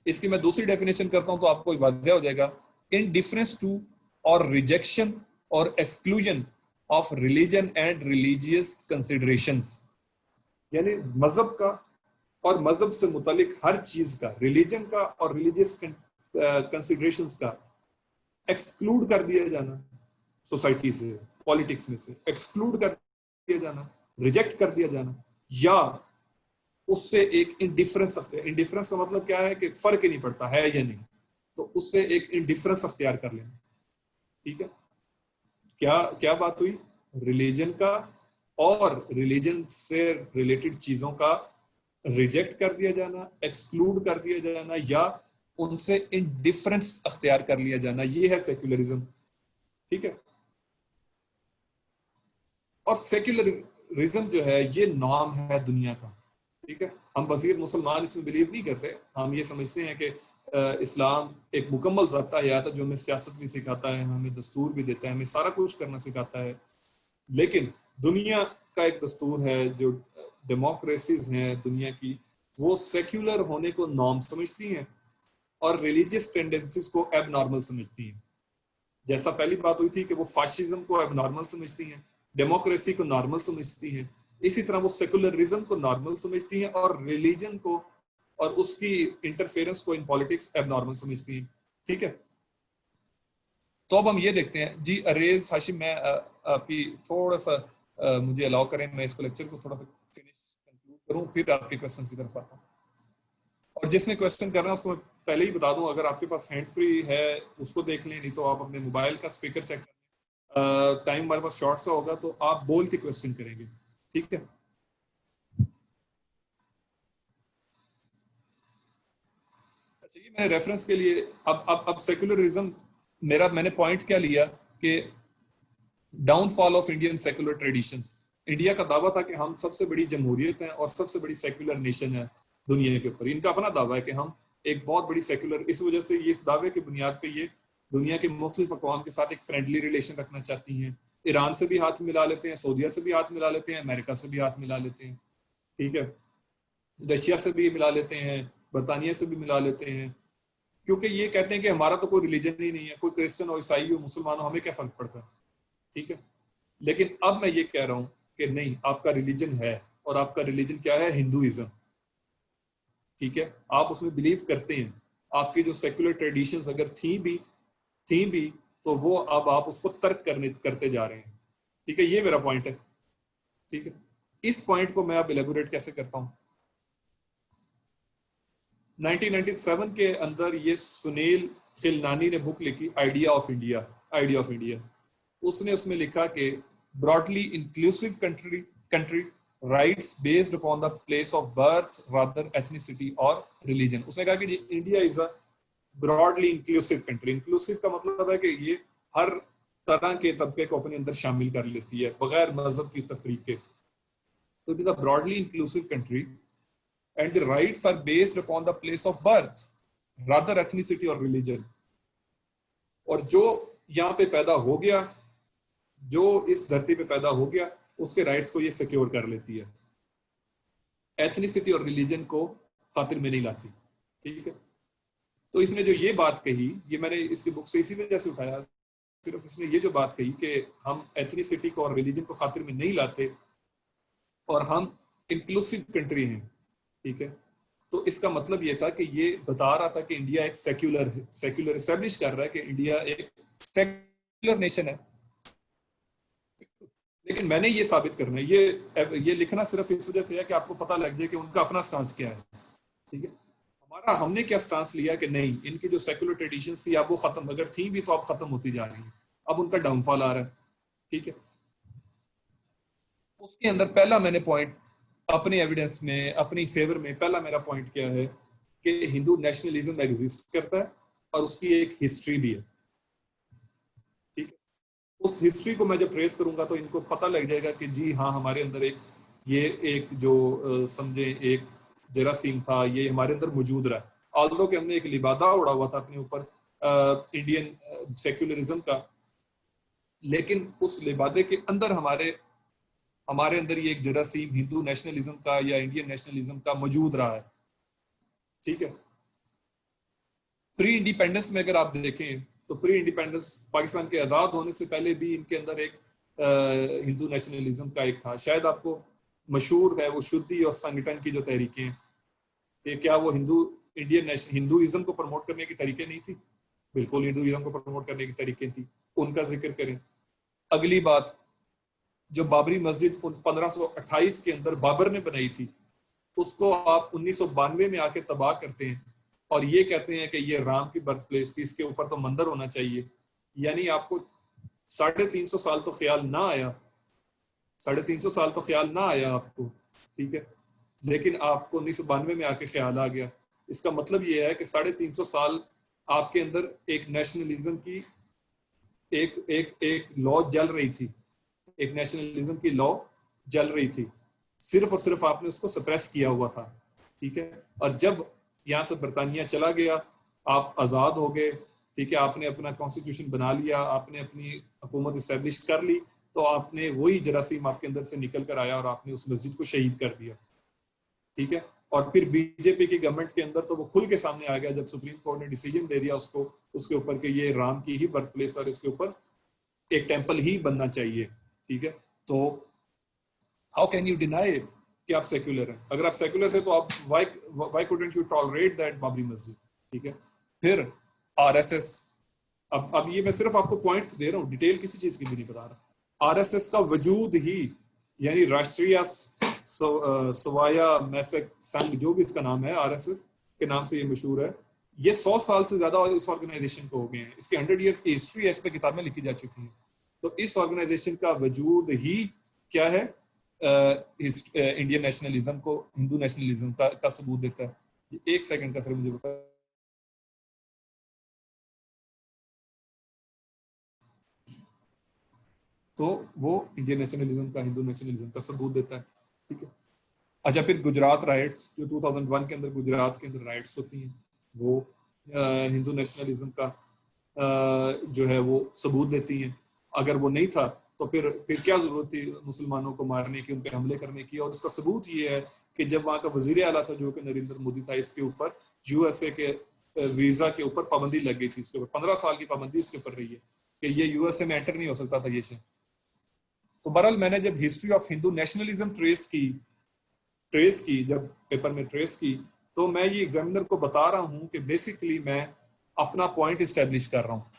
इसकी मैं दूसरी डेफिनेशन करता हूं तो आपको वाज़ेह हो जाएगा। इन डिफरेंस टू और रिजेक्शन और exclusion of religion and religious considerations, यानी मजहब का और मजहब से मुतालिक हर चीज का, रिलीजन का और रिलीजियस कंसिडरेशंस का एक्सक्लूड कर दिया जाना, सोसाइटी से, पॉलिटिक्स में से एक्सक्लूड कर दिया जाना, रिजेक्ट कर दिया जाना, या उससे एक इंडिफरेंस, इंडिफरेंस का मतलब क्या है कि फर्क ही नहीं पड़ता है या नहीं, तो उससे एक इंडिफरेंस अख्तियार कर लेना। ठीक है, क्या क्या बात हुई? रिलीजन का और रिलीजन से रिलेटेड चीजों का रिजेक्ट कर दिया जाना, एक्सक्लूड कर दिया जाना, या उनसे इंडिफरेंस अख्तियार कर लिया जाना, ये है सेक्युलरिज्म। ठीक है। और सेक्युलरिज्म जो है ये नॉर्म है दुनिया का। ठीक है। हम बसीर मुसलमान इसमें बिलीव नहीं करते। हम ये समझते हैं कि इस्लाम एक मुकम्मल ज़ाब्ता हयात है जो हमें सियासत भी सिखाता है, हमें दस्तूर भी देता है, हमें सारा कुछ करना सिखाता है। लेकिन दुनिया का एक दस्तूर है, जो डेमोक्रेसीज हैं दुनिया की, वो सेक्युलर होने को नॉर्म समझती हैं और रिलीजियस टेंडेंसीज को एबनॉर्मल समझती हैं। जैसा पहली बात हुई थी कि वो फाशिज्म को एबनॉर्मल समझती हैं, डेमोक्रेसी को नॉर्मल समझती हैं, इसी तरह वो सेकुलरिज्म को नॉर्मल समझती हैं और रिलीजन को और उसकी इंटरफेरेंस को इन पॉलिटिक्स एबनॉर्मल समझती हैं। ठीक है। तो अब हम ये देखते हैं जी। अरेज हाशिम, मैं आपकी थोड़ा सा मुझे अलाउ करें, मैं इसको लेक्चर को थोड़ा सा फिनिश कंक्लूड करूं, फिर आपके क्वेश्चन की तरफ आता हूं। और जिसने क्वेश्चन कर रहे हैं उसको मैं पहले ही बता दूं, अगर आपके पास हैंड फ्री है उसको देख लें, नहीं तो आप अपने मोबाइल का स्पीकर चेक कर। टाइम हमारे पास शॉर्ट सा होगा तो आप बोल के क्वेश्चन करेंगे। ठीक है। अच्छा, ये मैंने रेफरेंस के लिए अब सेक्युलरिज्म मैंने पॉइंट क्या लिया कि downfall of Indian secular traditions. India का दावा था कि हम सबसे बड़ी जमहूरियत हैं और सबसे बड़ी सेक्युलर नेशन है दुनिया के ऊपर। इनका अपना दावा है कि हम एक बहुत बड़ी सेक्युलर, इस वजह से ये इस दावे की बुनियाद पे ये दुनिया के मुख्तलिफ अक़वाम के साथ एक फ्रेंडली रिलेशन रखना चाहती हैं। ईरान से भी हाथ मिला लेते हैं, सऊदीया से भी हाथ मिला लेते हैं, अमेरिका से भी हाथ मिला लेते हैं। ठीक है। रशिया से भी मिला लेते हैं, बरतानिया से भी मिला लेते हैं, क्योंकि ये कहते हैं कि हमारा तो कोई रिलीजन ही नहीं है, कोई क्रिश्चियन हो, ईसाई हो, मुसलमान हो, हमें क्या फर्क पड़ता है। ठीक है। लेकिन अब मैं ये कह रहा हूं कि नहीं, आपका रिलीजन है, और आपका रिलीजन क्या है? हिंदुइज्म। ठीक है। आप उसमें बिलीव करते हैं। आपकी जो सेक्युलर ट्रेडिशंस अगर थी भी तो वो अब आप उसको तर्क करते जा रहे हैं। ठीक है। ये मेरा पॉइंट है। ठीक है। इस पॉइंट को मैं अब इलेबोरेट कैसे करता हूं। 1997 के अंदर ये सुनील खिलनानी ने बुक लिखी, आइडिया ऑफ इंडिया। उसने उसमें लिखा कि broadly inclusive country rights based upon the place of birth rather ethnicity और रिलीजन। उसने कहा कि India is a broadly inclusive country. Inclusive का मतलब है कि ये हर तरह के तबके को अपने अंदर शामिल कर लेती है बगैर मजहब की तफरीक के। तो it is a broadly inclusive country and the rights are based upon the place of birth rather ethnicity or religion। और जो यहाँ पे पैदा हो गया, जो इस धरती पे पैदा हो गया, उसके राइट्स को ये सिक्योर कर लेती है, एथनिसिटी और रिलीजन को खातिर में नहीं लाती। ठीक है। तो इसने जो ये बात कही, ये मैंने इसकी बुक से इसी वजह से उठाया, सिर्फ इसने ये जो बात कही कि हम एथनिसिटी को और रिलीजन को खातिर में नहीं लाते और हम इंक्लूसिव कंट्री हैं। ठीक है। तो इसका मतलब ये था कि ये बता रहा था कि इंडिया एक सेक्युलर एस्टेब्लिश कर रहा है कि इंडिया एक सेक्युलर नेशन है। लेकिन मैंने ये साबित करना है, ये लिखना सिर्फ इस वजह से है कि आपको पता लग जाए कि उनका अपना स्टांस क्या है। ठीक है। हमने क्या स्टांस लिया कि नहीं, इनकी जो सेक्युलर ट्रेडिशन थी अब वो खत्म, अगर थी भी तो अब खत्म होती जा रही है, अब उनका डाउनफॉल आ रहा है। ठीक है। उसके अंदर पहला मैंने पॉइंट अपने एविडेंस में, अपनी फेवर में, पहला मेरा पॉइंट क्या है कि हिंदू नेशनलिज्म एग्जिस्ट करता है और उसकी एक हिस्ट्री भी है। ठीक है। उस हिस्ट्री को मैं जब ट्रेस करूंगा तो इनको पता लग जाएगा कि जी हाँ, हमारे अंदर एक जो समझे एक जरासीम था, ये हमारे अंदर मौजूद रहा। ऑल्दो कि हमने एक लिबादा उड़ा हुआ था अपने ऊपर इंडियन सेक्युलरिज्म का, लेकिन उस लिबादे के अंदर हमारे अंदर ये एक जरासीम हिंदू नेशनलिज्म का या इंडियन नेशनलिज्म का मौजूद रहा है। ठीक है। प्री इंडिपेंडेंस में अगर आप देखें तो प्री इंडिपेंडेंस पाकिस्तान के आजाद होने से पहले भी इनके अंदर एक हिंदू नेशनलिज्म का एक था। शायद आपको मशहूर है वो शुद्धि और संगठन की जो तहरीकें हैं, कि क्या वो हिंदुइज्म को प्रमोट करने की तरीके नहीं थी? बिल्कुल हिंदुइज्म को प्रमोट करने की तरीके थी, उनका जिक्र करें। अगली बात, जो बाबरी मस्जिद 1528 के अंदर बाबर ने बनाई थी, उसको आप 1992 में आके तबाह करते हैं और ये कहते हैं कि ये राम की बर्थ प्लेस थी, इसके ऊपर तो मंदिर होना चाहिए। यानी आपको 350 साल तो ख्याल ना आया, 350 साल तो ख्याल ना आया आपको, ठीक है, लेकिन आपको 1992 में आके ख्याल आ गया। इसका मतलब ये है कि 350 साल आपके अंदर एक नेशनलिज्म की एक एक एक लॉ जल रही थी, एक नेशनलिज्म की लॉ जल रही थी, सिर्फ और सिर्फ आपने उसको सप्रेस किया हुआ था, ठीक है। और जब यहाँ से बरतानिया चला गया, आप आज़ाद हो गए, ठीक है, आपने अपना कॉन्स्टिट्यूशन बना लिया, आपने अपनी हुकूमत इस्टेब्लिश कर ली, तो आपने वही जरासीम आपके अंदर से निकल कर आया और आपने उस मस्जिद को शहीद कर दिया, ठीक है। और फिर बीजेपी की गवर्नमेंट के अंदर तो वो खुल के सामने आ गया जब सुप्रीम कोर्ट ने डिसीजन दे दिया उसको, उसके ऊपर कि ये राम की ही बर्थ प्लेस और इसके ऊपर एक टेंपल ही बनना चाहिए, ठीक है। तो हाउ कैन यू डिनाई कि आप सेक्युलर हैं? अगर आप सेक्युलर थे तो आप why couldn't you tolerate that Babri मस्जिद, ठीक है। फिर आरएसएस, अब ये मैं सिर्फ आपको पॉइंट दे रहा हूँ, डिटेल किसी चीज की भी नहीं बता रहा। आरएसएस का वजूद ही, यानी राष्ट्रीय सवाया मैसक संघ, जो भी इसका नाम है, आरएसएस के नाम से ये मशहूर है, ये 100 साल से ज्यादा इस ऑर्गेनाइजेशन को हो गए हैं, इसके 100 ईयर्स की हिस्ट्री है, इस पे किताबें लिखी जा चुकी हैं। तो इस ऑर्गेनाइजेशन का वजूद ही क्या है, इंडियन नेशनलिज्म को, हिंदू नेशनलिज्म का सबूत देता है। एक सेकंड का सर मुझे बता, तो वो इंडियन नेशनलिज्म का, हिंदू नेशनलिज्म का सबूत देता है, ठीक है। अच्छा, फिर गुजरात राइट्स, जो 2001 के अंदर गुजरात के अंदर राइट्स होती हैं, वो हिंदू नेशनलिज्म का जो है वो सबूत देती हैं। अगर वो नहीं था तो फिर क्या जरूरत थी मुसलमानों को मारने की, उन पे हमले करने की? और इसका सबूत ये है कि जब वहाँ का वजीर आला था जो कि नरेंद्र मोदी था, इसके ऊपर यूएसए के वीजा के ऊपर पाबंदी लग गई थी, इसके ऊपर 15 साल की पाबंदी इसके ऊपर रही है कि ये यूएसए में एंटर नहीं हो सकता था ये से। तो बहरहाल मैंने जब history of Hindu nationalism trace की जब पेपर में ट्रेस की, तो मैं ये एग्जामिनर को बता रहा हूँ कि बेसिकली मैं अपना पॉइंट इस्टेब्लिश कर रहा हूँ,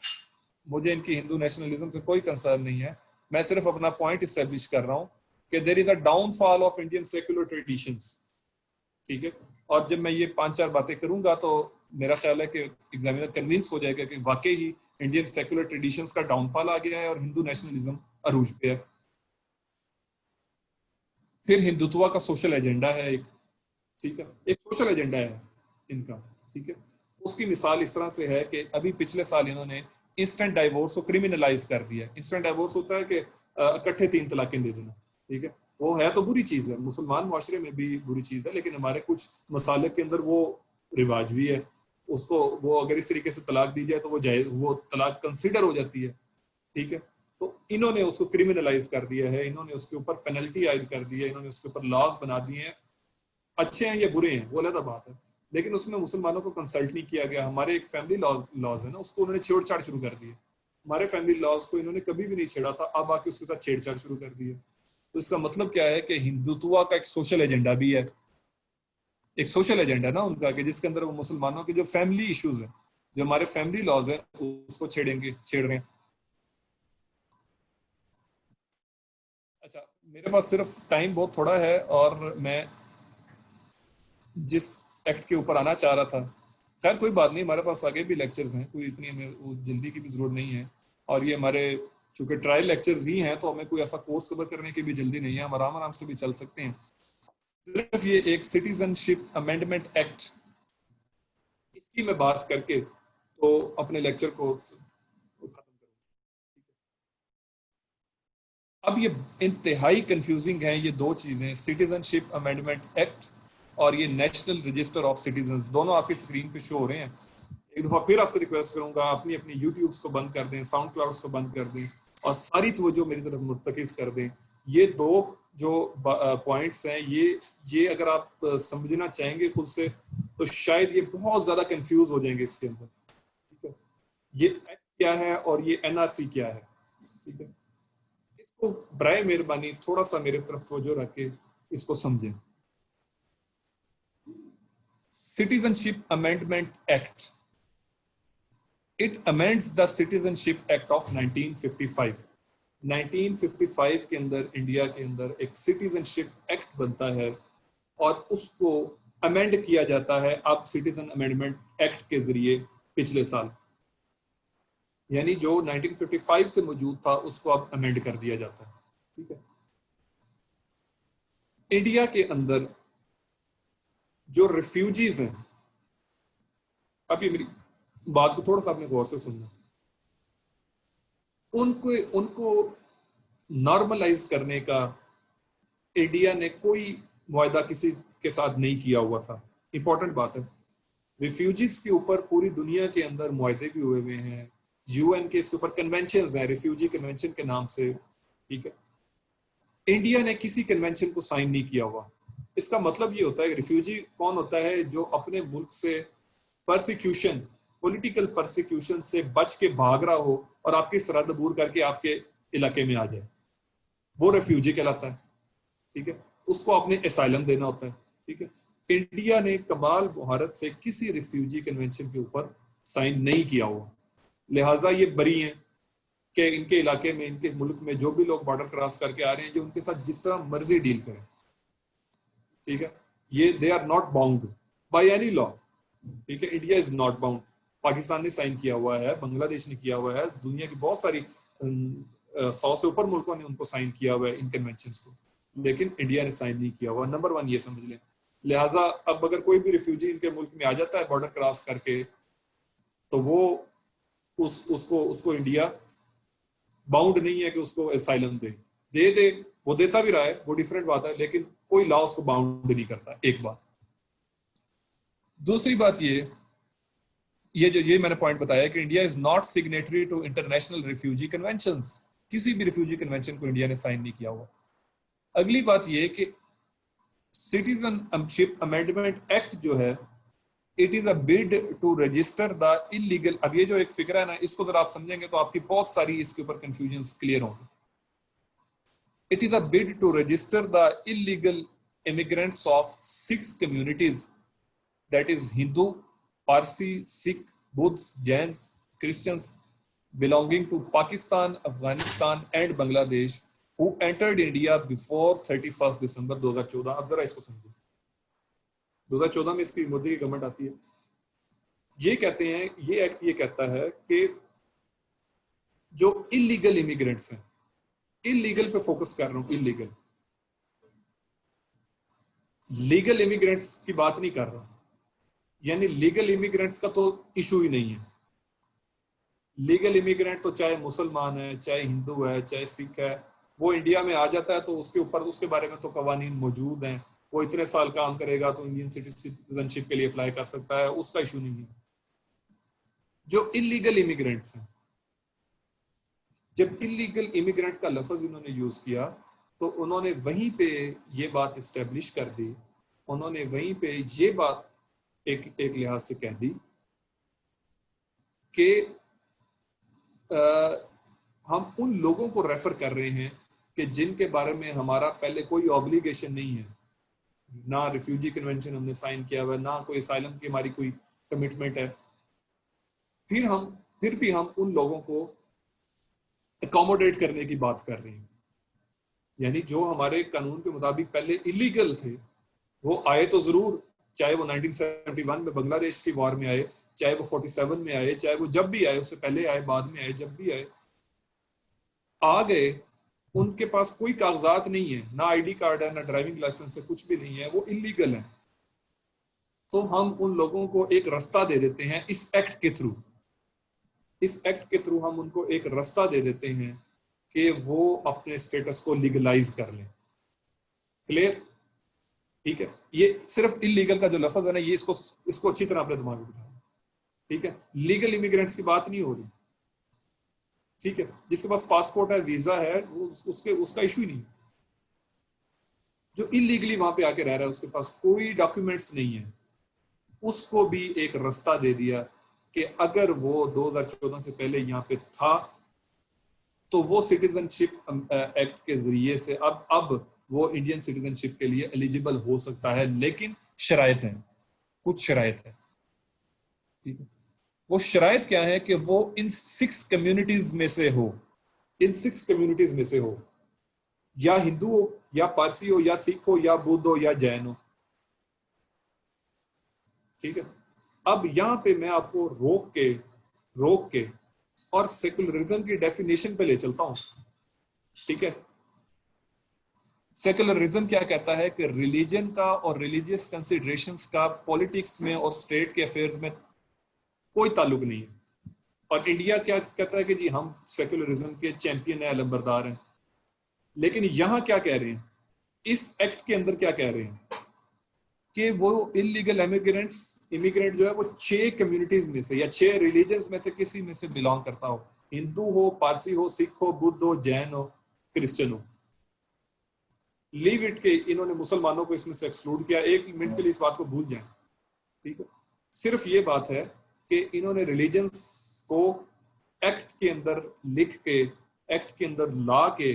मुझे इनकी हिंदू नेशनलिज्म से कोई कंसर्न नहीं है, मैं सिर्फ अपना पॉइंट इस्टेब्लिश कर रहा हूँ कि there is a downfall of Indian secular traditions, ठीक है। और जब मैं ये 5-4 बातें करूंगा तो मेरा ख्याल है कि एग्जामिनर कन्विंस हो जाएगा कि वाकई ही इंडियन सेक्युलर ट्रेडिशंस का डाउनफॉल आ गया है और हिंदू नेशनलिज्म अरूज पे है। फिर हिंदुत्व का सोशल एजेंडा है एक, ठीक है, एक सोशल एजेंडा है इनका, ठीक है। उसकी मिसाल इस तरह से है कि अभी पिछले साल इन्होंने इंस्टेंट डाइवोर्स को क्रिमिनलाइज कर दिया। इंस्टेंट डाइवोर्स होता है कि इकट्ठे 3 तलाकें दे देना, ठीक है। वो है तो बुरी चीज है, मुसलमान मुआशरे में भी बुरी चीज है, लेकिन हमारे कुछ मसालिक के अंदर वो रिवाज भी है। उसको वो अगर इस तरीके से तलाक दी जाए तो वो तलाक कंसिडर हो जाती है, ठीक है। तो इन्होंने उसको क्रिमिनलाइज कर दिया है, इन्होंने उसके ऊपर पेनल्टी आयद कर दी है, इन्होंने उसके ऊपर लॉज बना दिए हैं। अच्छे हैं या बुरे हैं वो अलग बात है, लेकिन उसमें मुसलमानों को कंसल्ट नहीं किया गया। हमारे एक फैमिली लॉज है ना, उसको उन्होंने छेड़छाड़ शुरू कर दी है। हमारे फैमिली लॉज को इन्होंने कभी भी नहीं छेड़ा था, अब आके उसके साथ छेड़छाड़ शुरू कर दी है। तो इसका मतलब क्या है कि हिंदुत्व का एक सोशल एजेंडा भी है, एक सोशल एजेंडा ना उनका, कि जिसके अंदर वो मुसलमानों के जो फैमिली इश्यूज है, जो हमारे फैमिली लॉज है, उसको छेड़ रहे हैं। अच्छा, मेरे पास सिर्फ टाइम बहुत थोड़ा है और मैं जिस एक्ट के ऊपर आना चाह रहा था, खैर कोई बात नहीं, हमारे पास आगे भी लेक्चर्स हैं, कोई इतनी हमें जल्दी की भी जरूरत नहीं है। और ये हमारे चूंकि ट्रायल लेक्चर्स ही हैं तो हमें कोई ऐसा कोर्स कवर करने की भी जल्दी नहीं है, हम आराम आराम से भी चल सकते हैं। सिर्फ ये एक सिटीजनशिप अमेंडमेंट एक्ट, इसकी मैं बात करके तो अपने लेक्चर को खत्म करूंगा। अब ये इंतहाई कंफ्यूजिंग है ये दो चीजें, सिटीजनशिप अमेंडमेंट एक्ट और ये नेशनल रजिस्टर ऑफ सिटीजन, दोनों आपकी स्क्रीन पे शो हो रहे हैं। एक दफा फिर आपसे रिक्वेस्ट करूंगा, अपनी अपनी यूट्यूब्स को बंद कर दें, साउंड क्लाउड्स को बंद कर दें और सारी तवज्जो मेरी तरफ मुर्तकिज कर दें। ये दो जो पॉइंट्स हैं, ये अगर आप समझना चाहेंगे खुद से तो शायद ये बहुत ज्यादा कंफ्यूज हो जाएंगे इसके अंदर, ठीक है। ये एक्ट क्या है और ये एनआरसी क्या है, ठीक है। इसको बराए मेहरबानी थोड़ा सा मेरे तरफ तवज्जो रख के इसको समझें। Citizenship Amendment Act, it amends the Citizenship Act of 1955। 1955 के अंदर इंडिया के अंदर एक सिटीजनशिप एक्ट बनता है और उसको अमेंड किया जाता है अब सिटीजन अमेंडमेंट एक्ट के जरिए पिछले साल। यानी जो 1955 से मौजूद था उसको अब अमेंड कर दिया जाता है। ठीक है, इंडिया के अंदर जो रिफ्यूजीज हैं, अब ये मेरी बात को थोड़ा सा आपने गौर से सुनना, उनको उनको नॉर्मलाइज करने का इंडिया ने कोई मुआहदा किसी के साथ नहीं किया हुआ था। इंपॉर्टेंट बात है, रिफ्यूजीज के ऊपर पूरी दुनिया के अंदर मुआहदे भी हुए हुए हैं, यूएन के इसके ऊपर कन्वेंशन हैं, रिफ्यूजी कन्वेंशन के नाम से। ठीक है, इंडिया ने किसी कन्वेंशन को साइन नहीं किया हुआ। इसका मतलब ये होता है रिफ्यूजी कौन होता है, जो अपने मुल्क से परसिक्यूशन, पॉलिटिकल परसिक्यूशन से बच के भाग रहा हो और आपकी सरहद अबूर करके आपके इलाके में आ जाए, वो रेफ्यूजी कहलाता है। ठीक है, उसको आपने एसाइलम देना होता है। ठीक है, इंडिया ने कमाल मुहारत से किसी रिफ्यूजी कन्वेंशन के ऊपर साइन नहीं किया हुआ, लिहाजा ये बरी हैं कि इनके इलाके में, इनके मुल्क में जो भी लोग बॉर्डर क्रॉस करके आ रहे हैं, जो उनके साथ जिस तरह मर्जी डील करें। ठीक है, ये they are not bound by any law. ठीक है, India is not bound. Pakistan ने साइन किया हुआ है, बांग्लादेश ने किया हुआ है, दुनिया की बहुत सारी 100 से ऊपर मुल्कों ने उनको साइन किया हुआ है इन कन्वेंशंस को, लेकिन इंडिया ने साइन नहीं किया हुआ। नंबर 1 ये समझ लें। लिहाजा अब अगर कोई भी रिफ्यूजी इनके मुल्क में आ जाता है बॉर्डर क्रॉस करके, तो वो उसको इंडिया बाउंड नहीं है कि उसको एसाइलम दे, वो देता भी रहा है, वो डिफरेंट बात है, लेकिन कोई लॉ उसको बाउंड नहीं करता। एक बात। दूसरी बात ये मैंने पॉइंट बताया कि India is not signatory to international refugee conventions. किसी भी रिफ्यूजी कन्वेंशन को इंडिया ने साइन नहीं किया हुआ। अगली बात ये कि सिटीजनशिप अमेंडमेंट एक्ट जो है, it is a bid to register the illegal. अब ये जो एक फिक्र है ना, इसको अगर आप समझेंगे तो आपकी बहुत सारी इसके ऊपर कंफ्यूजन क्लियर होंगी। It is a bid to register the illegal immigrants of 6 communities, that is Hindu, Parsi, Sikh, Buddhs, Jains, Christians belonging to Pakistan, Afghanistan and Bangladesh who entered India before 31st December 2014। अब जरा इसको समझो, 2014 में इसकी मोदी की government आती है। ये कहते हैं, ये एक्ट ये कहता है कि जो इलीगल इमिग्रेंट्स हैं, इलीगल पे फोकस कर रहा हूं, इलीगल, लीगल इमिग्रेंट्स की बात नहीं कर रहा, यानी लीगल इमिग्रेंट्स का तो इशू ही नहीं है। लीगल इमिग्रेंट तो चाहे मुसलमान है, चाहे हिंदू है, चाहे सिख है, वो इंडिया में आ जाता है तो उसके ऊपर, उसके बारे में तो कवानीन मौजूद हैं। वो इतने साल काम करेगा तो इंडियन सिटीजनशिप के लिए अप्लाई कर सकता है, उसका इशू नहीं है। जो इलीगल इमिग्रेंट्स हैं, जब इलीगल इमिग्रेंट का लफ्ज इन्होंने यूज किया तो उन्होंने वहीं पे ये बात इस्टेब्लिश कर दी, उन्होंने वहीं पे ये बात एक लिहाज से कह दी कि हम उन लोगों को रेफर कर रहे हैं कि जिनके बारे में हमारा पहले कोई ऑब्लिगेशन नहीं है, ना रिफ्यूजी कन्वेंशन हमने साइन किया हुआ है, ना कोई असाइलम की हमारी कोई कमिटमेंट है, फिर भी हम उन लोगों को अकोमोडेट करने की बात कर रहे हैं। यानी जो हमारे कानून के मुताबिक पहले इलीगल थे वो आए तो जरूर, चाहे वो 1971 में बांग्लादेश की वॉर में आए, चाहे वो 47 में आए, चाहे वो जब भी आए, उससे पहले आए, बाद में आए, जब भी आए, आ गए, उनके पास कोई कागजात नहीं है, ना आईडी कार्ड है, ना ड्राइविंग लाइसेंस है, कुछ भी नहीं है, वो इलीगल है। तो हम उन लोगों को एक रास्ता दे देते हैं इस एक्ट के थ्रू, इस एक्ट के थ्रू हम उनको एक रास्ता दे देते हैं कि वो अपने स्टेटस को लीगलाइज कर लें। क्लियर? ठीक है, ये सिर्फ इलीगल का जो लफ्ज है ना, ये इसको अच्छी तरह अपने दिमाग में बिठाएं। ठीक है, लीगल इमिग्रेंट्स की बात नहीं हो रही। ठीक है, जिसके पास पासपोर्ट है, वीजा है, उसका इशू ही नहीं। जो इलीगली वहां पे आके रह रहा है, उसके पास कोई डॉक्यूमेंट्स नहीं है, उसको भी एक रास्ता दे दिया कि अगर वो 2014 से पहले यहाँ पे था तो वो सिटीजनशिप एक्ट के जरिए से अब वो इंडियन सिटीजनशिप के लिए एलिजिबल हो सकता है, लेकिन शराइत है, कुछ शराइत है। ठीक है, वो शराइत क्या है कि वो इन 6 कम्युनिटीज में से हो, इन 6 कम्युनिटीज में से हो, या हिंदू हो, या पारसी हो, या सिख हो, या बुद्ध हो, या जैन हो। ठीक है, अब यहां पे मैं आपको रोक के और सेकुलरिज्म की डेफिनेशन पे ले चलता हूं, ठीक है। सेकुलरिज्म क्या कहता है कि रिलीजन का और रिलीजियस कंसिडरेशंस का पॉलिटिक्स में और स्टेट के अफेयर्स में कोई ताल्लुक नहीं है। और इंडिया क्या कहता है कि जी हम सेकुलरिज्म के चैंपियन हैं, अलंबरदार हैं। लेकिन यहां क्या कह रहे हैं, इस एक्ट के अंदर क्या कह रहे हैं कि वो इलीगल इमिग्रेंट जो है वो 6 कम्युनिटीज में से या 6 रिलीजन्स में से किसी में से बिलोंग करता हो, हिंदू हो, पारसी हो, सिख हो, बुद्ध हो, जैन हो, क्रिश्चियन हो। लीव इट के इन्होंने मुसलमानों को इसमें से एक्सक्लूड किया। एक मिनट के लिए इस बात को भूल जाएं, ठीक है। सिर्फ ये बात है कि इन्होंने रिलीजन्स को एक्ट के अंदर लिख के, एक्ट के अंदर ला के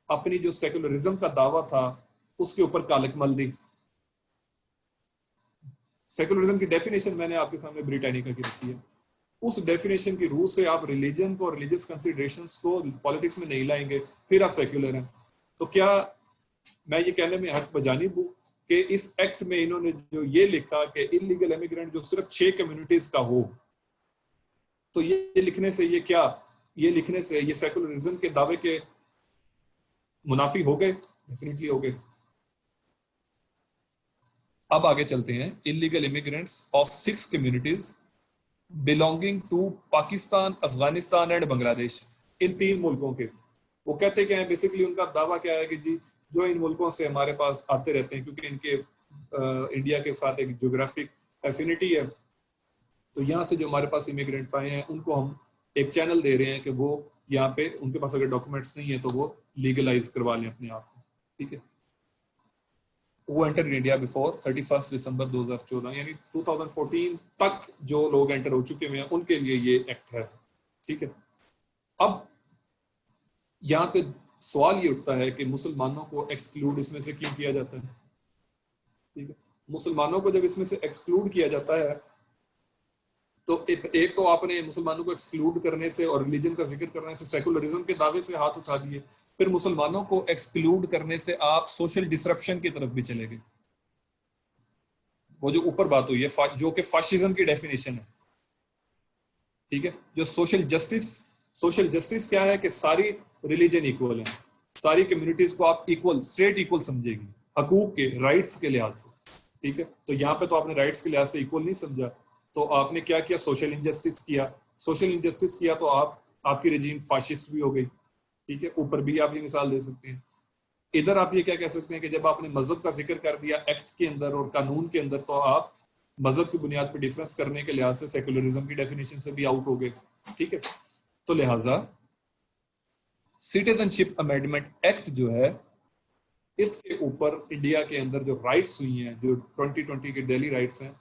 अपनी जो सेकुलरिज्म का दावा था उसके ऊपर कालक मल दी। सेकुलरिज्म की डेफिनेशन मैंने आपके सामने ब्रिटानिका की रखी है। उस डेफिनेशन की रूह से आप रिलीजन को, रिलीजियस कंसिडरेशंस को पॉलिटिक्स में नहीं लाएंगे, फिर आप सेक्युलर हैं। तो क्या मैं ये कहने में हक बजानी हूं कि इस एक्ट में इन्होंने जो ये लिखा कि इलीगल इमिग्रेंट जो सिर्फ 6 कम्युनिटीज का हो, तो ये लिखने से ये लिखने से ये सेकुलरिज्म के दावे के मुनाफी हो गए? डेफिनेटली हो गए। अब आगे चलते हैं। Illegal immigrants of 6 communities belonging to Pakistan, Afghanistan and Bangladesh, इन 3 मुल्कों के। वो कहते क्या है, बेसिकली उनका दावा क्या है कि जी जो इन मुल्कों से हमारे पास आते रहते हैं, क्योंकि इनके इंडिया के साथ एक ज्योग्राफिक एफिनिटी है, तो यहाँ से जो हमारे पास इमिग्रेंट्स आए हैं उनको हम एक चैनल दे रहे हैं कि वो यहाँ पे, उनके पास अगर डॉक्यूमेंट्स नहीं है तो वो लीगलाइज करवा लें अपने आप को, ठीक है। वो एंटर इंडिया बिफोर 31 दिसंबर 2014, यानी 2014 तक जो लोग एंटर हो चुके हुए हैं उनके लिए ये एक्ट है, ठीक है। अब यहाँ पे सवाल ये उठता है कि मुसलमानों को एक्सक्लूड इसमें से क्यों किया जाता है, ठीक है। मुसलमानों को जब इसमें से एक्सक्लूड किया जाता है तो एक तो आपने मुसलमानों को एक्सक्लूड करने से और रिलीजन का जिक्र करने से सेकुलरिज्म के दावे से हाथ उठा दिए, फिर मुसलमानों को एक्सक्लूड करने से आप सोशल डिसरप्शन की तरफ भी चले गए। वो जो ऊपर बात हुई है जो कि फाशिज्म की डेफिनेशन है, ठीक है। जो सोशल जस्टिस क्या है कि सारी रिलीजन इक्वल है, सारी कम्युनिटीज को आप इक्वल, स्ट्रेट इक्वल समझेगी हकूक के, राइट्स के लिहाज से, ठीक है। तो यहाँ पे तो आपने राइट्स के लिहाज से इक्वल नहीं समझा, तो आपने क्या किया, सोशल इनजस्टिस किया तो आपकी रजीम फाशिस्ट भी हो गई, ठीक है। ऊपर भी आप ये मिसाल दे सकते हैं। इधर आप ये क्या कह सकते हैं कि जब आपने मजहब का जिक्र कर दिया एक्ट के अंदर और कानून के अंदर, तो आप मजहब की बुनियाद पर डिफरेंस करने के लिहाज से सेकुलरिज्म की डेफिनेशन से भी आउट हो गए, ठीक है। तो लिहाजा सिटीजनशिप अमेंडमेंट एक्ट जो है, इसके ऊपर इंडिया के अंदर जो राइट्स हुई हैं, जो 2020 के दिल्ली राइट्स हैं,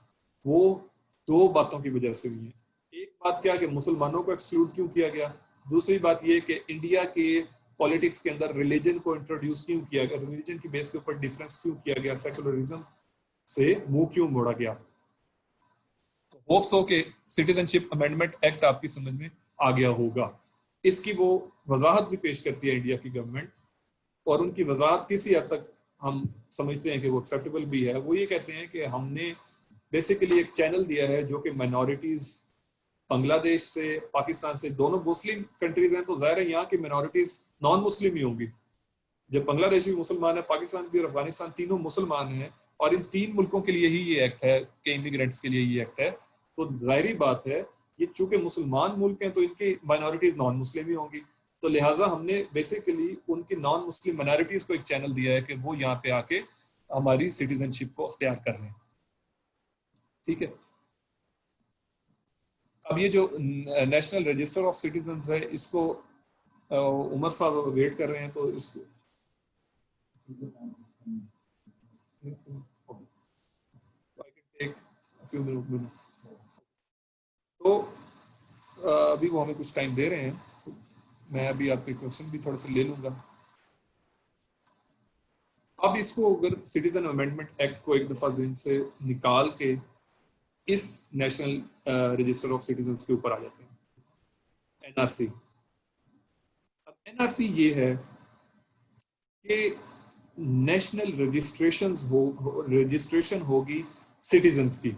वो 2 बातों की वजह से हुई है। एक बात क्या कि मुसलमानों को एक्सक्लूड क्यों किया गया, दूसरी बात ये कि इंडिया के पॉलिटिक्स के अंदर रिलीजन को इंट्रोड्यूस क्यों किया गया, रिलीजन की बेस के ऊपर डिफरेंस क्यों किया गया, सेकुलरिज्म से मुंह क्यों मोड़ा गया। तो होप्स हो कि सिटीजनशिप अमेंडमेंट एक्ट आपकी समझ में आ गया होगा। इसकी वो वजाहत भी पेश करती है इंडिया की गवर्नमेंट, और उनकी वजाहत किसी हद तक हम समझते हैं कि वो एक्सेप्टेबल भी है। वो ये कहते हैं कि हमने बेसिकली एक चैनल दिया है जो कि माइनॉरिटीज बांग्लादेश से, पाकिस्तान से, दोनों मुस्लिम कंट्रीज हैं, तो जाहिर है यहाँ की माइनॉरिटीज नॉन मुस्लिम ही होंगी। जब बांग्लादेश भी मुसलमान है, पाकिस्तान भी और अफगानिस्तान तीनों मुसलमान हैं, और इन 3 मुल्कों के लिए ही ये एक्ट है कि इमिग्रेंट्स के लिए ये एक्ट है, तो जाहिर बात है ये चूंकि मुसलमान मुल्क हैं तो इनकी माइनॉरिटीज नॉन मुस्लिम ही होंगी। तो लिहाजा हमने बेसिकली उनकी नॉन मुस्लिम माइनॉरिटीज को एक चैनल दिया है कि वो यहाँ पे आके हमारी सिटीजनशिप को अख्तियार कर लें, ठीक है। अब ये जो नेशनल रजिस्टर ऑफ सिटीजन्स है, इसको उमर साहब वेट कर रहे हैं, तो इसको तो अभी वो हमें कुछ टाइम दे रहे हैं, तो मैं अभी आपके क्वेश्चन भी थोड़ा सा ले लूंगा। अब इसको अगर सिटीजन अमेंडमेंट एक्ट को एक दफा ज़हन से निकाल के इस नेशनल रजिस्टर ऑफ सिटीजन्स के ऊपर आ जाते हैं, एनआरसी। अब एनआरसी ये है कि नेशनल रजिस्ट्रेशन होगी सिटीजन्स की,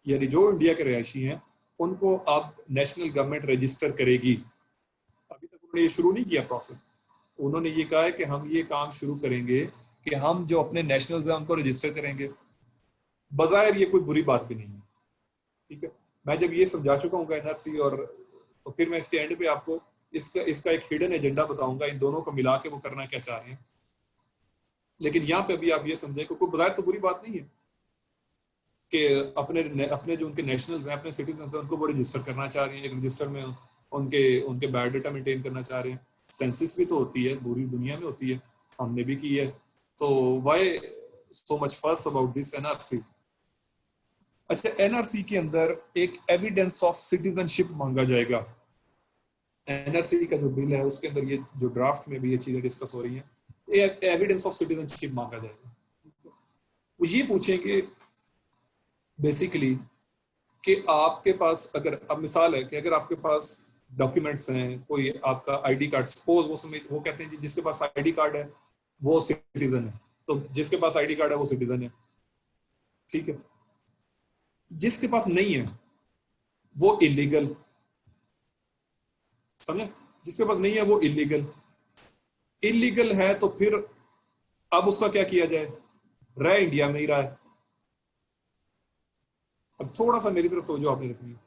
यानी जो इंडिया के रहायशी हैं उनको अब नेशनल गवर्नमेंट रजिस्टर करेगी। अभी तक उन्होंने ये शुरू नहीं किया प्रोसेस। उन्होंने ये कहा है कि हम ये काम शुरू करेंगे कि हम जो अपने नेशनल्स हैं उनको रजिस्टर करेंगे। बज़ाहिर ये कोई बुरी बात भी नहीं है, ठीक है। मैं जब ये समझा चुका हूँ एनआरसी और, तो फिर मैं इसके एंड पे आपको इसका एक हिडन एजेंडा बताऊंगा, इन दोनों को मिला के वो करना क्या चाह रहे हैं। लेकिन यहाँ पे अभी आप ये समझें कि कोई बज़ाहिर तो बुरी बात नहीं है कि अपने जो उनके नेशनल्स हैं, अपने सिटीजन हैं, उनको वो रजिस्टर करना चाह रहे हैं, एक रजिस्टर में उनके उनके बायोडाटा मेंटेन करना चाह रहे हैं। सेंसिस भी तो होती है, पूरी दुनिया में होती है, हमने भी की है। तो व्हाई सो मच फस अबाउट दिस एनआरसी। अच्छा, एनआरसी के अंदर एक एविडेंस ऑफ सिटीजनशिप मांगा जाएगा। एनआरसी का जो बिल है उसके अंदर ये जो ड्राफ्ट में भी ये चीजें डिस्कस हो रही हैं, एविडेंस ऑफ सिटीजनशिप मांगा जाएगा। वो ये पूछेंगे बेसिकली कि आपके पास, अगर अब मिसाल है कि अगर आपके पास डॉक्यूमेंट्स हैं, कोई आपका आईडी कार्ड, सपोज वो कहते हैं जिसके पास आईडी कार्ड है वो सिटीजन है, तो जिसके पास आईडी कार्ड है वो सिटीजन है, ठीक है। जिसके पास नहीं है वो इलीगल, समझे? जिसके पास नहीं है वो इलीगल है। तो फिर अब उसका क्या किया जाए? रह इंडिया में ही रहा है। अब थोड़ा सा मेरी तरफ तवज्जो आपने रखनी है।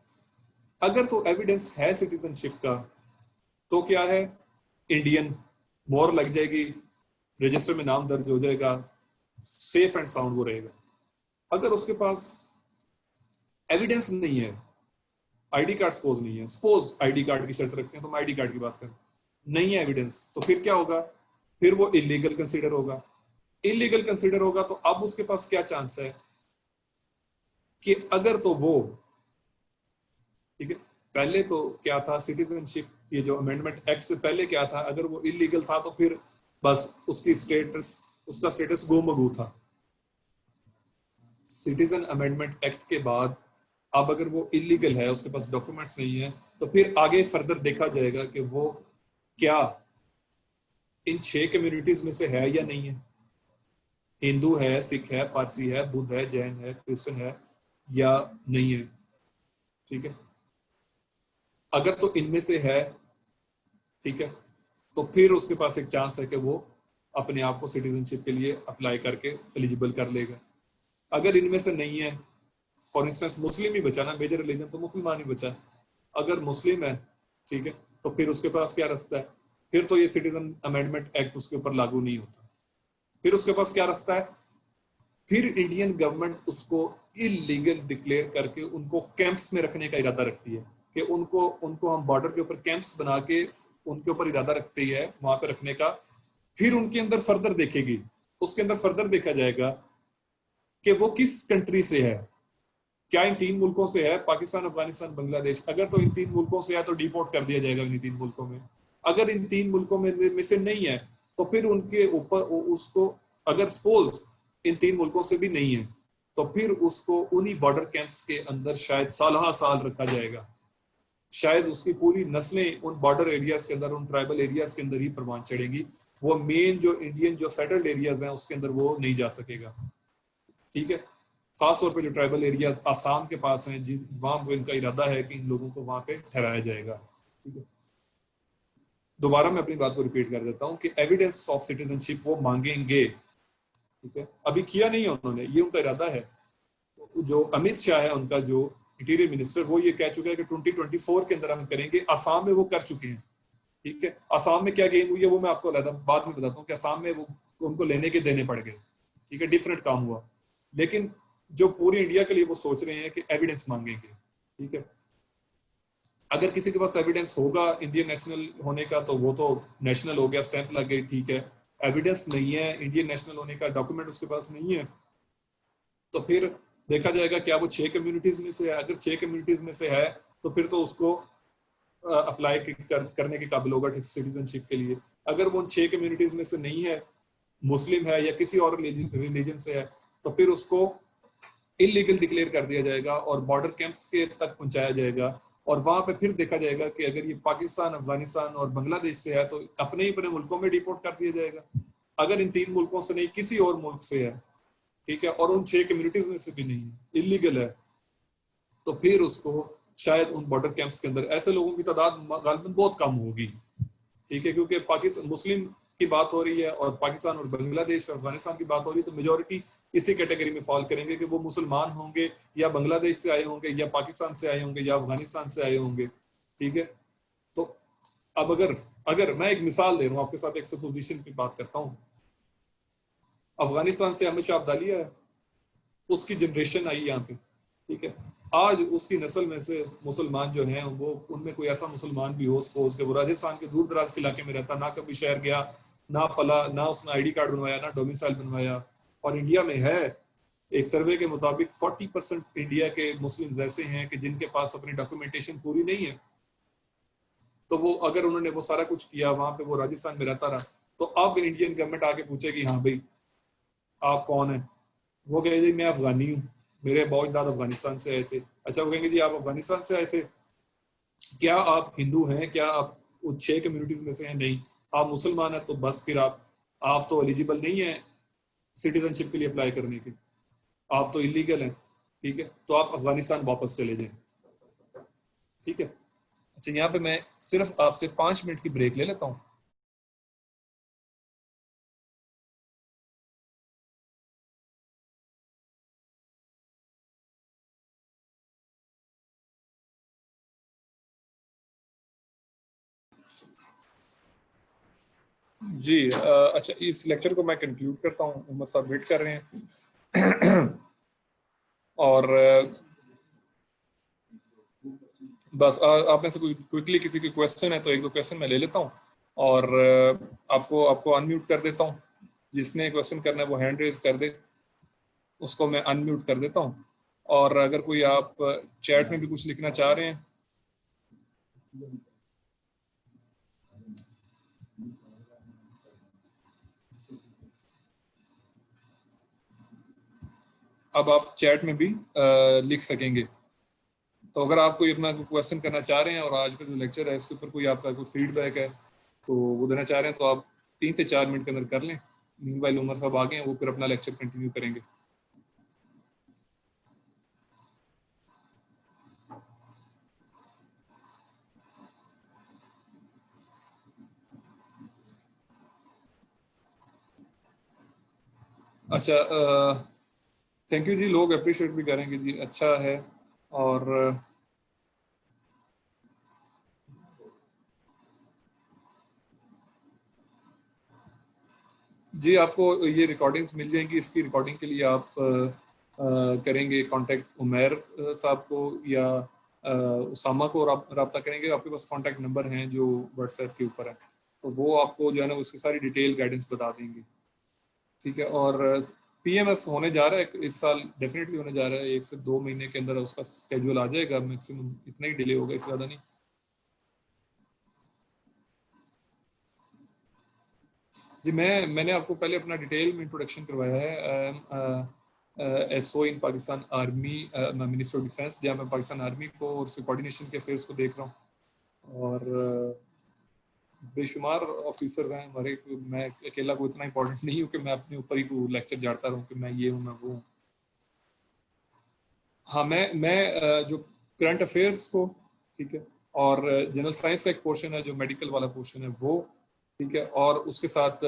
अगर तो एविडेंस है सिटीजनशिप का तो क्या है, इंडियन मोहर लग जाएगी, रजिस्टर में नाम दर्ज हो जाएगा, सेफ एंड साउंड वो रहेगा। अगर उसके पास एविडेंस नहीं है, आईडी कार्ड सपोज नहीं है, सपोज आईडी कार्ड की शर्त रखते हैं तो हम आईडी कार्ड की बात करें, नहीं है एविडेंस, तो फिर क्या होगा? फिर वो इलीगल कंसीडर होगा। इलीगल कंसीडर होगा तो अब उसके पास क्या चांस है कि अगर तो वो, ठीक है, पहले तो क्या था सिटीजनशिप, ये जो अमेंडमेंट एक्ट से पहले क्या था, अगर वो इलीगल था तो फिर बस उसका स्टेटस गुमगू था। सिटीजन अमेंडमेंट एक्ट के बाद अब अगर वो इलीगल है, उसके पास डॉक्यूमेंट्स नहीं है, तो फिर आगे फर्दर देखा जाएगा कि वो क्या इन 6 कम्युनिटीज में से है या नहीं है। हिंदू है, सिख है, पारसी है, बुद्ध है, जैन है, क्रिश्चियन है या नहीं है, ठीक है। अगर तो इनमें से है, ठीक है, तो फिर उसके पास एक चांस है कि वो अपने आप को सिटीजनशिप के लिए अप्लाई करके एलिजिबल कर लेगा। अगर इनमें से नहीं है, फॉर इंस्टेंस मुस्लिम ही बचा ना, मेजर रिलीजन तो मुसलमान ही बचा, अगर मुस्लिम है, ठीक है, तो फिर उसके पास क्या रास्ता है? फिर तो ये सिटीजन अमेंडमेंट एक्ट उसके ऊपर लागू नहीं होता। फिर उसके पास क्या रास्ता है? फिर इंडियन गवर्नमेंट उसको इलीगल डिक्लेयर करके उनको कैंप्स में रखने का इरादा रखती है कि उनको हम बॉर्डर के ऊपर कैंप्स बना के उनके ऊपर इरादा रखती है वहां पे रखने का। फिर उनके अंदर फर्दर देखेगी, उसके अंदर फर्दर देखा जाएगा कि वो किस कंट्री से है। क्या इन 3 मुल्कों से है, पाकिस्तान, अफगानिस्तान, बांग्लादेश? अगर तो इन 3 मुल्कों से है तो डिपोर्ट कर दिया जाएगा इन 3 मुल्कों में। अगर इन 3 मुल्कों में से नहीं है तो फिर उनके ऊपर उसको, अगर सपोज इन 3 मुल्कों से भी नहीं है, तो फिर उसको उन्हीं बॉर्डर कैंप्स के अंदर शायद साल रखा जाएगा। शायद उसकी पूरी नस्लें उन बॉर्डर एरियाज के अंदर, उन ट्राइबल एरियाज के अंदर ही परवान चढ़ेंगी। वो मेन जो इंडियन जो सेटल्ड एरियाज हैं उसके अंदर वो नहीं जा सकेगा, ठीक है। खास तौर पे जो ट्राइबल एरियाज आसाम के पास हैं, वहां पे इनका इरादा है कि इन लोगों को वहां पे ठहराया जाएगा, ठीक है। दोबारा मैं अपनी बात को रिपीट कर देता हूँ कि एविडेंस ऑफ सिटीजनशिप वो मांगेंगे, ठीक है। अभी किया नहीं है उन्होंने, ये उनका इरादा है। जो अमित शाह है उनका जो इंटीरियर मिनिस्टर, वो ये कह चुका है कि 2024 के अंदर हम करेंगे। आसाम में वो कर चुके हैं, ठीक है। आसाम में क्या गेम हुई है वो मैं आपको बाद में बताता हूँ कि आसाम में वो उनको लेने के देने पड़ गए, ठीक है, डिफरेंट काम हुआ। लेकिन जो पूरी इंडिया के लिए वो सोच रहे हैं कि एविडेंस मांगेंगे, ठीक है। अगर किसी के पास एविडेंस होगा इंडियन नेशनल होने का तो वो तो नेशनल हो गया, स्टैंप लग गई, ठीक है। एविडेंस नहीं है इंडियन नेशनल होने का, डॉक्यूमेंट उसके पास नहीं है, तो फिर देखा जाएगा क्या वो 6 कम्युनिटीज में से है। अगर 6 कम्युनिटीज में से है तो फिर तो उसको अप्लाई करने के काबिल होगा सिटीजनशिप के लिए। अगर वो 6 कम्युनिटीज में से नहीं है, मुस्लिम है या किसी और रिलीजन से है, तो फिर उसको इलीगल डिक्लेयर कर दिया जाएगा और बॉर्डर कैंप्स के तक पहुंचाया जाएगा। और वहां पे फिर देखा जाएगा कि अगर ये पाकिस्तान, अफगानिस्तान और बांग्लादेश से है तो अपने ही अपने मुल्कों में डिपोर्ट कर दिया जाएगा। अगर इन 3 मुल्कों से नहीं, किसी और मुल्क से है, ठीक है, और उन 6 कम्युनिटीज में से भी नहीं है, इलीगल है, तो फिर उसको शायद उन बॉर्डर कैंप्स के अंदर ऐसे लोगों की तादाद गालिबन बहुत कम होगी, ठीक है, क्योंकि पाकिस्तान मुस्लिम की बात हो रही है और पाकिस्तान और बांग्लादेश और अफगानिस्तान की बात हो रही है, तो मेजोरिटी इसी कैटेगरी में फॉल करेंगे कि वो मुसलमान होंगे या बांग्लादेश से आए होंगे या पाकिस्तान से आए होंगे या अफगानिस्तान से आए होंगे, ठीक है। तो अब अगर अगर मैं एक मिसाल दे रहा हूँ आपके साथ, एक सपोजिशन की बात करता हूँ। अफगानिस्तान से अहमद शाह अब्दाली है, उसकी जनरेशन आई यहाँ पे, ठीक है। आज उसकी नस्ल में से मुसलमान जो हैं वो, उनमें कोई ऐसा मुसलमान भी हो सपोज के वो राजस्थान के दूर दराज के इलाके में रहता, ना कभी शहर गया, ना पला, ना उसने आईडी कार्ड बनवाया, ना डोमिसाइल बनवाया, और इंडिया में है। एक सर्वे के मुताबिक 40% इंडिया के मुस्लिम ऐसे हैं कि जिनके पास अपनी डॉक्यूमेंटेशन पूरी नहीं है। तो वो अगर उन्होंने वो सारा कुछ किया, वहां पे वो राजस्थान में रहता रहा, तो अब इंडियन गवर्नमेंट आके पूछेगी हाँ भाई आप कौन है, वो कहेगा जी मैं अफगानी हूँ, मेरे बहुत दादा अफगानिस्तान से आए थे। अच्छा, वो कहेंगे जी आप अफगानिस्तान से आए थे, क्या आप हिंदू हैं, क्या आप उन 6 कम्युनिटीज में से हैं? नहीं। आप मुसलमान हैं तो बस फिर आप तो एलिजिबल नहीं है सिटीजनशिप के लिए अप्लाई करने के, आप तो इलीगल हैं, ठीक है, तो आप अफगानिस्तान वापस चले जाएं, ठीक है। अच्छा, यहाँ पे मैं सिर्फ आपसे 5 मिनट की ब्रेक ले लेता हूँ। जी अच्छा, इस लेक्चर को मैं कंक्लूड करता हूँ, उमर साहब वेट कर रहे हैं। और बस आप में से कोई क्विकली किसी के क्वेश्चन है तो 1-2 क्वेश्चन मैं ले लेता हूँ, और आपको आपको अनम्यूट कर देता हूँ। जिसने क्वेश्चन करना है वो हैंड रेज कर दे, उसको मैं अनम्यूट कर देता हूँ। और अगर कोई आप चैट में भी कुछ लिखना चाह रहे हैं, अब आप चैट में भी लिख सकेंगे। तो अगर आप कोई अपना क्वेश्चन करना चाह रहे हैं और आज का जो लेक्चर है इसके ऊपर कोई आपका कोई फीडबैक है तो वो देना चाह रहे हैं, तो आप 3 से 4 मिनट के अंदर कर लें। मीनवाइल उमर साहब आ गए हैं, वो फिर अपना लेक्चर कंटिन्यू करेंगे। अच्छा, थैंक यू जी, लोग अप्रिशिएट भी करेंगे जी, अच्छा है। और जी आपको ये रिकॉर्डिंग्स मिल जाएंगी। इसकी रिकॉर्डिंग के लिए आप करेंगे कांटेक्ट उमैर साहब को या उसामा को रब्ता करेंगे। आपके पास कांटेक्ट नंबर हैं जो व्हाट्सएप के ऊपर है, तो वो आपको जो है ना उसकी सारी डिटेल गाइडेंस बता देंगे, ठीक है। और पीएमएस होने जा रहा है इस साल, डेफिनेटली होने जा रहा है। 1 से 2 महीने के अंदर उसका स्केड्यूल आ जाएगा, मैक्सिमम इतना ही डिले होगा, इससे ज़्यादा नहीं। जी मैंने आपको पहले अपना डिटेल में इंट्रोडक्शन करवाया है। SO in Pakistan army, minister of defence, जहाँ मैं पाकिस्तान आर्मी को और उसके कोऑर्डिनेशन के अफेयर्स को देख रहा हूँ। और बेशुमार ऑफिसर्स हैं हमारे, मैं अकेला कोई इतना इंपॉर्टेंट नहीं हूँ कि मैं अपने ऊपर ही को लेक्चर झाड़ता रहूँ कि मैं ये हूँ मैं वो हूँ। हाँ, मैं जो करंट अफेयर्स को, ठीक है, और जनरल साइंस का एक पोर्शन है जो मेडिकल वाला पोर्शन है वो, ठीक है, और उसके साथ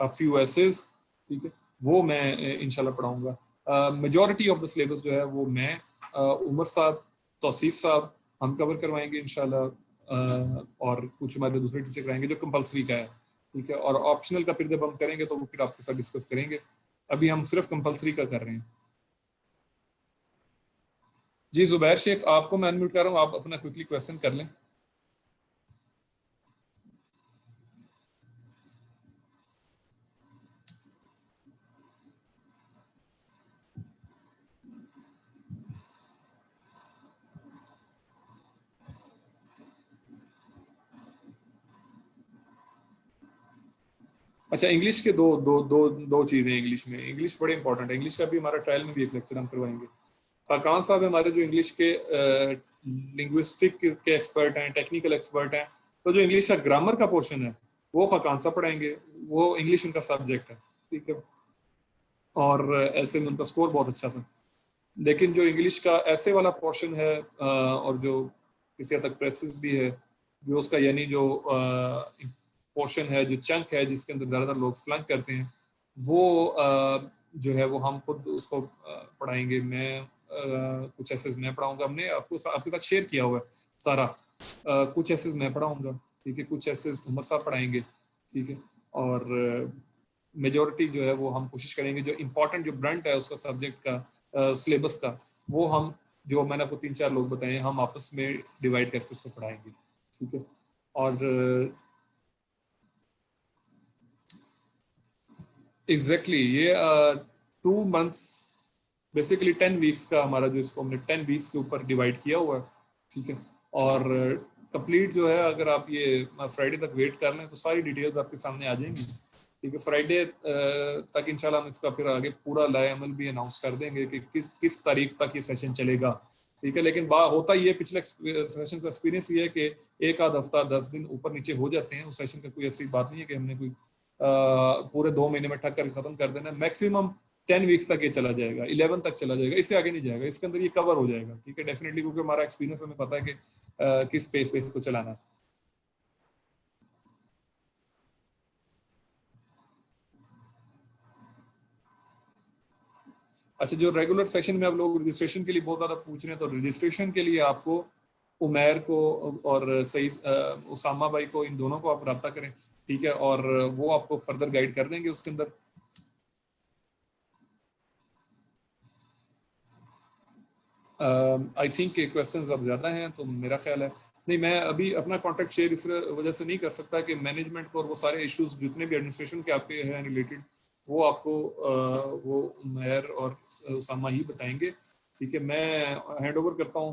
फ्यू एसेस, ठीक है, वो मैं इंशाल्लाह पढ़ाऊंगा। मेजॉरिटी ऑफ द सिलेबस जो है वो मैं, उमर साहब, तौसीफ साहब हम कवर करवाएंगे इंशाल्लाह, और कुछ हमारे दूसरे टीचर कराएंगे जो कंपलसरी का है, ठीक है। और ऑप्शनल का फिर जब हम करेंगे तो वो फिर आपके साथ डिस्कस करेंगे। अभी हम सिर्फ कंपलसरी का कर रहे हैं। जी जुबैर शेख, आपको मैं अनम्यूट कर रहा हूँ, आप अपना क्विकली क्वेश्चन कर लें। अच्छा, इंग्लिश के दो दो दो दो चीजें इंग्लिश में, इंग्लिश बड़े इंपॉर्टेंट है। इंग्लिश का भी हमारा ट्रायल में भी एक लेक्चर हम करवाएंगे। खाकान साहब हमारे जो इंग्लिश के लिंग्विस्टिक के एक्सपर्ट हैं, टेक्निकल एक्सपर्ट हैं, तो जो इंग्लिश का ग्रामर का पोर्शन है वो खाकान साहब पढ़ाएंगे, वो इंग्लिश उनका सब्जेक्ट है, ठीक है। और ऐसे में उनका स्कोर बहुत अच्छा था। लेकिन जो इंग्लिश का ऐसे वाला पोर्शन है और जो किसी हद तक प्रेसेस भी है, जो उसका यानी जो पोर्शन है, जो चंक है जिसके अंदर ज़्यादातर लोग फ्लंक करते हैं, वो जो है वो हम खुद उसको पढ़ाएंगे। मैं कुछ एसेस मैं पढ़ाऊंगा, हमने आपको आपके साथ शेयर किया हुआ है सारा। कुछ एसेस मैं पढ़ाऊंगा, ठीक है, कुछ एसेस उमर साहब पढ़ाएंगे, ठीक है, और मेजोरिटी जो है वो हम कोशिश करेंगे जो इम्पोर्टेंट जो ब्रंट है उसका सब्जेक्ट का सिलेबस का, वो हम जो मैंने आपको 3-4 लोग बताए हम आपस में डिवाइड करके उसको पढ़ाएंगे, ठीक है। और एग्जैक्टली ये 2 मंथ्स बेसिकली 10 वीक्स का हमारा जो इसको हमने 10 वीक्स के ऊपर डिवाइड किया हुआ है, ठीक है। और कंप्लीट जो है अगर आप ये फ्राइडे तक वेट कर लें तो सारी डिटेल्स आपके सामने आ जाएंगी, ठीक है। फ्राइडे तक इंशाल्लाह हम इसका फिर आगे पूरा लाए अमल भी अनाउंस कर देंगे कि किस तारीख तक ये सेशन चलेगा, ठीक है। लेकिन होता ये पिछले सेशन का एक्सपीरियंस ये है कि एक आध हफ्ता 10 दिन ऊपर नीचे हो जाते हैं उस सेशन का, कोई ऐसी बात नहीं है कि हमने कोई पूरे 2 महीने में ठक कर खत्म कर देना। मैक्सिमम 10 वीक्स तक ये चला जाएगा, 11 तक चला जाएगा, इससे आगे नहीं जाएगा, इसके अंदर ये कवर हो जाएगा, ठीक है, डेफिनेटली, क्योंकि हमारा एक्सपीरियंस हमें पता है कि किस पेस पे इसको चलाना है। अच्छा, जो रेगुलर सेशन में आप लोग रजिस्ट्रेशन के लिए बहुत ज़्यादा पूछ रहे हैं, तो रजिस्ट्रेशन के लिए आपको उमैर को और सईद उसामा भाई को, इन दोनों को आप रब्ता करें, ठीक है, और वो आपको फर्दर गाइड कर देंगे उसके अंदर। आई थिंक क्वेश्चंस अब ज़्यादा हैं तो मेरा ख्याल है नहीं, मैं अभी अपना कॉन्टैक्ट शेयर इस वजह से नहीं कर सकता कि मैनेजमेंट को और वो सारे इश्यूज जितने भी एडमिनिस्ट्रेशन के आपके हैं रिलेटेड, वो आपको वो उमैर और उसामा ही बताएंगे, ठीक है। मैं हैंड ओवर करता हूँ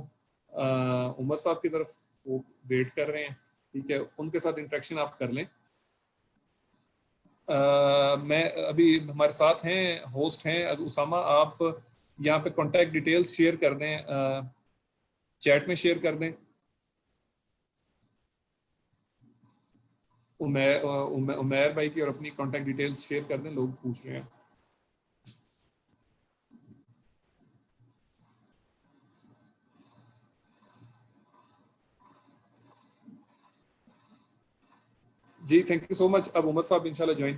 उमर साहब की तरफ, वो वेट कर रहे हैं, ठीक है, उनके साथ इंटरेक्शन आप कर लें। मैं अभी हमारे साथ हैं, होस्ट हैं उसामा, आप यहाँ पे कॉन्टैक्ट डिटेल्स शेयर कर दें, चैट में शेयर कर दें। उमैर भाई की और अपनी कॉन्टैक्ट डिटेल्स शेयर कर दें, लोग पूछ रहे हैं। जी थैंक यू सो मच। अब उमर साहब इंशाल्लाह ज्वाइन